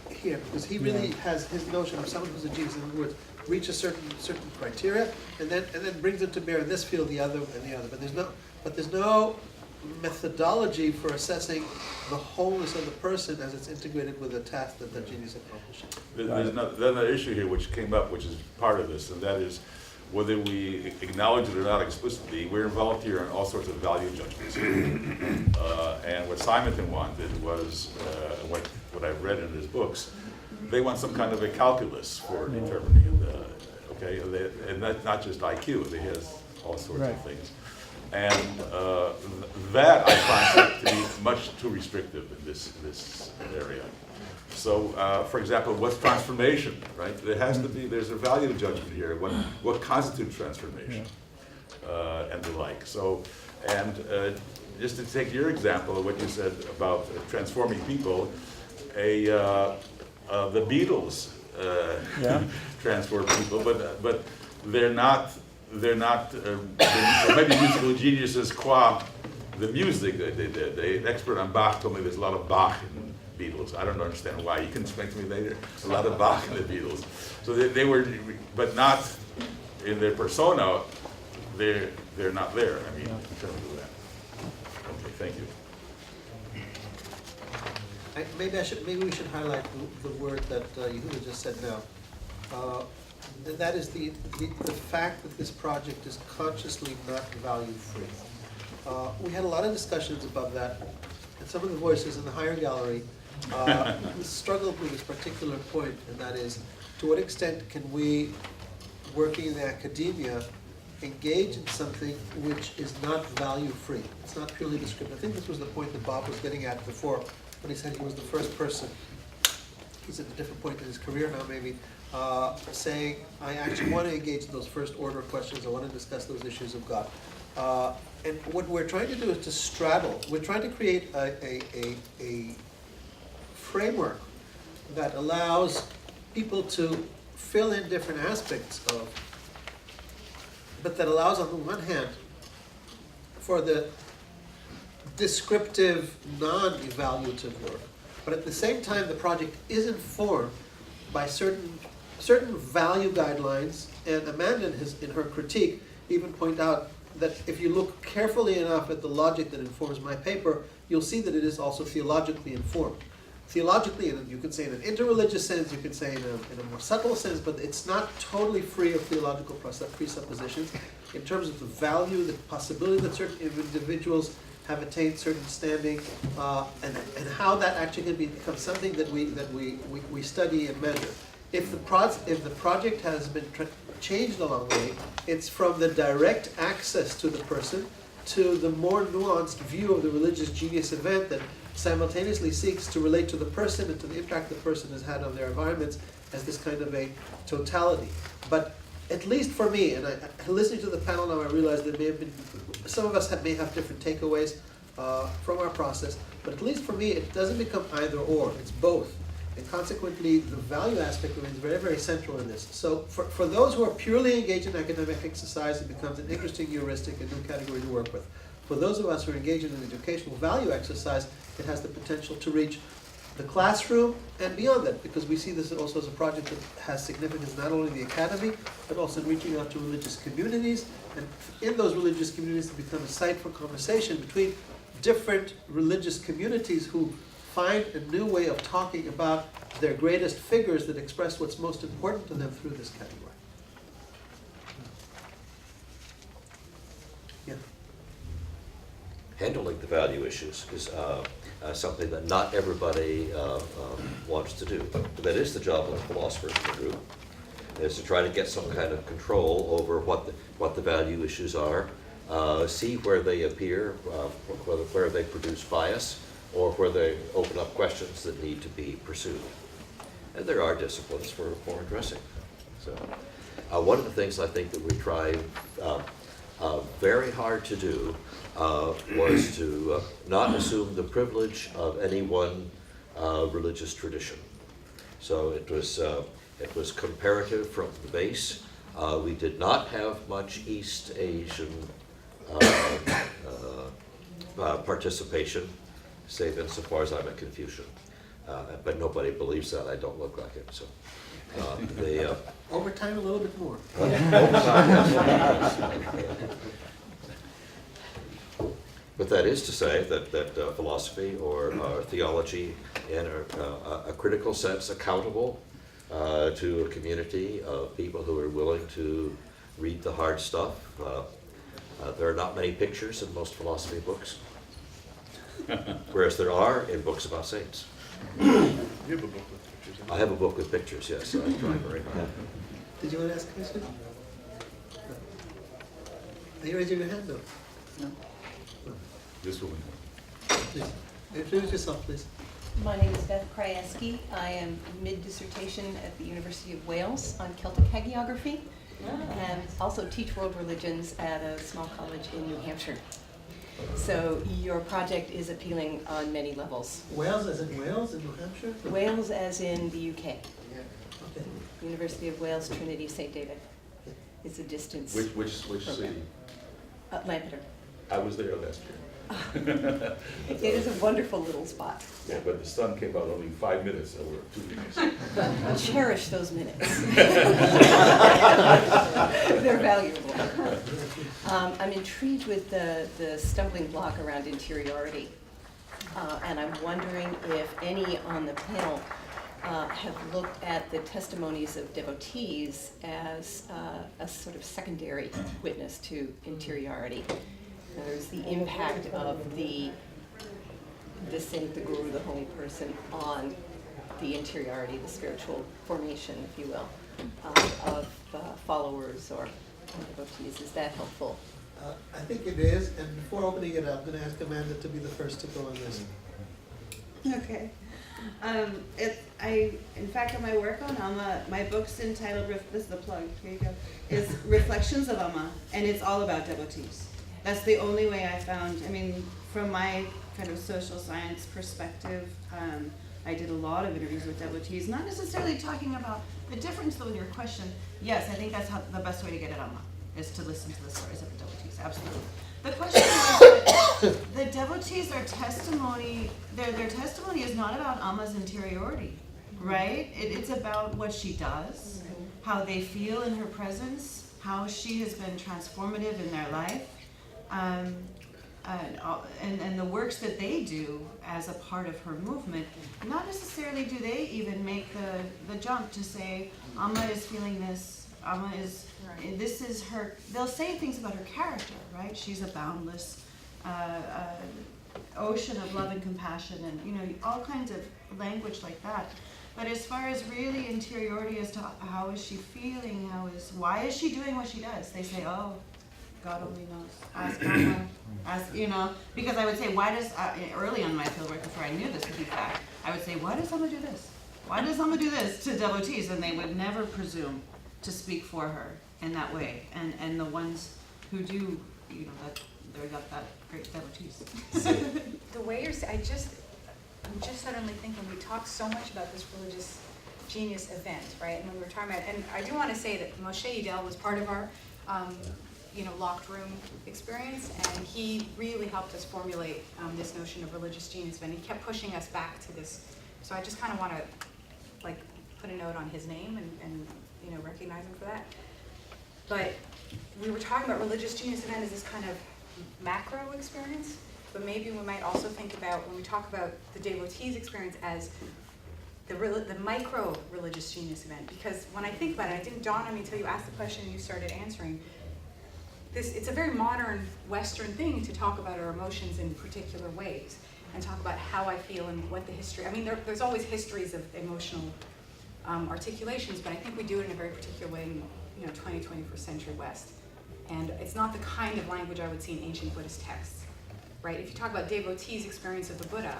here, because he really has his notion of someone who's a genius, in other words, reach a certain criteria, and then brings it to bear in this field, the other, and the other. But there's no methodology for assessing the wholeness of the person as it's integrated with the task that the genius accomplishes. There's another issue here which came up, which is part of this, and that is whether we acknowledge it or not explicitly, we're involved here in all sorts of value judgments. And what Simonton wanted was, what I've read in his books, they want some kind of a calculus for determining and that's not just IQ, they has all sorts of things. And that I find to be much too restrictive in this area. So, for example, what's transformation, right? There has to be, there's a value judgment here. What constitutes transformation, and the like. So, and just to take your example of what you said about transforming people, the Beatles transform people, but they're not. They're maybe musical geniuses qua the music that they did. The expert on Bach told me there's a lot of Bach in Beatles. I don't understand why. You can explain to me later. A lot of Bach in the Beatles. So they were, but not in their persona. They're not there. I mean, in terms of that. Okay, thank you. Maybe we should highlight the word that Yehuda just said now. That is the fact that this project is consciously not value-free. We had a lot of discussions about that, and some of the voices in the higher gallery struggled with this particular point, and that is, to what extent can we, working in academia, engage in something which is not value-free? It's not purely descriptive. I think this was the point that Bob was getting at before, when he said he was the first person. He's at a different point in his career now, maybe, saying, I actually want to engage in those first order questions, I want to discuss those issues of God. And what we're trying to do is to straddle, we're trying to create a framework that allows people to fill in different aspects of, but that allows on the one hand for the descriptive, non-evaluative work, but at the same time the project is informed by certain value guidelines, and Amanda in her critique even point out that if you look carefully enough at the logic that informs my paper, you'll see that it is also theologically informed. Theologically, and you could say in an interreligious sense, you could say in a more subtle sense, but it's not totally free of theological presuppositions in terms of the value, the possibility that certain individuals have attained certain standing, and how that actually can become something that we study and measure. If the project has been changed along the way, it's from the direct access to the person to the more nuanced view of the religious genius event that simultaneously seeks to relate to the person and to the impact the person has had on their environments as this kind of a totality. But at least for me, and listening to the panel now, I realize there may have been, some of us may have different takeaways from our process, but at least for me, it doesn't become either or, it's both. And consequently, the value aspect remains very, very central in this. So for those who are purely engaged in academic exercise, it becomes an interesting heuristic, a new category to work with. for those of us who are engaged in an educational value exercise, it has the potential to reach the classroom and beyond that, because we see this also as a project that has significance not only in the academy, but also in reaching out to religious communities, and in those religious communities to become a site for conversation between different religious communities who find a new way of talking about their greatest figures that express what's most important to them through this category. Yeah. Handling the value issues is something that not everybody wants to do. But that is the job of the philosophers in the group, is to try to get some kind of control over what the value issues are, see where they appear, where they produce bias, or where they open up questions that need to be pursued. And there are disciplines for addressing. So one of the things I think that we tried very hard to do was to not assume the privilege of any one religious tradition. So it was comparative from the base. We did not have much East Asian participation, save insofar as I'm a Confucian. But nobody believes that. I don't look like it. So Over time, a little bit more. But that is to say that philosophy or theology, in a critical sense, accountable to a community of people who are willing to read the hard stuff. There are not many pictures in most philosophy books, whereas there are in books about saints. You have a book with pictures. I have a book with pictures, yes, I try very hard. Did you want to ask a question? Are you raising your hand, though? No. This woman. Please, introduce yourself, please. My name is Beth Krajewski. I am mid-dissertation at the University of Wales on Celtic hagiography, and also teach world religions at a small college in New Hampshire. So your project is appealing on many levels. Wales, as in Wales, in New Hampshire? Wales as in the UK. Okay. University of Wales, Trinity St. David. It's a distance. Which city? Lampeter. I was there last year. It is a wonderful little spot. Yeah, but the sun came out only 5 minutes over 2 weeks. Cherish those minutes. They're valuable. I'm intrigued with the stumbling block around interiority. And I'm wondering if any on the panel have looked at the testimonies of devotees as a sort of secondary witness to interiority. There's the impact of the saint, the guru, the holy person on the interiority, the spiritual formation, if you will, of followers or devotees. Is that helpful? I think it is, and before opening it up, I'm going to ask Amanda to be the first to go on this. Okay. In fact, in my work on Amma, my book's entitled, this is the plug, here you go, is Reflections of Amma, and it's all about devotees. That's the only way I found, I mean, from my kind of social science perspective, I did a lot of interviews with devotees, not necessarily talking about the difference though in your question. Yes, I think that's the best way to get at Amma, is to listen to the stories of the devotees, absolutely. The question was, the devotees are testimony, their testimony is not about Amma's interiority, right? It's about what she does, how they feel in her presence, how she has been transformative in their life, and the works that they do as a part of her movement. Not necessarily do they even make the jump to say, Amma is feeling this, Amma is, this is her, they'll say things about her character, right? She's a boundless ocean of love and compassion, and all kinds of language like that. But as far as really interiority as to how is she feeling, why is she doing what she does? They say, oh, God only knows. Ask Amma. Because I would say, why does, early on in my fieldwork, before I knew this to be fact, I would say, why does Amma do this? Why does Amma do this to devotees? And they would never presume to speak for her in that way. And the ones who do, they're got that great devotees. The way you're saying, I'm just suddenly thinking, we talk so much about this religious genius event, right? And when we were talking about, and I do want to say that Moshe Yidel was part of our locked room experience, and he really helped us formulate this notion of religious genius, and he kept pushing us back to this. So I just kind of want to like put a note on his name and recognize him for that. But we were talking about religious genius event as this kind of macro experience, but maybe we might also think about, when we talk about the devotees experience, as the micro religious genius event. Because when I think about it, it didn't dawn on me until you asked the question and you started answering. It's a very modern Western thing to talk about our emotions in particular ways and talk about how I feel and what the history, I mean, there's always histories of emotional articulations, but I think we do it in a very particular way in 20th, 21st century West. And it's not the kind of language I would see in ancient Buddhist texts, right? If you talk about devotees' experience of the Buddha,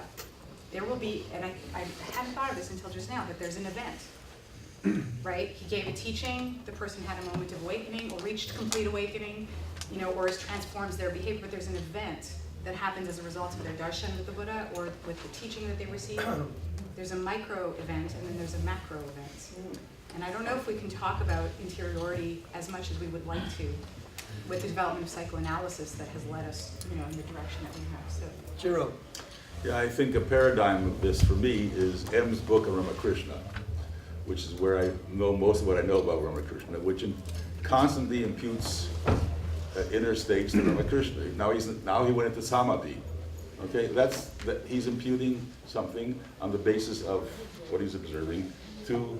there will be, and I hadn't thought of this until just now, that there's an event, right? He gave a teaching, the person had a moment of awakening or reached complete awakening, or it transforms their behavior, but there's an event that happens as a result of their darshan with the Buddha or with the teaching that they received. There's a micro event and then there's a macro event. And I don't know if we can talk about interiority as much as we would like to with the development of psychoanalysis that has led us, in the direction that we have. So, Jerome. Yeah, I think a paradigm of this for me is M's book on Ramakrishna, which is where I know most of what I know about Ramakrishna, which constantly imputes inner states to Ramakrishna. Now he went into samadhi. Okay, he's imputing something on the basis of what he's observing to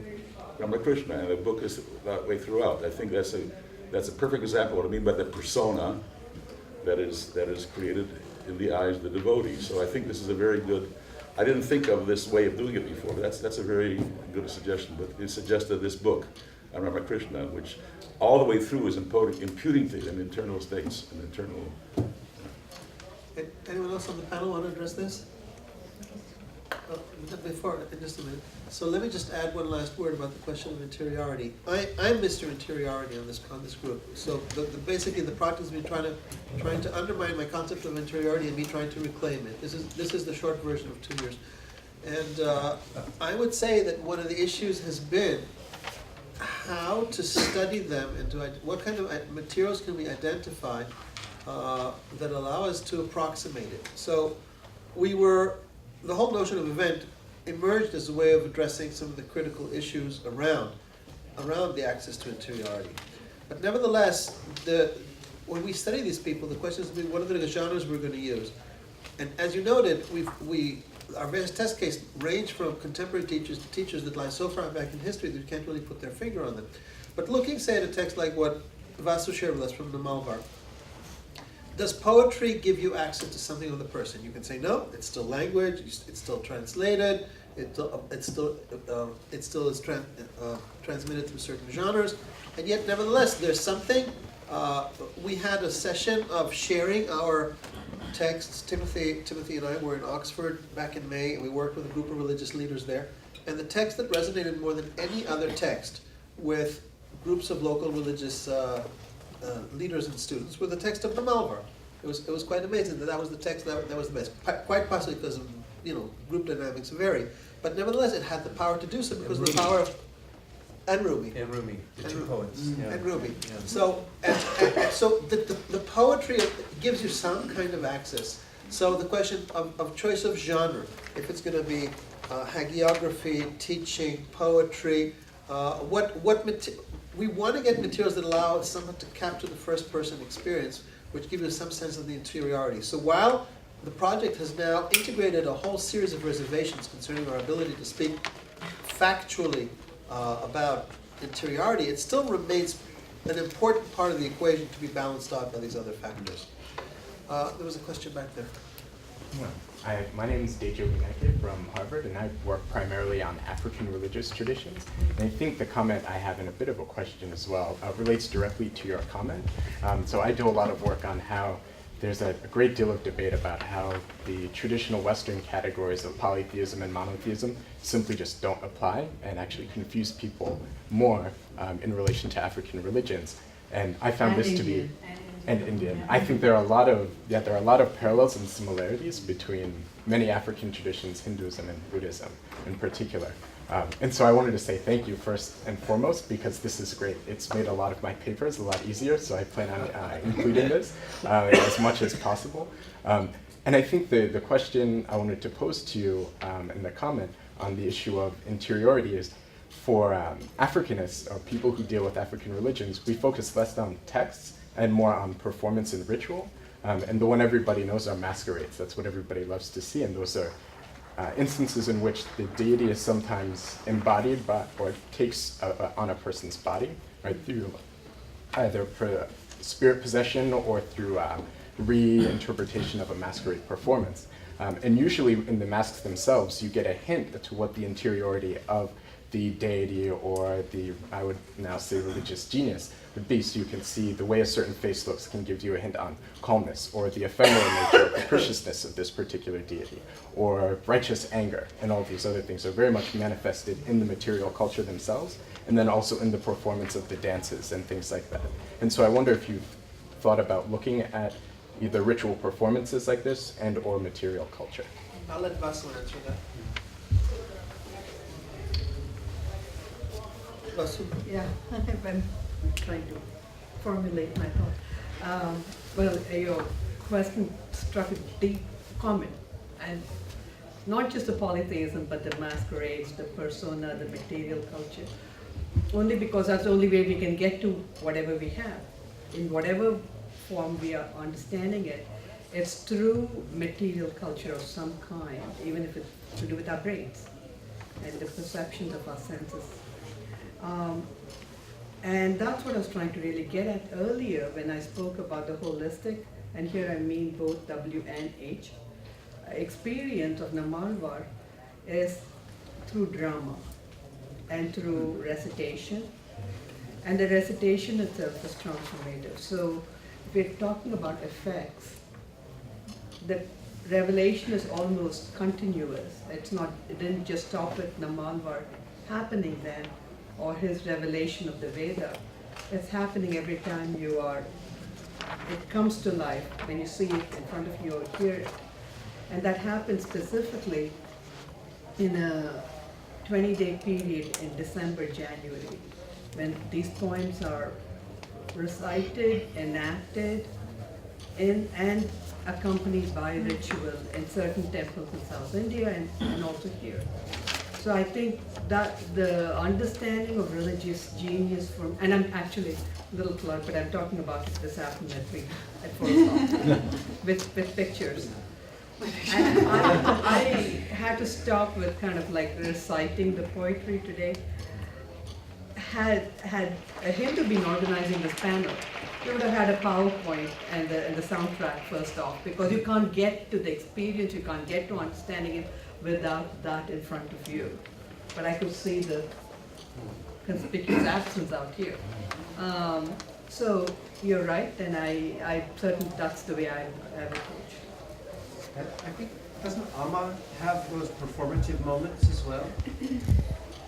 Ramakrishna, and the book is that way throughout. I think that's a perfect example of what I mean by the persona that is created in the eyes of the devotee. So I think this is a very good. I didn't think of this way of doing it before. But that's a very good suggestion. But it suggested this book on Ramakrishna, which all the way through is imputing to him internal states and internal. Anyone else on the panel want to address this? Before, in just a minute. So let me just add one last word about the question of interiority. I'm Mr. Interiority on this group. So basically the practice has been trying to undermine my concept of interiority and me trying to reclaim it. This is the short version of 2 years. And I would say that one of the issues has been how to study them and what kind of materials can we identify that allow us to approximate it. So the whole notion of event emerged as a way of addressing some of the critical issues around the access to interiority. But nevertheless, when we study these people, the question is, what are the genres we're going to use? And as you noted, our various test cases range from contemporary teachers to teachers that lie so far back in history that you can't really put their finger on them. But looking, say, at a text like what Vasu shared with us from the Malvar, does poetry give you access to something of the person? You can say, no, it's still language, it's still translated, it still is transmitted through certain genres, and yet nevertheless there's something. We had a session of sharing our texts. Timothy and I were in Oxford back in May, and we worked with a group of religious leaders there, and the text that resonated more than any other text with groups of local religious leaders and students were the text of the Malvar. It was quite amazing that was the text that was the best. Quite possibly because of group dynamics vary, but nevertheless it had the power to do so because of the power of Rumi. And Rumi, the two poets. Yeah. And Rumi. Yeah. So so the poetry gives you some kind of access. So the question of choice of genre, if it's going to be hagiography, teaching, poetry, we want to get materials that allow someone to capture the first person experience, which give you some sense of the interiority. So while the project has now integrated a whole series of reservations concerning our ability to speak factually about interiority, it still remains an important part of the equation to be balanced out by these other factors. There was a question back there. Hi, my name is Dejo Wineke from Harvard, and I work primarily on African religious traditions. And I think the comment I have, and a bit of a question as well, relates directly to your comment. So I do a lot of work on how there's a great deal of debate about how the traditional Western categories of polytheism and monotheism simply just don't apply and actually confuse people more in relation to African religions. And I found this to be and Indian. I think there are a lot of parallels and similarities between many African traditions, Hinduism and Buddhism in particular. And so I wanted to say thank you first and foremost, because this is great. It's made a lot of my papers a lot easier, so I plan on including this as much as possible. And I think the question I wanted to pose to you in the comment on the issue of interiority is, for Africanists, or people who deal with African religions, we focus less on texts and more on performance and ritual. And the one everybody knows are masquerades. That's what everybody loves to see, and those are instances in which the deity is sometimes embodied by, or takes on a person's body, right, through either spirit possession or through reinterpretation of a masquerade performance. And usually in the masks themselves, you get a hint to what the interiority of the deity or the, I would now say, religious genius would be. So you can see the way a certain face looks can give you a hint on calmness, or the ephemeral nature, capriciousness of this particular deity, or righteous anger, and all these other things are very much manifested in the material culture themselves, and then also in the performance of the dances and things like that. And so I wonder if you've thought about looking at either ritual performances like this and or material culture. I'll let Vasu answer that. Vasu? Yeah, I'm trying to formulate my thought. Well, your question struck a deep comment, and not just the polytheism, but the masquerades, the persona, the material culture. Only because that's the only way we can get to whatever we have. In whatever form we are understanding it, it's through material culture of some kind, even if it's to do with our brains and the perceptions of our senses. And that's what I was trying to really get at earlier when I spoke about the holistic, and here I mean both W and H, experience of Namalvar is through drama and through recitation. And the recitation itself is transformative. So if we're talking about effects, the revelation is almost continuous. It didn't just stop with Namalvar happening then, or his revelation of the Veda. It's happening every time it comes to life, when you see it in front of you or hear it. And that happens specifically in a 20-day period in December, January, when these poems are recited, enacted, and accompanied by ritual in certain temples in South India and also here. So I think that the understanding of religious genius and I'm actually a little cluttered, but I'm talking about it this afternoon at 4 o'clock with pictures. And I had to stop with kind of like reciting the poetry today. Had a Hindu been organizing this panel, you would have had a PowerPoint and the soundtrack first off, because you can't get to the experience, you can't get to understanding it without that in front of you. But I could see the conspicuous absence out here. So you're right, and I certainly that's the way I approach. I think, doesn't Amma have those performative moments as well?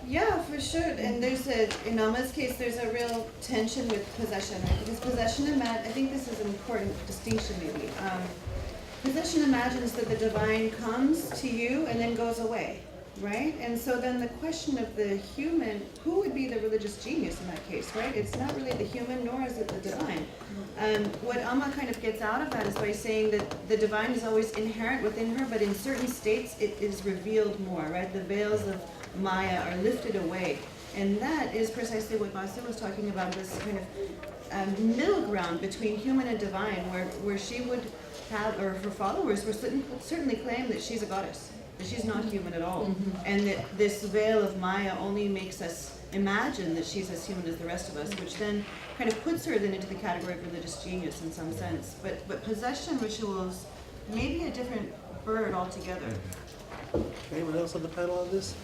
Yeah, for sure. And in Amma's case, there's a real tension with possession, right? Because possession, I think this is an important distinction maybe. Possession imagines that the divine comes to you and then goes away, right? And so then the question of the human, who would be the religious genius in that case, right? It's not really the human, nor is it the divine. What Amma kind of gets out of that is by saying that the divine is always inherent within her, but in certain states it is revealed more, right? The veils of Maya are lifted away. And that is precisely what Vasu was talking about, this kind of middle ground between human and divine, where she would have, or her followers would certainly claim that she's a goddess, that she's not human at all, and that this veil of Maya only makes us imagine that she's as human as the rest of us, which then kind of puts her then into the category of religious genius in some sense. But possession rituals may be a different bird altogether. Anyone else on the panel on this?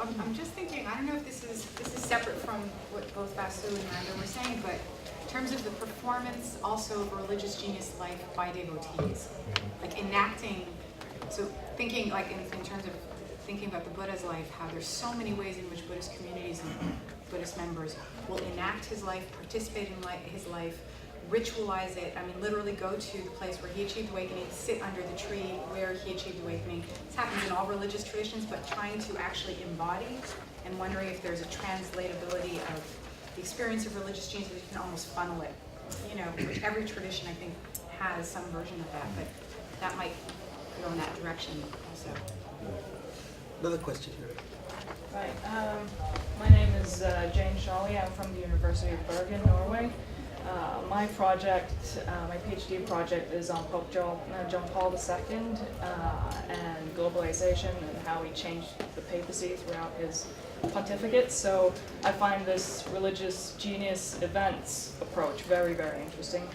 I'm just thinking, I don't know if this is separate from what both Vasu and Randa were saying, but in terms of the performance also of religious genius life by devotees, like enacting, so thinking like in terms of thinking about the Buddha's life, how there's so many ways in which Buddhist communities and Buddhist members will enact his life, participate in his life, ritualize it. I mean, literally go to the place where he achieved awakening, sit under the tree where he achieved awakening. This happens in all religious traditions, but trying to actually embody and wondering if there's a translatability of the experience of religious genius, that you can almost funnel it. You know, which every tradition, I think, has some version of that, but that might go in that direction also. Another question here. Right. My name is Jane Shawley. I'm from the University of Bergen, Norway. My project, my PhD project, is on Pope John Paul II and globalization and how he changed the papacy throughout his pontificate. So I find this religious genius events approach very, very interesting.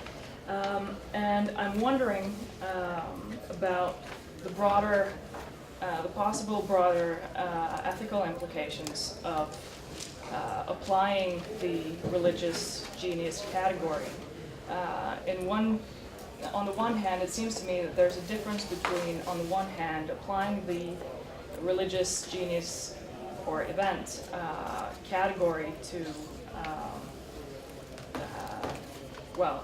And I'm wondering about the broader, the possible broader ethical implications of applying the religious genius category. On the one hand, it seems to me that there's a difference between, on the one hand, applying the religious genius or event category to, well,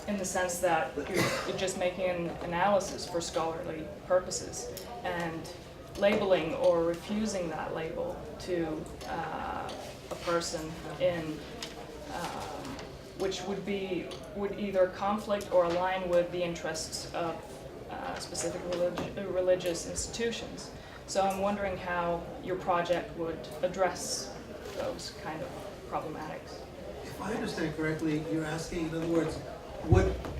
in the sense that you're just making an analysis for scholarly purposes and labeling or refusing that label to a person in which would either conflict or align with the interests of specific religious institutions. So I'm wondering how your project would address those kind of problematics. If I understand correctly, you're asking, in other words,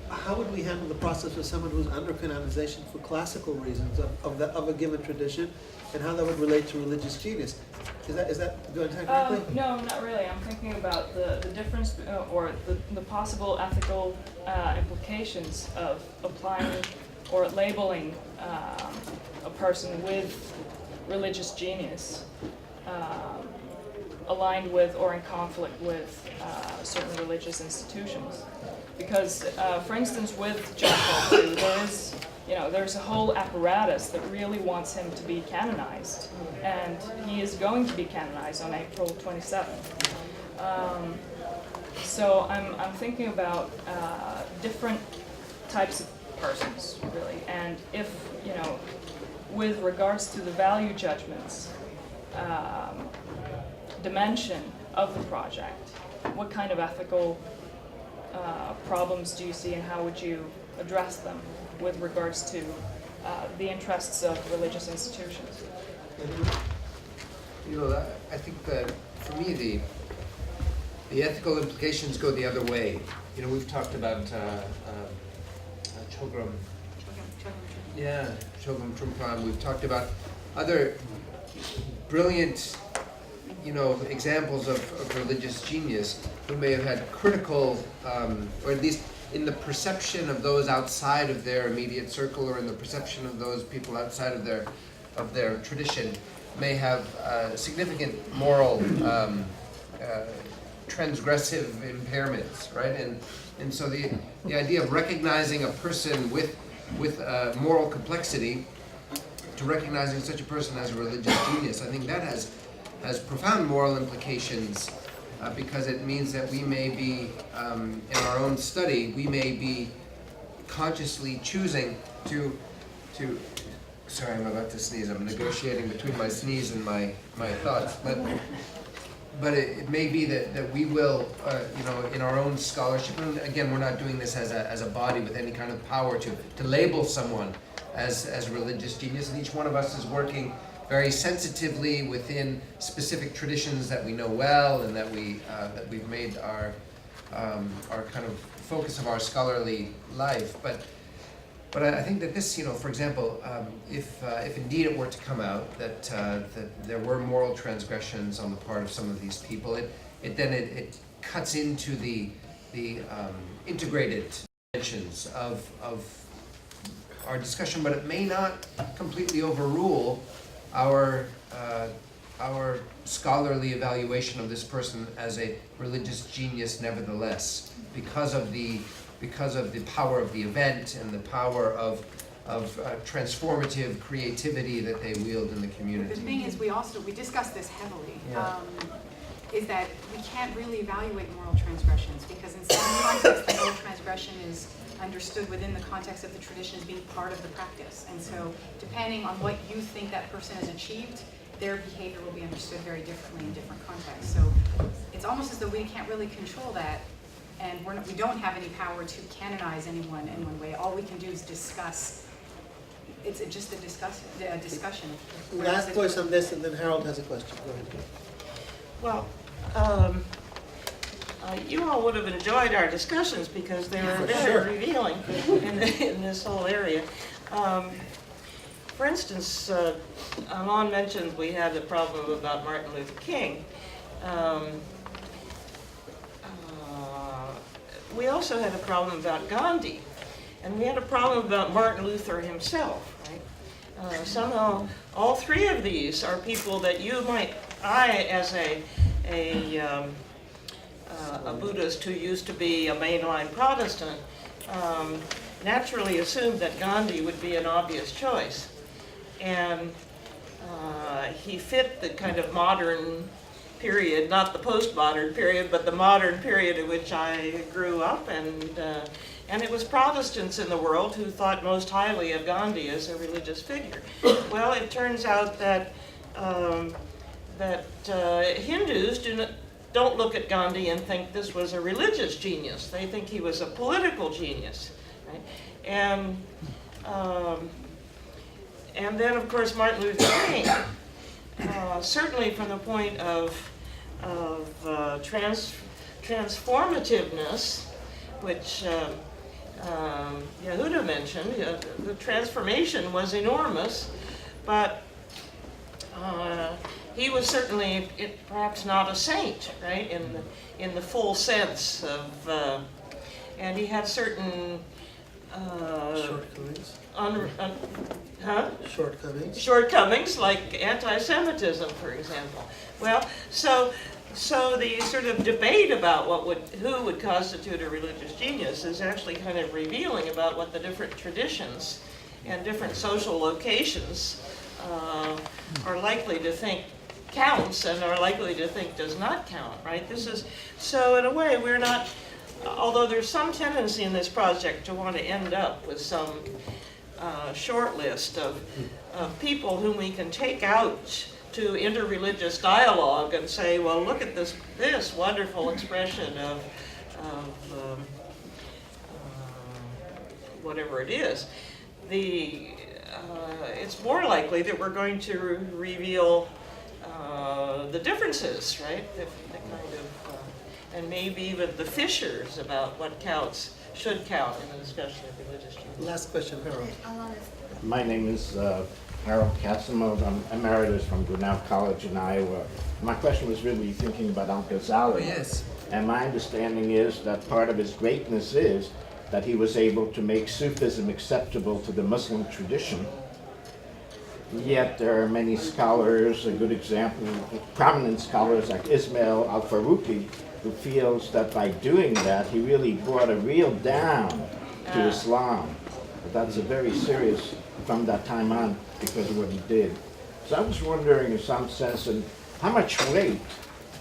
how would we handle the process with someone who's under canonization for classical reasons of a given tradition, and how that would relate to religious genius? Is that going to correctly? No, not really. I'm thinking about the difference or the possible ethical implications of applying or labeling a person with religious genius aligned with or in conflict with certain religious institutions. Because, for instance, with John Paul II, there's a whole apparatus that really wants him to be canonized, and he is going to be canonized on April 27th. So I'm thinking about different types of persons, really, and if, with regards to the value judgments dimension of the project, what kind of ethical problems do you see, and how would you address them with regards to the interests of religious institutions? I think that for me the ethical implications go the other way. We've talked about Chogyam Trungpa. We've talked about other brilliant examples of religious genius who may have had critical, or at least in the perception of those outside of their immediate circle, or in the perception of those people outside of their tradition, may have significant moral transgressive impairments, right? And so the idea of recognizing a person with moral complexity, to recognizing such a person as a religious genius, I think that has profound moral implications, because it means that we may be, in our own study, we may be consciously choosing to sorry, I'm about to sneeze. I'm negotiating between my sneeze and my thoughts. But it may be that we will, in our own scholarship, and again, we're not doing this as a body with any kind of power to label someone as religious genius, and each one of us is working very sensitively within specific traditions that we know well, and that we've made our kind of focus of our scholarly life. But I think that this, for example, if indeed it were to come out that there were moral transgressions on the part of some of these people, it cuts into the integrated dimensions of our discussion, but it may not completely overrule our scholarly evaluation of this person as a religious genius nevertheless, because of the power of the event and the power of transformative creativity that they wield in the community. The thing is, we discussed this heavily. Yeah. is that we can't really evaluate moral transgressions, because in some contexts, the moral transgression is understood within the context of the tradition as being part of the practice. And so depending on what you think that person has achieved, their behavior will be understood very differently in different contexts. So it's almost as though we can't really control that, and we don't have any power to canonize anyone in one way. All we can do is discuss. It's just a discussion. Last voice on this, and then Harold has a question. Go ahead. Well, you all would have enjoyed our discussions because they were very revealing in this whole area. For instance, Alon mentioned we had a problem about Martin Luther King. We also had a problem about Gandhi, and we had a problem about Martin Luther himself, right? Somehow, all three of these are people that as a Buddhist who used to be a mainline Protestant, naturally assumed that Gandhi would be an obvious choice. And he fit the kind of modern period, not the postmodern period, but the modern period in which I grew up, and it was Protestants in the world who thought most highly of Gandhi as a religious figure. Well, it turns out that Hindus don't look at Gandhi and think this was a religious genius. They think he was a political genius, right? And then, of course, Martin Luther King, certainly from the point of transformativeness, which Yehuda mentioned, the transformation was enormous, but he was certainly perhaps not a saint, right, in the full sense of, and he had certain Shortcomings. Shortcomings, like anti-Semitism, for example. Well, so the sort of debate about who would constitute a religious genius is actually kind of revealing about what the different traditions and different social locations are likely to think counts and are likely to think does not count, right? So in a way, we're not, although there's some tendency in this project to want to end up with some short list of people whom we can take out to interreligious dialogue and say, well, look at this wonderful expression of whatever it is. It's more likely that we're going to reveal the differences, right? The kind of, and maybe even the fissures about what should count in the discussion of religious genius. Last question, Harold. My name is Harold Casimov. I'm emeritus from Grinnell College in Iowa. My question was really thinking about Al-Ghazali. Oh, yes. And my understanding is that part of his greatness is that he was able to make Sufism acceptable to the Muslim tradition. Yet there are many scholars, a good example, prominent scholars like Ismail al-Faruqi, who feels that by doing that, he really brought a real down to Islam. But that's a very serious, from that time on, because of what he did. So I was wondering, in some sense, how much weight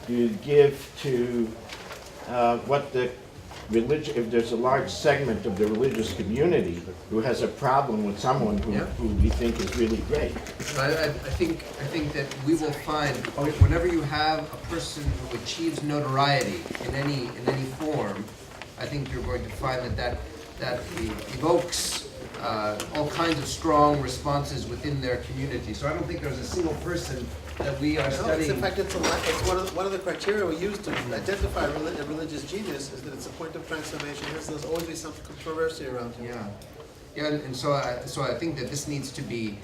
do you give to what the religion, if there's a large segment of the religious community who has a problem with someone who we think is really great? I think that we will find, whenever you have a person who achieves notoriety in any form, I think you're going to find that evokes all kinds of strong responses within their community. So I don't think there's a single person that we are studying. In fact, it's one of the criteria we use to identify a religious genius is that it's a point of transformation. There's always be some controversy around it. Yeah, and so I think that this needs to be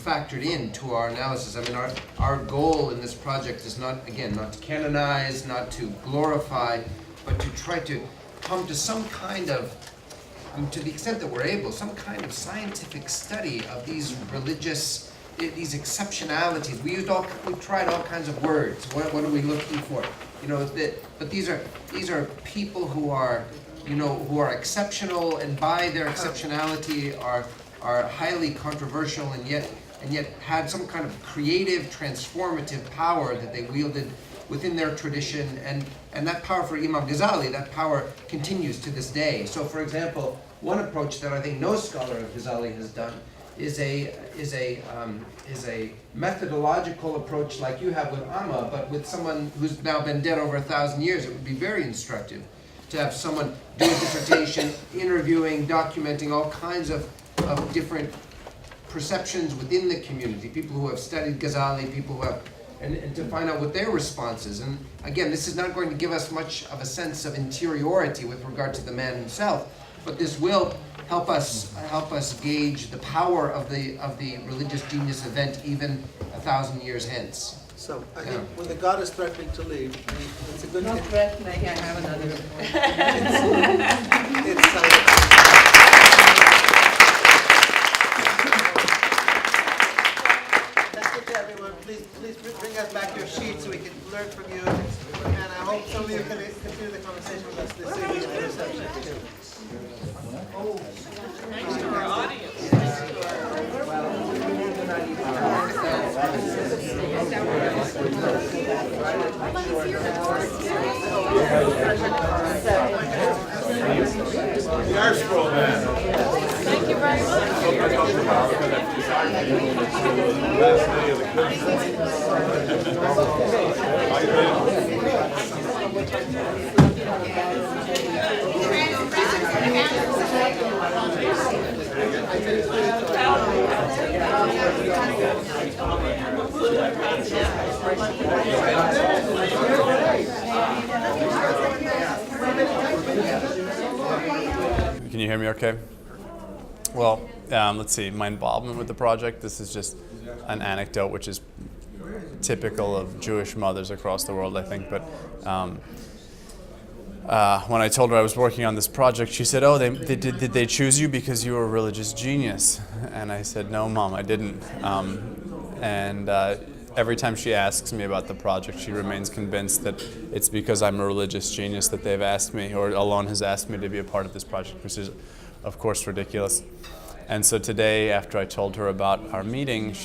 factored into our analysis. I mean, our goal in this project is not to canonize, not to glorify, but to try to come to some kind of, to the extent that we're able, some kind of scientific study of these these exceptionalities. We've tried all kinds of words. What are we looking for? But these are people who are exceptional, and by their exceptionality are highly controversial, and yet and yet had some kind of creative, transformative power that they wielded within their tradition, and that power for Imam Ghazali, that power continues to this day. So for example, one approach that I think no scholar of Ghazali has done is a methodological approach like you have with Amma, but with someone who's now been dead over 1,000 years. It would be very instructive to have someone do a dissertation, interviewing, documenting all kinds of different perceptions within the community, people who have studied Ghazali, people who have, and to find out what their response is. And again, this is not going to give us much of a sense of interiority with regard to the man himself, but this will help us gauge the power of the religious genius event even 1,000 years hence. So I think when the god is threatening to leave, it's a good Not thing. threatening, I have another. That's it, everyone. Please bring us back your sheets so we can learn from you. And I hope some of you can continue the conversation with us this evening at the reception too. Thanks to our audience. The art scroll, man. Thank you very much. Last day of the Can you hear me okay? Well, let's see, my involvement with the project, this is just an anecdote which is typical of Jewish mothers across the world, I think, but when I told her I was working on this project, she said, oh, did they choose you because you were a religious genius? And I said, no, Mom, I didn't. Every time she asks me about the project, she remains convinced that it's because I'm a religious genius that they've asked me, or Alon has asked me to be a part of this project, which is, of course, ridiculous. And so today, after I told her about our meeting,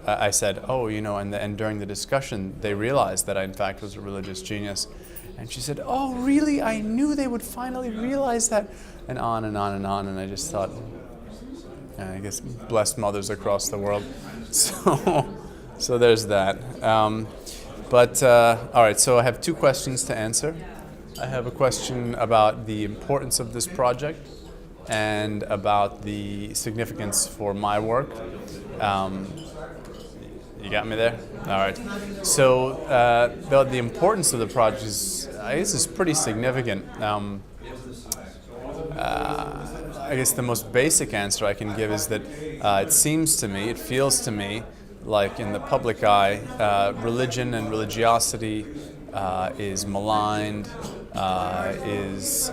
I said, oh, you know, and during the discussion, they realized that I, in fact, was a religious genius. And she said, oh, really? I knew they would finally realize that. And on and on and on. And I just thought, I guess, blessed mothers across the world. So there's that. All right, so I have two questions to answer. I have a question about the importance of this project and about the significance for my work. You got me there? All right. So the importance of the project is, I guess, is pretty significant. I guess the most basic answer I can give is that it seems to me, it feels to me, like in the public eye, religion and religiosity is maligned, is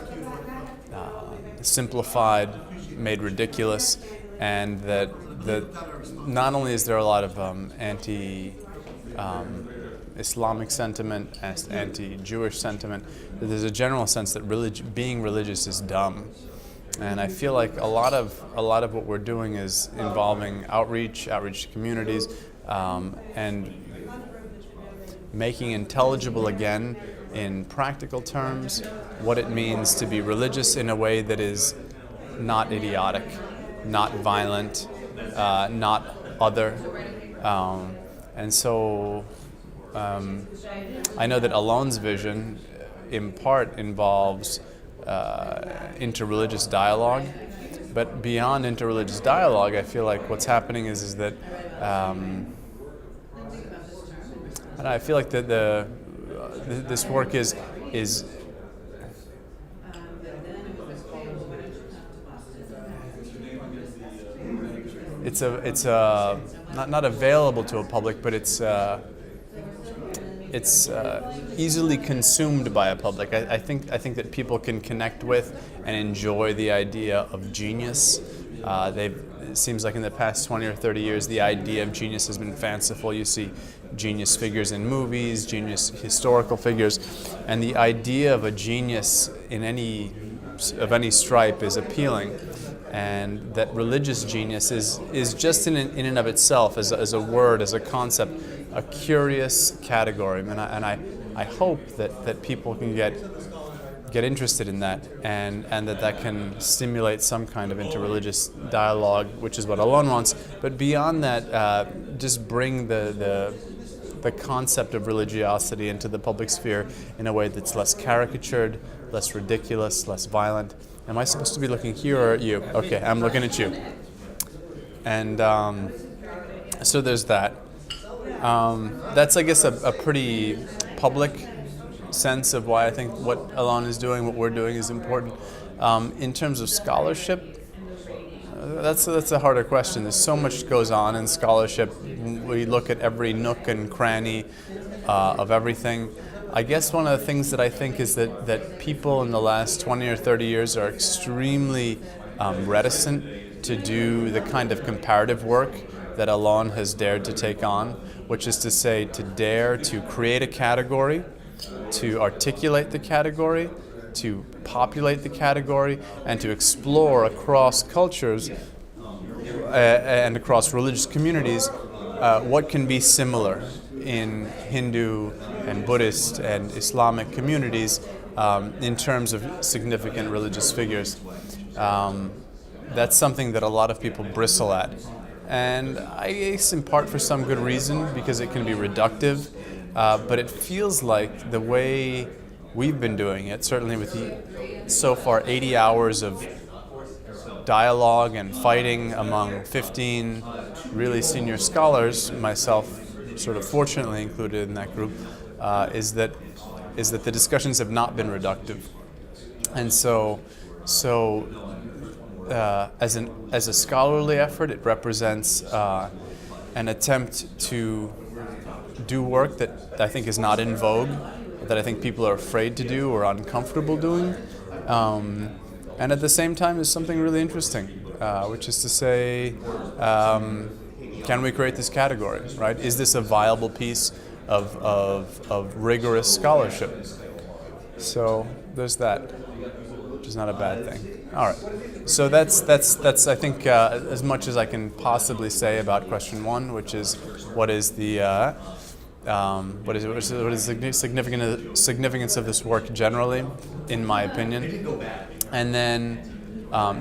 simplified, made ridiculous, and that not only is there a lot of anti-Islamic sentiment, anti-Jewish sentiment, but there's a general sense that being religious is dumb. And I feel like a lot of what we're doing is involving outreach to communities, and making intelligible again in practical terms what it means to be religious in a way that is not idiotic, not violent, not other. And so I know that Alon's vision in part involves interreligious dialogue, but beyond interreligious dialogue, I feel like what's happening is that I feel like this work is it's not available to a public, but it's easily consumed by a public. I think that people can connect with and enjoy the idea of genius. It seems like in the past 20 or 30 years, the idea of genius has been fanciful. You see genius figures in movies, genius historical figures, and the idea of a genius of any stripe is appealing. and that religious genius is just in and of itself, as a word, as a concept, a curious category. And I hope that people can get interested in that, and that can stimulate some kind of interreligious dialogue, which is what Alon wants. But beyond that, just bring the concept of religiosity into the public sphere in a way that's less caricatured, less ridiculous, less violent. Am I supposed to be looking here or at you? Okay, I'm looking at you. And so there's that. That's, I guess, a pretty public sense of why I think what Alon is doing, what we're doing, is important. In terms of scholarship, that's a harder question. There's so much goes on in scholarship. We look at every nook and cranny of everything. I guess one of the things that I think is that people in the last 20 or 30 years are extremely reticent to do the kind of comparative work that Alon has dared to take on, which is to say, to dare to create a category, to articulate the category, to populate the category, and to explore across cultures and across religious communities what can be similar in Hindu and Buddhist and Islamic communities in terms of significant religious figures. That's something that a lot of people bristle at. And I guess in part for some good reason, because it can be reductive. But it feels like the way we've been doing it, certainly with so far 80 hours of dialogue and fighting among 15 really senior scholars, myself sort of fortunately included in that group, is that the discussions have not been reductive. And so as a scholarly effort, it represents an attempt to do work that I think is not in vogue, that I think people are afraid to do or uncomfortable doing, and at the same time is something really interesting, which is to say, can we create this category, right? Is this a viable piece of rigorous scholarship? So there's that, which is not a bad thing. All right, so that's I think as much as I can possibly say about question one, which is what is the what is the significance of this work generally, in my opinion, and then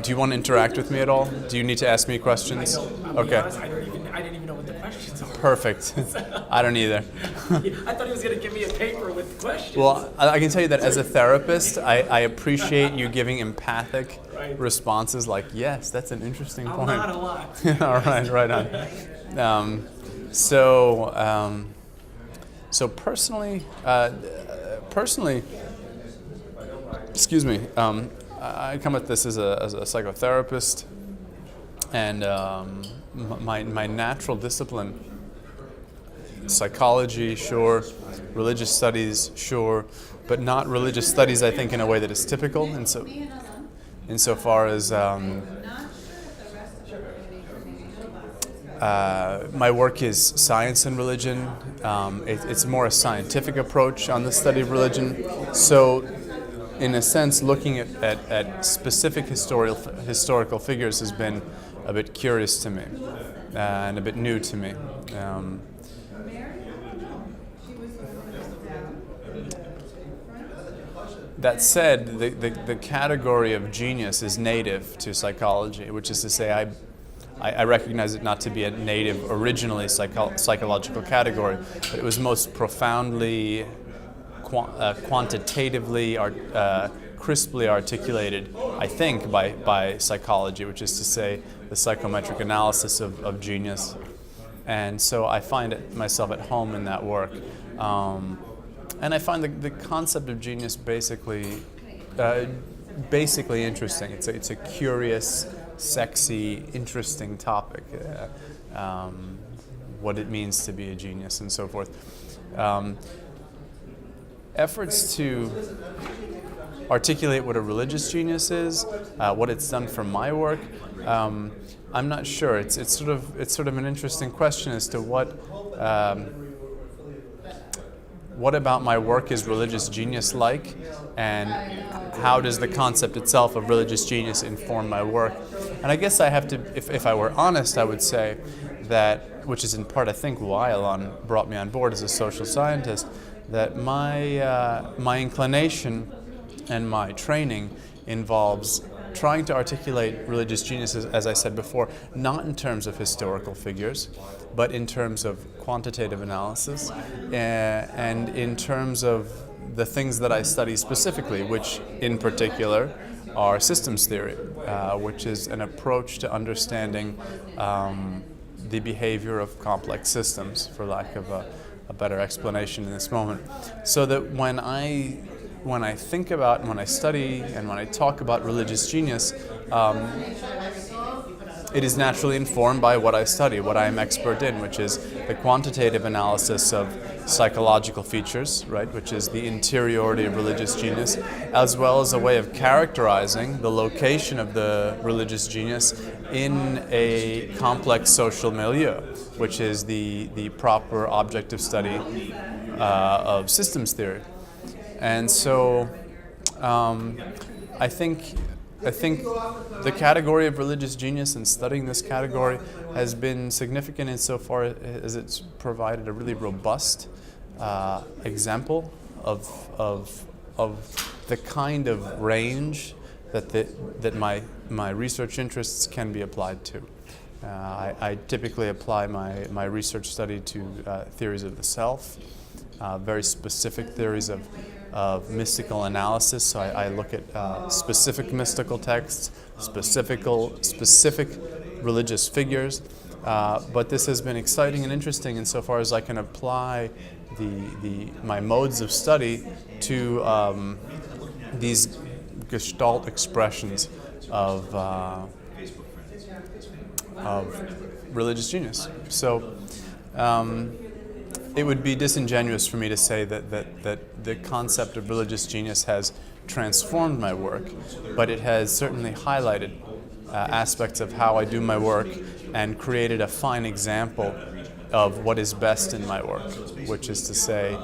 do you want to interact with me at all? Do you need to ask me questions? Okay. I didn't even know what the questions are. Perfect. I don't either. I thought he was going to give me a paper with questions. Well, I can tell you that as a therapist, I appreciate you giving empathic responses like, yes, that's an interesting point. Not a lot. All right, right on. So personally, excuse me, I come at this as a psychotherapist, and my natural discipline, psychology, sure, religious studies, sure, but not religious studies, I think, in a way that is typical, and so insofar as my work is science and religion. It's more a scientific approach on the study of religion. So, in a sense, looking at specific historical figures has been a bit curious to me and a bit new to me. That said, the category of genius is native to psychology, which is to say I recognize it not to be a native, originally psychological category, but it was most profoundly, quantitatively, crisply articulated, I think, by psychology, which is to say the psychometric analysis of genius. And so I find myself at home in that work. And I find the concept of genius basically interesting. It's a curious, sexy, interesting topic. What it means to be a genius and so forth. Efforts to articulate what a religious genius is, what it's done for my work. I'm not sure. It's sort of an interesting question as to what what about my work is religious genius-like, and how does the concept itself of religious genius inform my work? And I guess I have to, if I were honest, I would say that, which is in part I think why Alon brought me on board as a social scientist, that my inclination and my training involves trying to articulate religious genius, as I said before, not in terms of historical figures, but in terms of quantitative analysis, and in terms of the things that I study specifically, which in particular are systems theory, which is an approach to understanding the behavior of complex systems, for lack of a better explanation in this moment. So that when I think about, when I study, and when I talk about religious genius, it is naturally informed by what I study, what I am expert in, which is the quantitative analysis of psychological features, right, which is the interiority of religious genius, as well as a way of characterizing the location of the religious genius in a complex social milieu, which is the proper object of study of systems theory. And so I think the category of religious genius and studying this category has been significant insofar as it's provided a really robust example of the kind of range that my research interests can be applied to. I typically apply my research study to theories of the self, very specific theories of mystical analysis. So I look at specific mystical texts, specific religious figures. But this has been exciting and interesting insofar as I can apply my modes of study to these gestalt expressions of religious genius. So it would be disingenuous for me to say that the concept of religious genius has transformed my work, but it has certainly highlighted aspects of how I do my work and created a fine example of what is best in my work, which is to say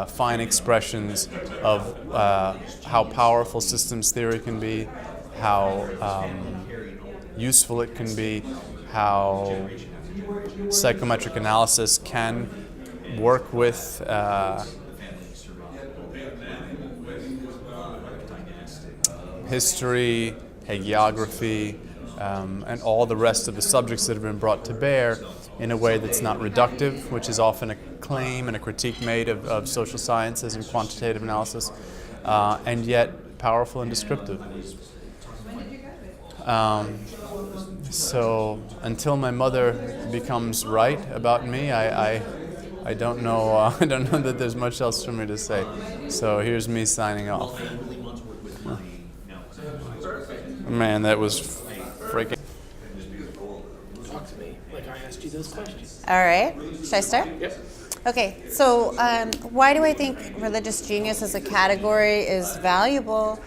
fine expressions of how powerful systems theory can be, how useful it can be, how psychometric analysis can work with history, hagiography, and all the rest of the subjects that have been brought to bear in a way that's not reductive, which is often a claim and a critique made of social sciences and quantitative analysis, and yet powerful and descriptive. So until my mother becomes right about me, I don't know. I don't know that there's much else for me to say. So here's me signing off. Man, that was freaking. Talk to me like I asked you those questions. All right. Should I start? Yep. Okay, so why do I think religious genius as a category is valuable?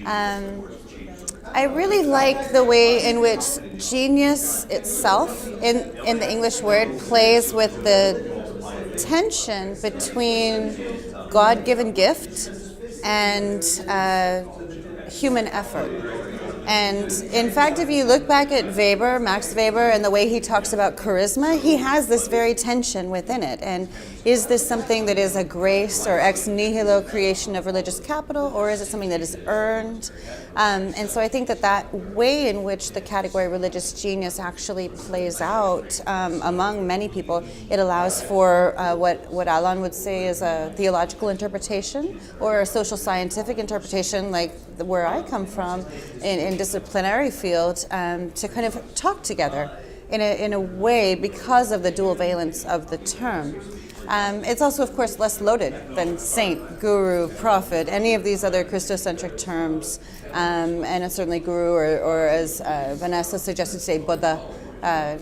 I really like the way in which genius itself, in the English word, plays with the tension between God-given gift and human effort. And in fact, if you look back at Weber, Max Weber, and the way he talks about charisma, he has this very tension within it. And is this something that is a grace or ex nihilo creation of religious capital, or is it something that is earned? And so I think that way in which the category religious genius actually plays out among many people, it allows for what Alon would say is a theological interpretation or a social scientific interpretation, like where I come from in disciplinary field, to kind of talk together in a way because of the dual valence of the term. It's also, of course, less loaded than saint, guru, prophet, any of these other Christocentric terms, and certainly guru, or as Vanessa suggested, say Buddha.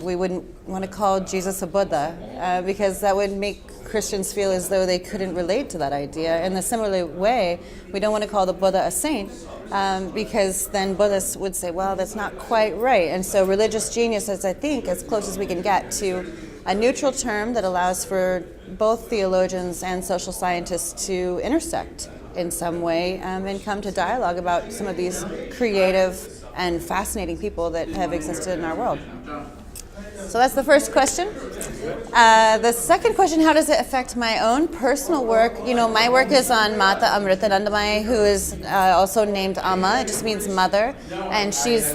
We wouldn't want to call Jesus a Buddha because that would make Christians feel as though they couldn't relate to that idea. In a similar way, we don't want to call the Buddha a saint because then Buddhists would say, well, that's not quite right. And so religious genius is, I think, as close as we can get to a neutral term that allows for both theologians and social scientists to intersect in some way and come to dialogue about some of these creative and fascinating people that have existed in our world. So that's the first question. The second question, how does it affect my own personal work? You know, my work is on Mata Amritanandamai, who is also named Amma. It just means mother. And she's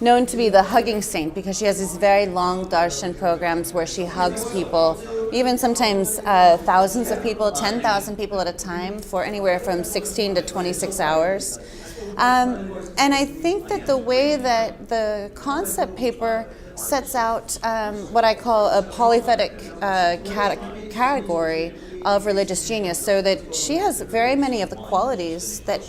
known to be the hugging saint because she has these very long darshan programs where she hugs people, even sometimes thousands of people, 10,000 people at a time for anywhere from 16 to 26 hours. And I think that the way that the concept paper sets out what I call a polythetic category of religious genius, so that she has very many of the qualities that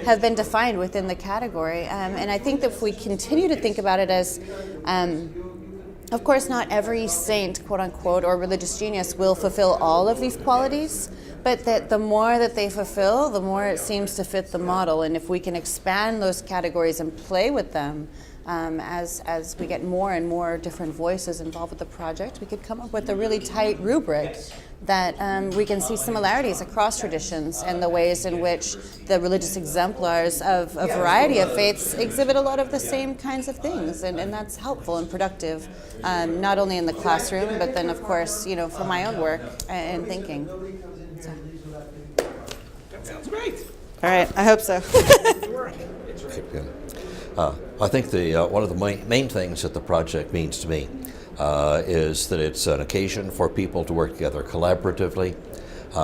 have been defined within the category. And I think that if we continue to think about it as, of course, not every saint, quote unquote, or religious genius will fulfill all of these qualities, but that the more that they fulfill, the more it seems to fit the model. And if we can expand those categories and play with them, as we get more and more different voices involved with the project, we could come up with a really tight rubric that we can see similarities across traditions and the ways in which the religious exemplars of a variety of faiths exhibit a lot of the same kinds of things. And that's helpful and productive, not only in the classroom, but then, of course, you know, for my own work and thinking. So. That sounds great. All right, I hope so. I think one of the main things that the project means to me is that it's an occasion for people to work together collaboratively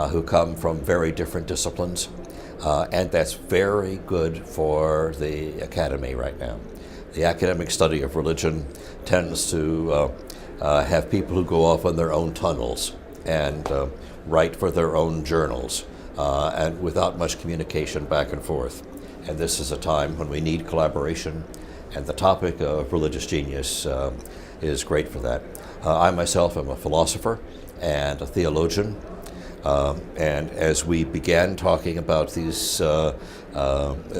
who come from very different disciplines, and that's very good for the academy right now. The academic study of religion tends to have people who go off on their own tunnels and write for their own journals and without much communication back and forth. And this is a time when we need collaboration, and the topic of religious genius is great for that. I myself am a philosopher and a theologian, and as we began talking about these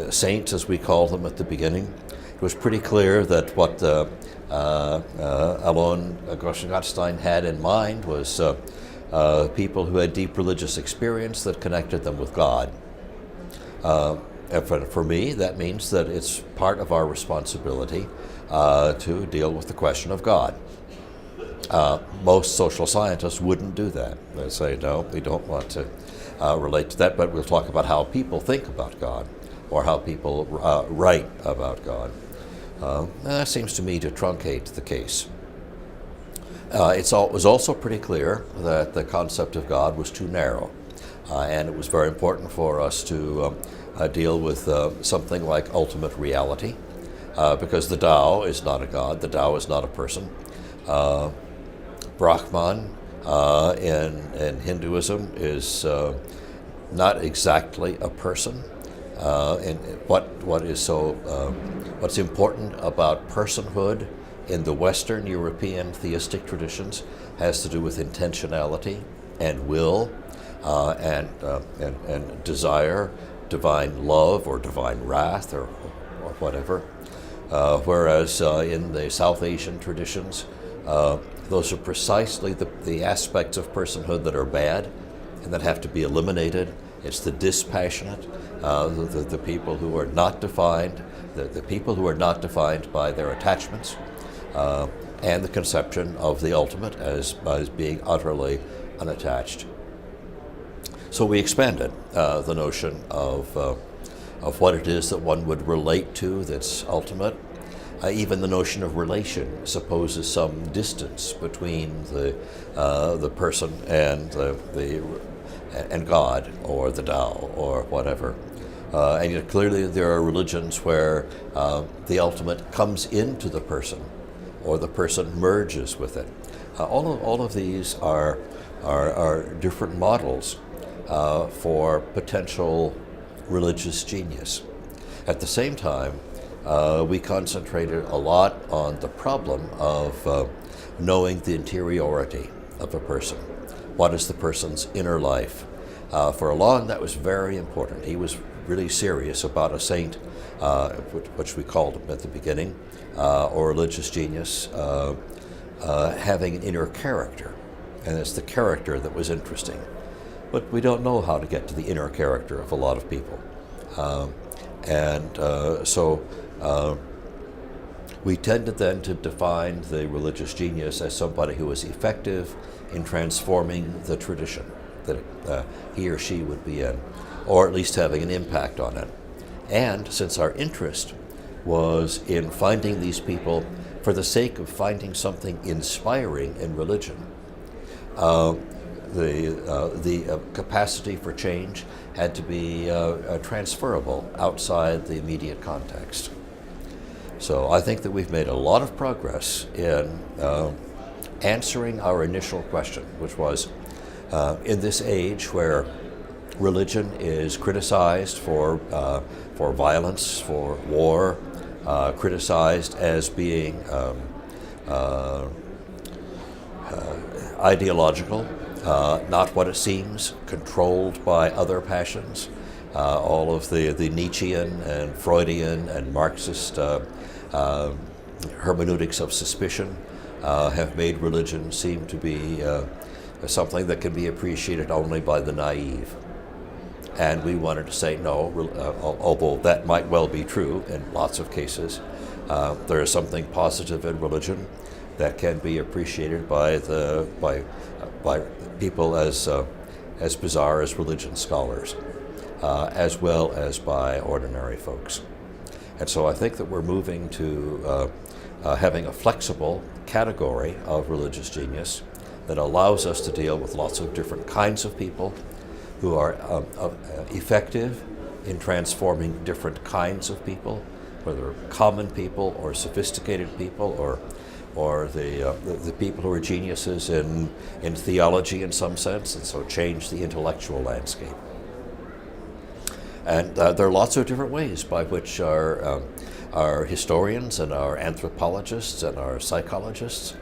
saints, as we call them at the beginning, it was pretty clear that what Alon Groshengatstein had in mind was people who had deep religious experience that connected them with God. For me, that means that it's part of our responsibility to deal with the question of God. Most social scientists wouldn't do that. They say, no, we don't want to relate to that, but we'll talk about how people think about God or how people write about God. That seems to me to truncate the case. It was also pretty clear that the concept of God was too narrow, and it was very important for us to deal with something like ultimate reality, because the Tao is not a God, the Tao is not a person. Brahman in Hinduism is not exactly a person. And what's important about personhood in the Western European theistic traditions has to do with intentionality and will and desire, divine love or divine wrath or whatever. Whereas in the South Asian traditions, those are precisely the aspects of personhood that are bad and that have to be eliminated. It's the dispassionate, the people who are not defined, the people who are not defined by their attachments, and the conception of the ultimate as being utterly unattached. So we expanded the notion of what it is that one would relate to that's ultimate. Even the notion of relation supposes some distance between the person and and God or the Tao or whatever. And yet clearly there are religions where the ultimate comes into the person or the person merges with it. All of these are different models for potential religious genius. At the same time, we concentrated a lot on the problem of knowing the interiority of a person. What is the person's inner life? For Alon, that was very important. He was really serious about a saint, which we called him at the beginning, or religious genius, having an inner character, and it's the character that was interesting. But we don't know how to get to the inner character of a lot of people. So we tended then to define the religious genius as somebody who was effective in transforming the tradition that he or she would be in, or at least having an impact on it. And since our interest was in finding these people for the sake of finding something inspiring in religion, the capacity for change had to be transferable outside the immediate context. So I think that we've made a lot of progress in answering our initial question, which was, in this age where religion is criticized for violence, for war, criticized as being ideological, not what it seems, controlled by other passions. All of the Nietzschean and Freudian and Marxist hermeneutics of suspicion have made religion seem to be something that can be appreciated only by the naive. And we wanted to say no, although that might well be true in lots of cases, there is something positive in religion that can be appreciated by people as bizarre as religion scholars, as well as by ordinary folks. And so I think that we're moving to having a flexible category of religious genius that allows us to deal with lots of different kinds of people who are effective in transforming different kinds of people, whether common people or sophisticated people or the people who are geniuses in theology in some sense, and so change the intellectual landscape. And there are lots of different ways by which our historians and our anthropologists and our psychologists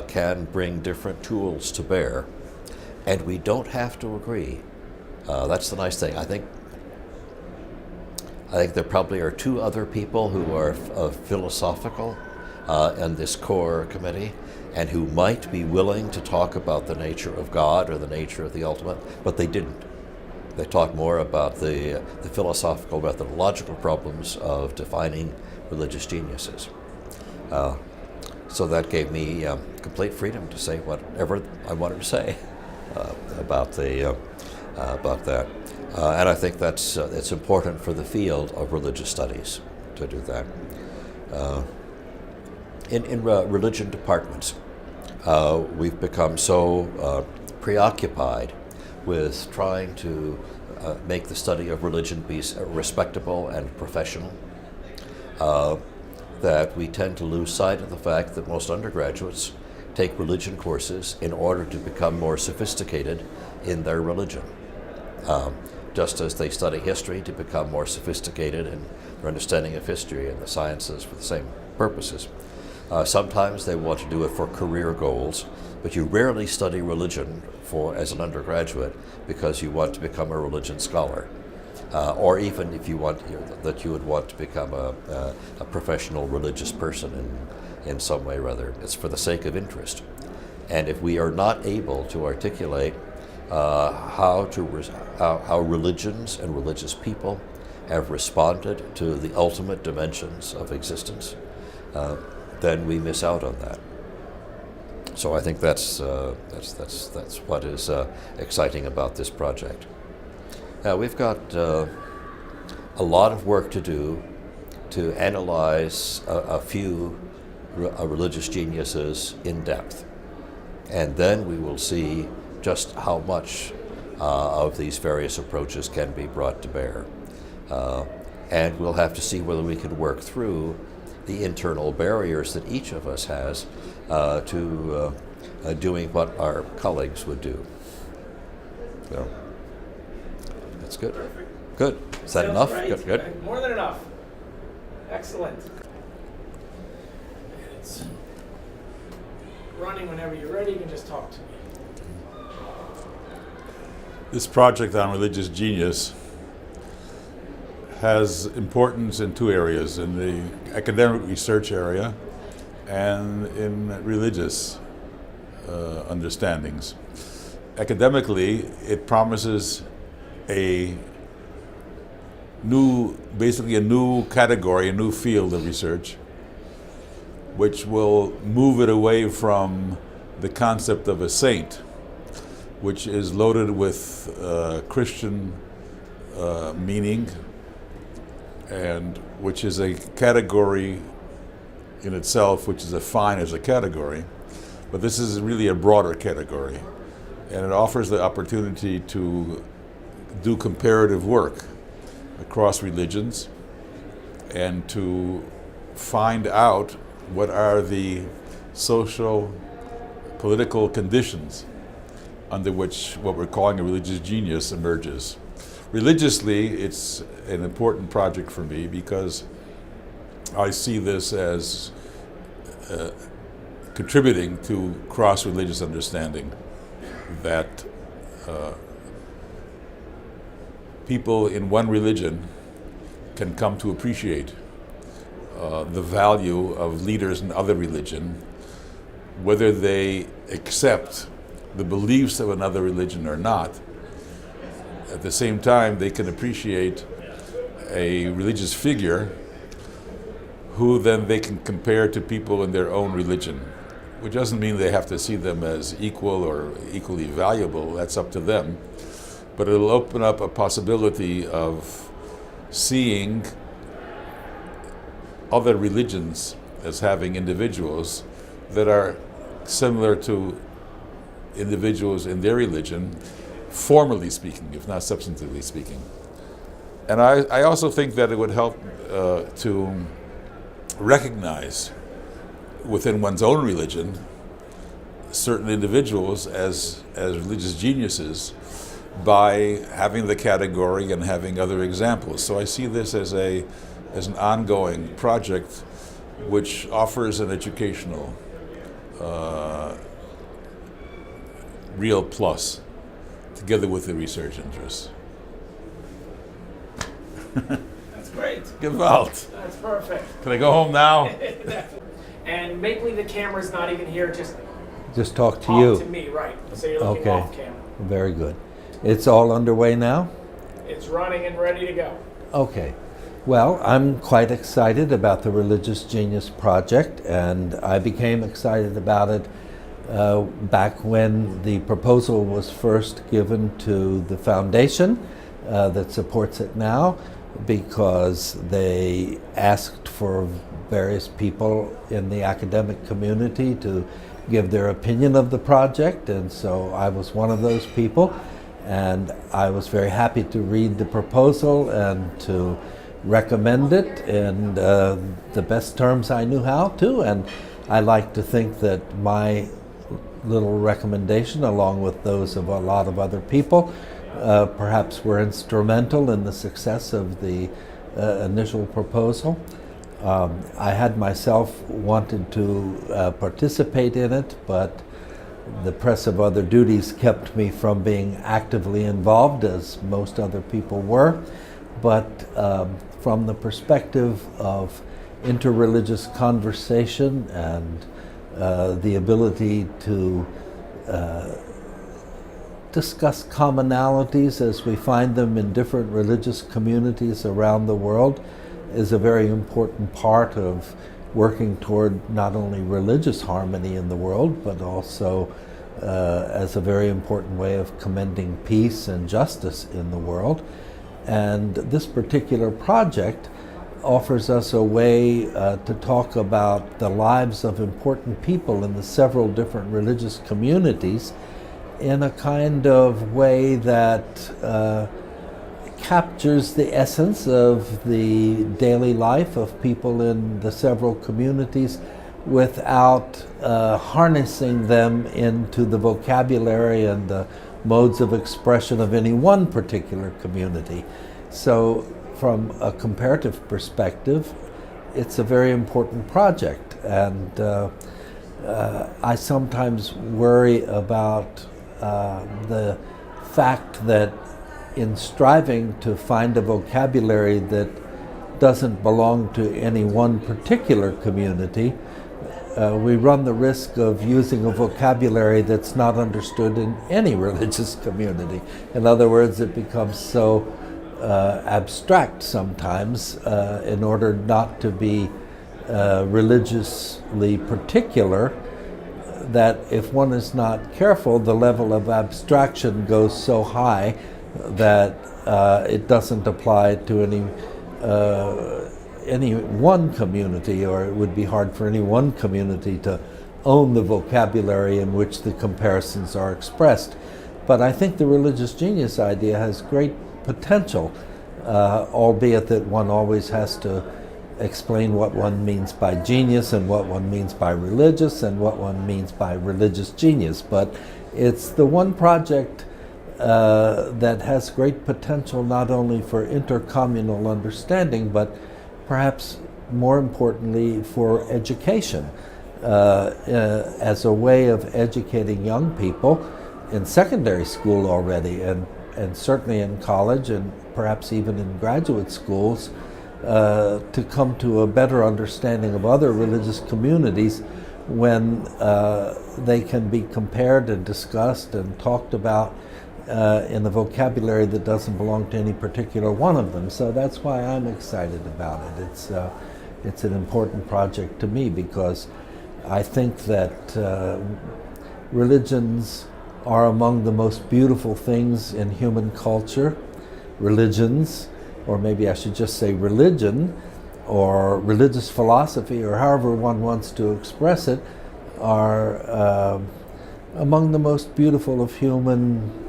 can bring different tools to bear, and we don't have to agree. That's the nice thing. I think there probably are two other people who are philosophical in this core committee, and who might be willing to talk about the nature of God or the nature of the ultimate, but they didn't. They talked more about the philosophical, methodological problems of defining religious geniuses. So that gave me complete freedom to say whatever I wanted to say about that. And I think it's important for the field of religious studies to do that. In religion departments, we've become so preoccupied with trying to make the study of religion be respectable and professional, that we tend to lose sight of the fact that most undergraduates take religion courses in order to become more sophisticated in their religion, just as they study history to become more sophisticated in their understanding of history and the sciences for the same purposes. Sometimes they want to do it for career goals, but you rarely study religion as an undergraduate because you want to become a religion scholar, or even if you want that you would want to become a professional religious person in some way or other. It's for the sake of interest. And if we are not able to articulate how religions and religious people have responded to the ultimate dimensions of existence, then we miss out on that. So I think that's what is exciting about this project. Now we've got a lot of work to do to analyze a few religious geniuses in depth, and then we will see just how much of these various approaches can be brought to bear, and we'll have to see whether we can work through the internal barriers that each of us has to doing what our colleagues would do. So that's good. Good. Is that enough? Right. Good. More than enough. Excellent. It's running whenever you're ready. You can just talk to me. This project on religious genius has importance in two areas. In the academic research area, and in religious understandings. Academically, it promises basically a new category, a new field of research, which will move it away from the concept of a saint, which is loaded with Christian meaning, and which is a category in itself, which is fine as a category. But this is really a broader category, and it offers the opportunity to do comparative work across religions and to find out what are the social, political conditions under which what we're calling a religious genius emerges. Religiously, it's an important project for me because I see this as contributing to cross-religious understanding, that people in one religion can come to appreciate the value of leaders in other religion, whether they accept the beliefs of another religion or not. At the same time, they can appreciate a religious figure who then they can compare to people in their own religion, which doesn't mean they have to see them as equal or equally valuable. That's up to them. But it'll open up a possibility of seeing other religions as having individuals that are similar to individuals in their religion, formally speaking, if not substantively speaking. And I also think that it would help to recognize within one's own religion certain individuals as religious geniuses by having the category and having other examples. So I see this as an ongoing project which offers an educational real plus together with the research interests. That's great. Gewalt. That's perfect. Can I go home now? And make believe the camera's not even here, just talk to you. to me, right? So you're looking Okay. off camera. Very good. It's all underway now? It's running and ready to go. Okay. Well, I'm quite excited about the Religious Genius Project, and I became excited about it back when the proposal was first given to the foundation that supports it now, because they asked for various people in the academic community to give their opinion of the project, and so I was one of those people, and I was very happy to read the proposal and to recommend it in the best terms I knew how to, and I like to think that my little recommendation, along with those of a lot of other people, perhaps were instrumental in the success of the initial proposal. I had myself wanted to participate in it, but the press of other duties kept me from being actively involved, as most other people were. But from the perspective of interreligious conversation and the ability to discuss commonalities as we find them in different religious communities around the world is a very important part of working toward not only religious harmony in the world, but also as a very important way of commending peace and justice in the world. And this particular project offers us a way to talk about the lives of important people in the several different religious communities in a kind of way that captures the essence of the daily life of people in the several communities without harnessing them into the vocabulary and the modes of expression of any one particular community. So from a comparative perspective, it's a very important project, and I sometimes worry about the fact that in striving to find a vocabulary that doesn't belong to any one particular community, we run the risk of using a vocabulary that's not understood in any religious community. In other words, it becomes so abstract sometimes in order not to be religiously particular, that if one is not careful, the level of abstraction goes so high that it doesn't apply to any one community, or it would be hard for any one community to own the vocabulary in which the comparisons are expressed. But I think the religious genius idea has great potential, albeit that one always has to explain what one means by genius and what one means by religious and what one means by religious genius. But it's the one project that has great potential not only for intercommunal understanding, but perhaps more importantly for education, as a way of educating young people in secondary school already, and certainly in college and perhaps even in graduate schools, to come to a better understanding of other religious communities when they can be compared and discussed and talked about in a vocabulary that doesn't belong to any particular one of them. So that's why I'm excited about it. It's an important project to me, because I think that religions are among the most beautiful things in human culture. Religions, or maybe I should just say religion, or religious philosophy, or however one wants to express it, are among the most beautiful of human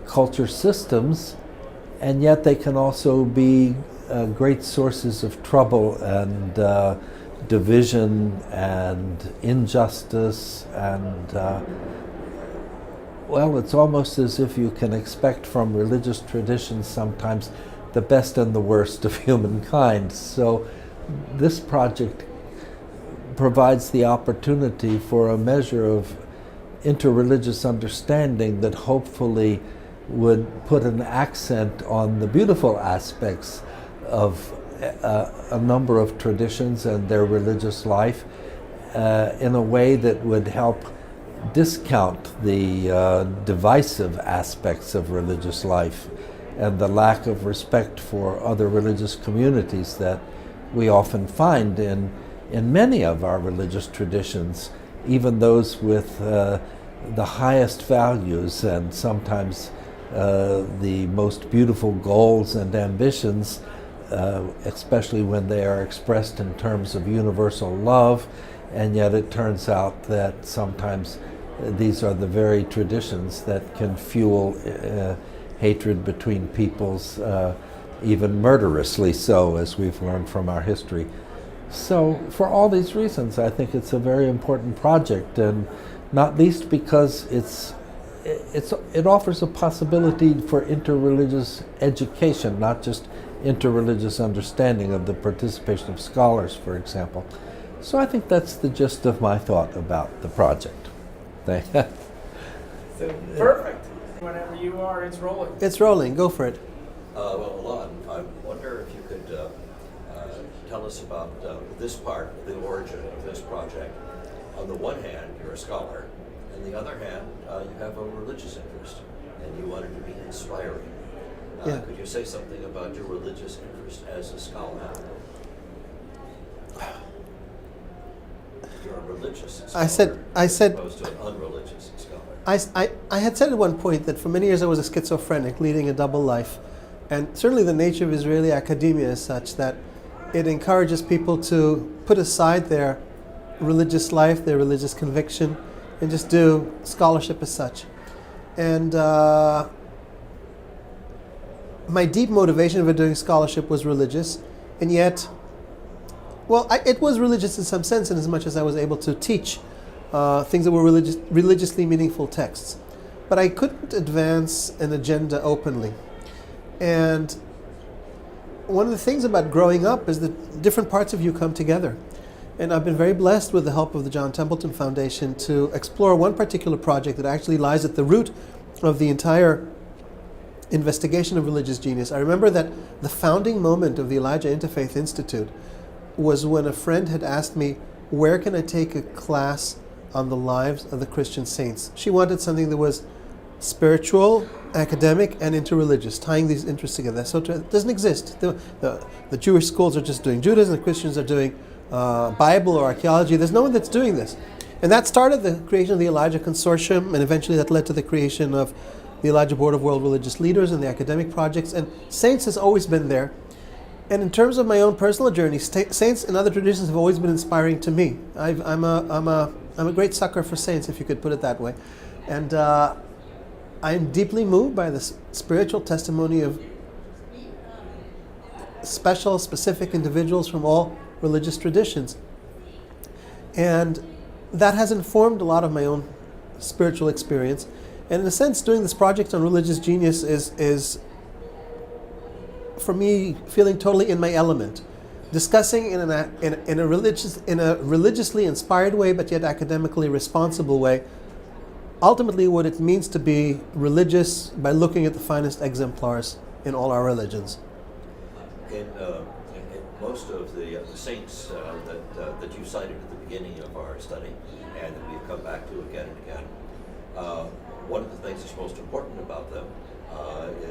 culture systems, and yet they can also be great sources of trouble and division and injustice, and well, it's almost as if you can expect from religious traditions sometimes the best and the worst of humankind. So this project provides the opportunity for a measure of interreligious understanding that hopefully would put an accent on the beautiful aspects of a number of traditions and their religious life in a way that would help discount the divisive aspects of religious life and the lack of respect for other religious communities that we often find in many of our religious traditions, even those with the highest values and sometimes the most beautiful goals and ambitions, especially when they are expressed in terms of universal love. And yet it turns out that sometimes these are the very traditions that can fuel hatred between peoples, even murderously so, as we've learned from our history. So for all these reasons, I think it's a very important project, and not least because it offers a possibility for interreligious education, not just interreligious understanding of the participation of scholars, for example. So I think that's the gist of my thought about the project. So perfect. Whenever you are, it's rolling. It's rolling. Go for it. Well, Alon, I wonder if you could tell us about this part, the origin of this project. On the one hand, you're a scholar. On the other hand, you have a religious interest, and you wanted to be inspiring. Could you say something about your religious interest as a scholar? You're a religious scholar, I said, opposed to an unreligious scholar. I had said at one point that for many years I was a schizophrenic, leading a double life. And certainly the nature of Israeli academia is such that it encourages people to put aside their religious life, their religious conviction, and just do scholarship as such. And my deep motivation for doing scholarship was religious, and yet, well, it was religious in some sense, in as much as I was able to teach things that were religiously meaningful texts. But I couldn't advance an agenda openly. And one of the things about growing up is that different parts of you come together. And I've been very blessed with the help of the John Templeton Foundation to explore one particular project that actually lies at the root of the entire investigation of religious genius. I remember that the founding moment of the Elijah Interfaith Institute was when a friend had asked me, where can I take a class on the lives of the Christian saints? She wanted something that was spiritual, academic, and interreligious, tying these interests together. So it doesn't exist. The Jewish schools are just doing Judaism, the Christians are doing Bible or archaeology. There's no one that's doing this. And that started the creation of the Elijah Consortium, and eventually that led to the creation of the Elijah Board of World Religious Leaders and the academic projects. And saints has always been there. And in terms of my own personal journey, saints and other traditions have always been inspiring to me. I'm a great sucker for saints, if you could put it that way. And I'm deeply moved by the spiritual testimony of special, specific individuals from all religious traditions. And that has informed a lot of my own spiritual experience. And in a sense, doing this project on religious genius is for me, feeling totally in my element. Discussing in a religiously inspired way, but yet academically responsible way, ultimately what it means to be religious by looking at the finest exemplars in all our religions. In most of the saints that you cited at the beginning of our study, and that we've come back to again and again, one of the things that's most important about them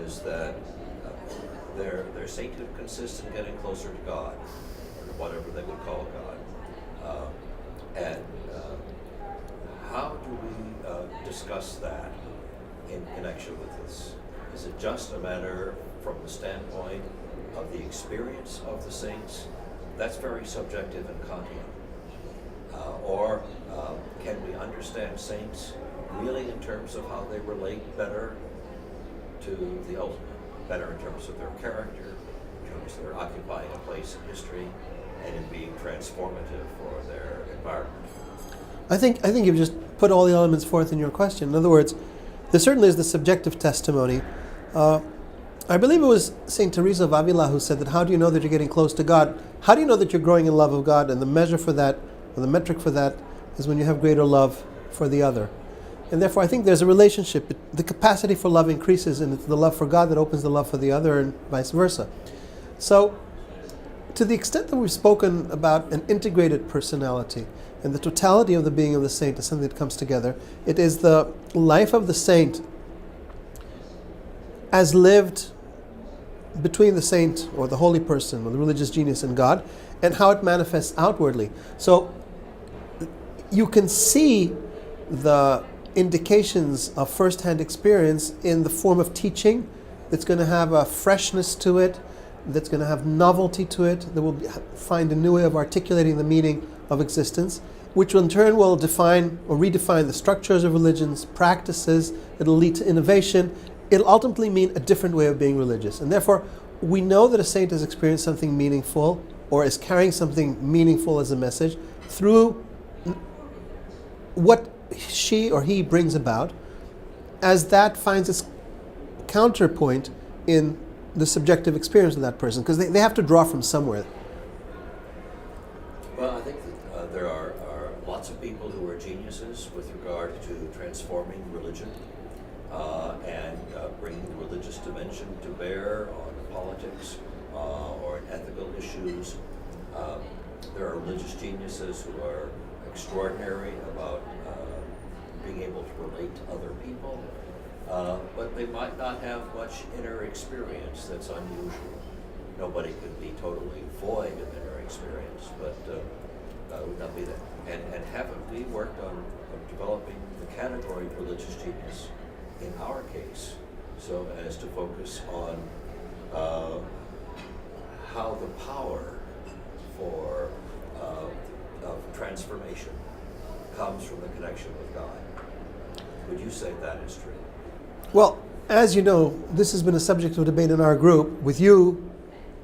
is that their sainthood consists in getting closer to God, or whatever they would call God. And how do we discuss that in connection with this? Is it just a matter from the standpoint of the experience of the saints? That's very subjective and Kantian. Or can we understand saints really in terms of how they relate better to the ultimate? Better in terms of their character, in terms of their occupying a place in history, and in being transformative for their environment. I think you've just put all the elements forth in your question. In other words, there certainly is the subjective testimony. I believe it was St. Teresa of Avila who said that how do you know that you're getting close to God? How do you know that you're growing in love of God? And the measure for that, or the metric for that, is when you have greater love for the other. And therefore, I think there's a relationship. The capacity for love increases, and it's the love for God that opens the love for the other, and vice versa. So, to the extent that we've spoken about an integrated personality and the totality of the being of the saint is something that comes together, it is the life of the saint as lived between the saint or the holy person or the religious genius and God, and how it manifests outwardly. So, you can see the indications of first-hand experience in the form of teaching that's going to have a freshness to it, that's going to have novelty to it, that will find a new way of articulating the meaning of existence, which in turn will define or redefine the structures of religions, practices. It'll lead to innovation. It'll ultimately mean a different way of being religious. And therefore, we know that a saint has experienced something meaningful or is carrying something meaningful as a message through what she or he brings about, as that finds its counterpoint in the subjective experience of that person, because they have to draw from somewhere. Well, I think that there are lots of people who are geniuses with regard to transforming religion and bringing the religious dimension to bear on politics or in ethical issues. There are religious geniuses who are extraordinary about being able to relate to other people, but they might not have much inner experience that's unusual. Nobody can be totally void of inner experience, but would not be that. And haven't we worked on developing the category of religious genius in our case, so as to focus on how the power for of transformation comes from the connection with God? Would you say that is true? Well, as you know, this has been a subject of debate in our group, with you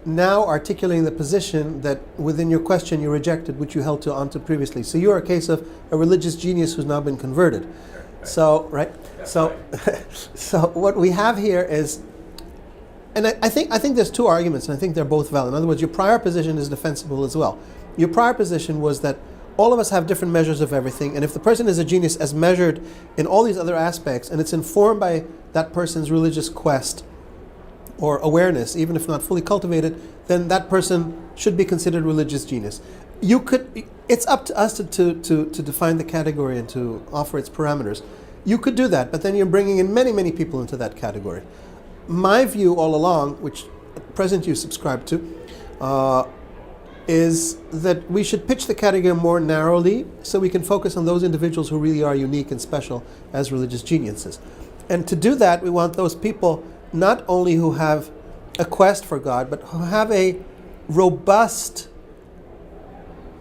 now articulating the position that within your question you rejected, which you held to onto previously. So you're a case of a religious genius who's now been converted. Right. So, right? That's so, right. So what we have here is, and I think there's two arguments, and I think they're both valid. In other words, your prior position is defensible as well. Your prior position was that all of us have different measures of everything, and if the person is a genius as measured in all these other aspects, and it's informed by that person's religious quest or awareness, even if not fully cultivated, then that person should be considered religious genius. you could, it's up to us to define the category and to offer its parameters. You could do that, but then you're bringing in many, many people into that category. My view all along, which at present you subscribe to, is that we should pitch the category more narrowly so we can focus on those individuals who really are unique and special as religious geniuses. And to do that, we want those people not only who have a quest for God, but who have a robust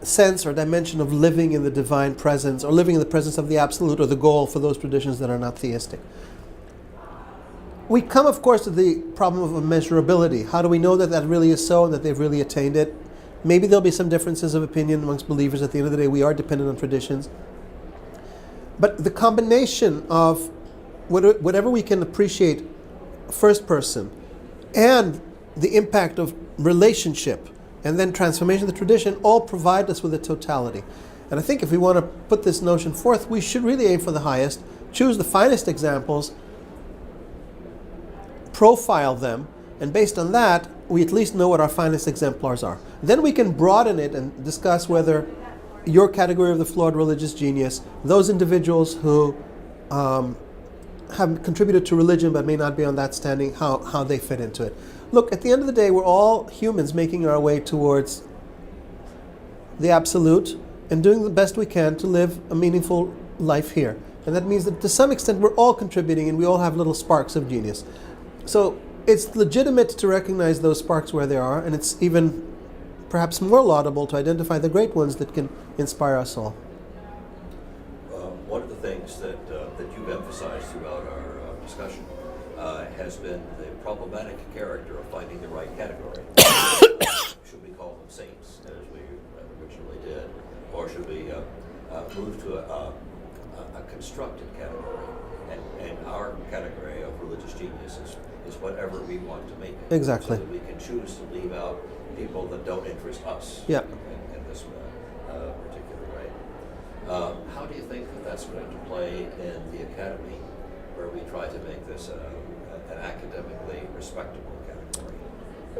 sense or dimension of living in the divine presence, or living in the presence of the absolute, or the goal for those traditions that are not theistic. We come, of course, to the problem of immeasurability. How do we know that that really is so and that they've really attained it? Maybe there'll be some differences of opinion amongst believers. At the end of the day, we are dependent on traditions. But the combination of whatever we can appreciate first person and the impact of relationship and then transformation of the tradition all provide us with a totality. And I think if we want to put this notion forth, we should really aim for the highest, choose the finest examples, profile them, and based on that, we at least know what our finest exemplars are. Then we can broaden it and discuss whether your category of the flawed religious genius, those individuals who have contributed to religion but may not be on that standing, how they fit into it. Look, at the end of the day, we're all humans making our way towards the absolute and doing the best we can to live a meaningful life here. And that means that to some extent we're all contributing and we all have little sparks of genius. So it's legitimate to recognize those sparks where they are, and it's even perhaps more laudable to identify the great ones that can inspire us all. One of the things that you've emphasized throughout our discussion has been the problematic character of finding the right category. Should we call them saints, as we originally did, or should we move to a constructed category? And our category of religious genius is whatever we want to make it. Exactly. So that we can choose to leave out people that don't interest us Yeah. in this particular way. How do you think that that's going to play in the academy, where we try to make this an academically respectable category?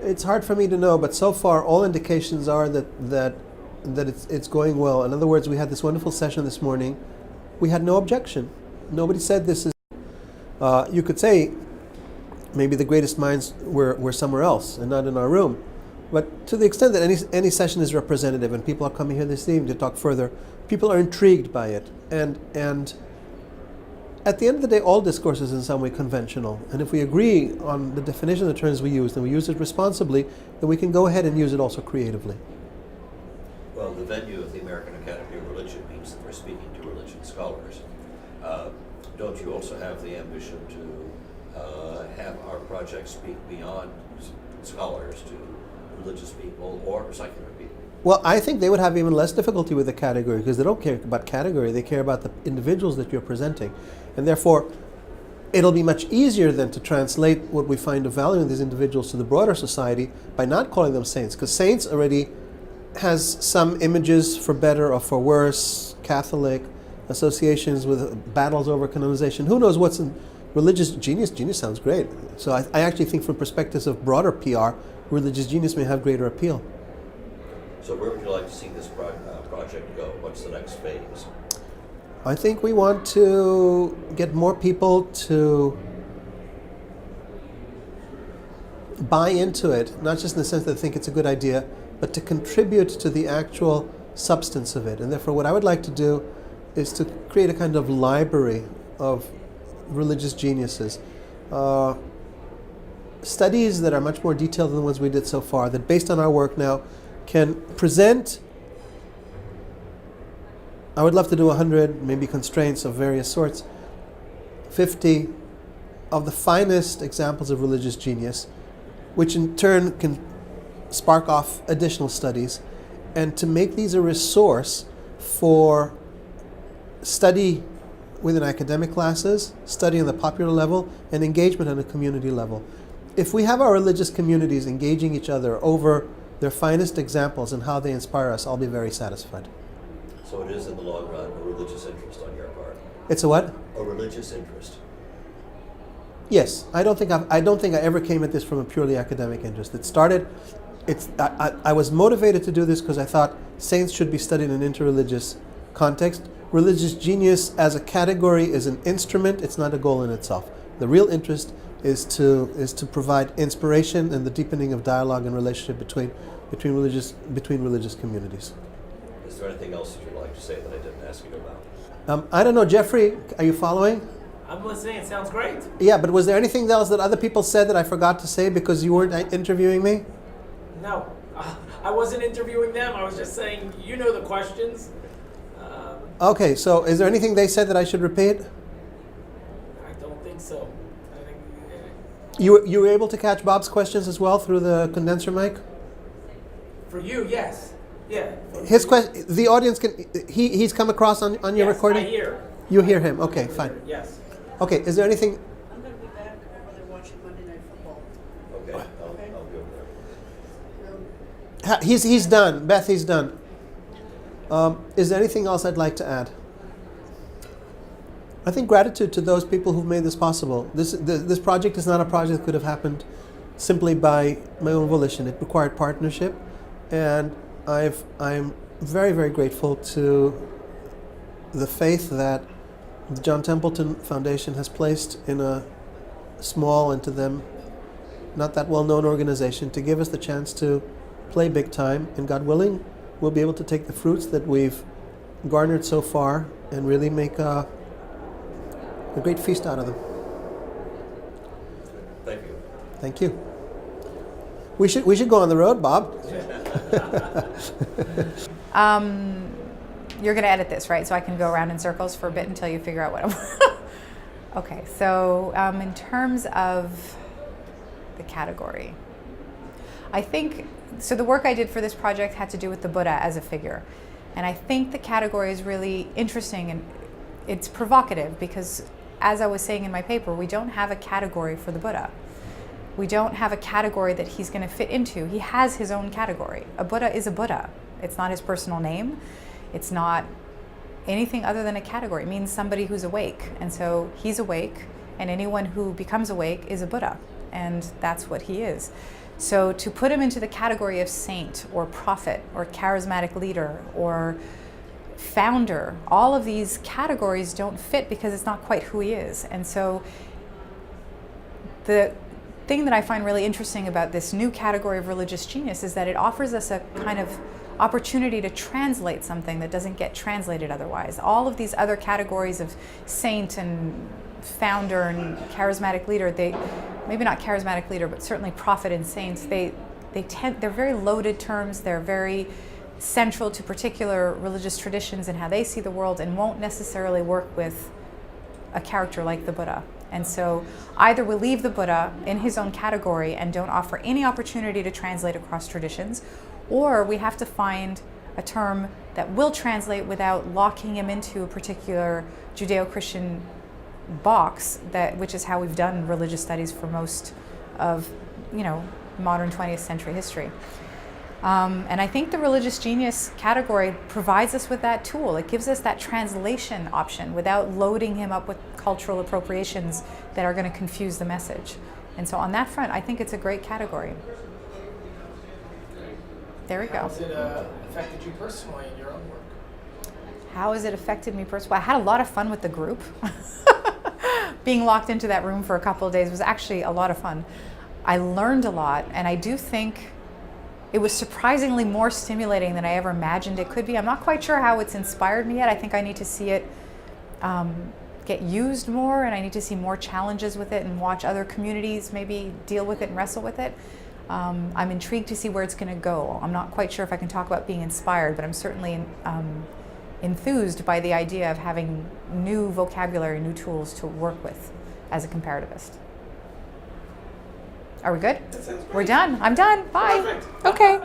It's hard for me to know, but so far all indications are that it's going well. In other words, we had this wonderful session this morning. We had no objection. Nobody said this is. You could say maybe the greatest minds were somewhere else and not in our room. But to the extent that any session is representative and people are coming here this evening to talk further, people are intrigued by it. And at the end of the day, all discourse is in some way conventional. And if we agree on the definition of the terms we use, and we use it responsibly, then we can go ahead and use it also creatively. Well, the venue of the American Academy of Religion means that we're speaking to religion scholars. Don't you also have the ambition to have our project speak beyond scholars to religious people or secular people? Well, I think they would have even less difficulty with the category because they don't care about category, they care about the individuals that you're presenting. And therefore, it'll be much easier then to translate what we find of value in these individuals to the broader society by not calling them saints, because saints already has some images, for better or for worse, Catholic, associations with battles over canonization. Who knows what's in religious genius? Genius sounds great. So I actually think from perspectives of broader PR, religious genius may have greater appeal. So where would you like to see this project go? What's the next phase? I think we want to get more people to buy into it, not just in the sense that they think it's a good idea, but to contribute to the actual substance of it. And therefore what I would like to do is to create a kind of library of religious geniuses. Studies that are much more detailed than the ones we did so far, that based on our work now can present, I would love to do 100, maybe constraints of various sorts, 50 of the finest examples of religious genius, which in turn can spark off additional studies, and to make these a resource for study within academic classes, study on the popular level, and engagement on a community level. If we have our religious communities engaging each other over their finest examples and how they inspire us, I'll be very satisfied. So it is in the long run a religious interest on your part? It's a what? A religious interest. Yes, I don't think I ever came at this from a purely academic interest. It started I was motivated to do this because I thought saints should be studied in interreligious context. Religious genius as a category is an instrument, it's not a goal in itself. The real interest is to provide inspiration and the deepening of dialogue and relationship between religious communities. Is there anything else that you'd like to say that I didn't ask you about? I don't know, Jeffrey, are you following? I'm listening. It sounds great. Yeah, but was there anything else that other people said that I forgot to say because you weren't interviewing me? No, I wasn't interviewing them. I was just saying, you know the questions. Okay, so is there anything they said that I should repeat? I don't think so. I think, You were able to catch Bob's questions as well through the condenser mic? for you, yes. Yeah. His question, the audience can, he's come across on your Yes, recording? I hear. You hear him, okay, fine. Yes. Okay, is there anything, I'm going to be back while they're watching Monday Night Football. Okay, I'll go there. he's done, Beth, he's done. Is there anything else I'd like to add? I think gratitude to those people who've made this possible. This project is not a project that could have happened simply by my own volition. It required partnership, and I'm very, very grateful to the faith that the John Templeton Foundation has placed in a small and to them not that well-known organization to give us the chance to play big time, and God willing, we'll be able to take the fruits that we've garnered so far and really make a great feast out of them. Thank you. Thank you. We should go on the road, Bob. You're going to edit this, right? So I can go around in circles for a bit until you figure out what I'm... Okay, so in terms of the category, I think, so the work I did for this project had to do with the Buddha as a figure. And I think the category is really interesting and it's provocative because, as I was saying in my paper, we don't have a category for the Buddha. We don't have a category that he's going to fit into. He has his own category. A Buddha is a Buddha. It's not his personal name. It's not anything other than a category. It means somebody who's awake. And so he's awake, and anyone who becomes awake is a Buddha. And that's what he is. So to put him into the category of saint or prophet or charismatic leader or founder, all of these categories don't fit because it's not quite who he is. And so the thing that I find really interesting about this new category of religious genius is that it offers us a kind of opportunity to translate something that doesn't get translated otherwise. All of these other categories of saint and founder and charismatic leader, they maybe not charismatic leader, but certainly prophet and saints, they're very loaded terms. They're very central to particular religious traditions and how they see the world, and won't necessarily work with a character like the Buddha. And so either we leave the Buddha in his own category and don't offer any opportunity to translate across traditions, or we have to find a term that will translate without locking him into a particular Judeo-Christian box, which is how we've done religious studies for most of, modern 20th century history. And I think the religious genius category provides us with that tool. It gives us that translation option without loading him up with cultural appropriations that are going to confuse the message. And so on that front, I think it's a great category. There we go. How has it affected you personally in your own work? How has it affected me personally? Well, I had a lot of fun with the group. Being locked into that room for a couple of days was actually a lot of fun. I learned a lot, and I do think it was surprisingly more stimulating than I ever imagined it could be. I'm not quite sure how it's inspired me yet. I think I need to see it get used more, and I need to see more challenges with it and watch other communities maybe deal with it and wrestle with it. I'm intrigued to see where it's going to go. I'm not quite sure if I can talk about being inspired, but I'm certainly enthused by the idea of having new vocabulary, new tools to work with as a comparativist. Are we good? That sounds great. We're done. I'm done. Bye. Perfect. Okay.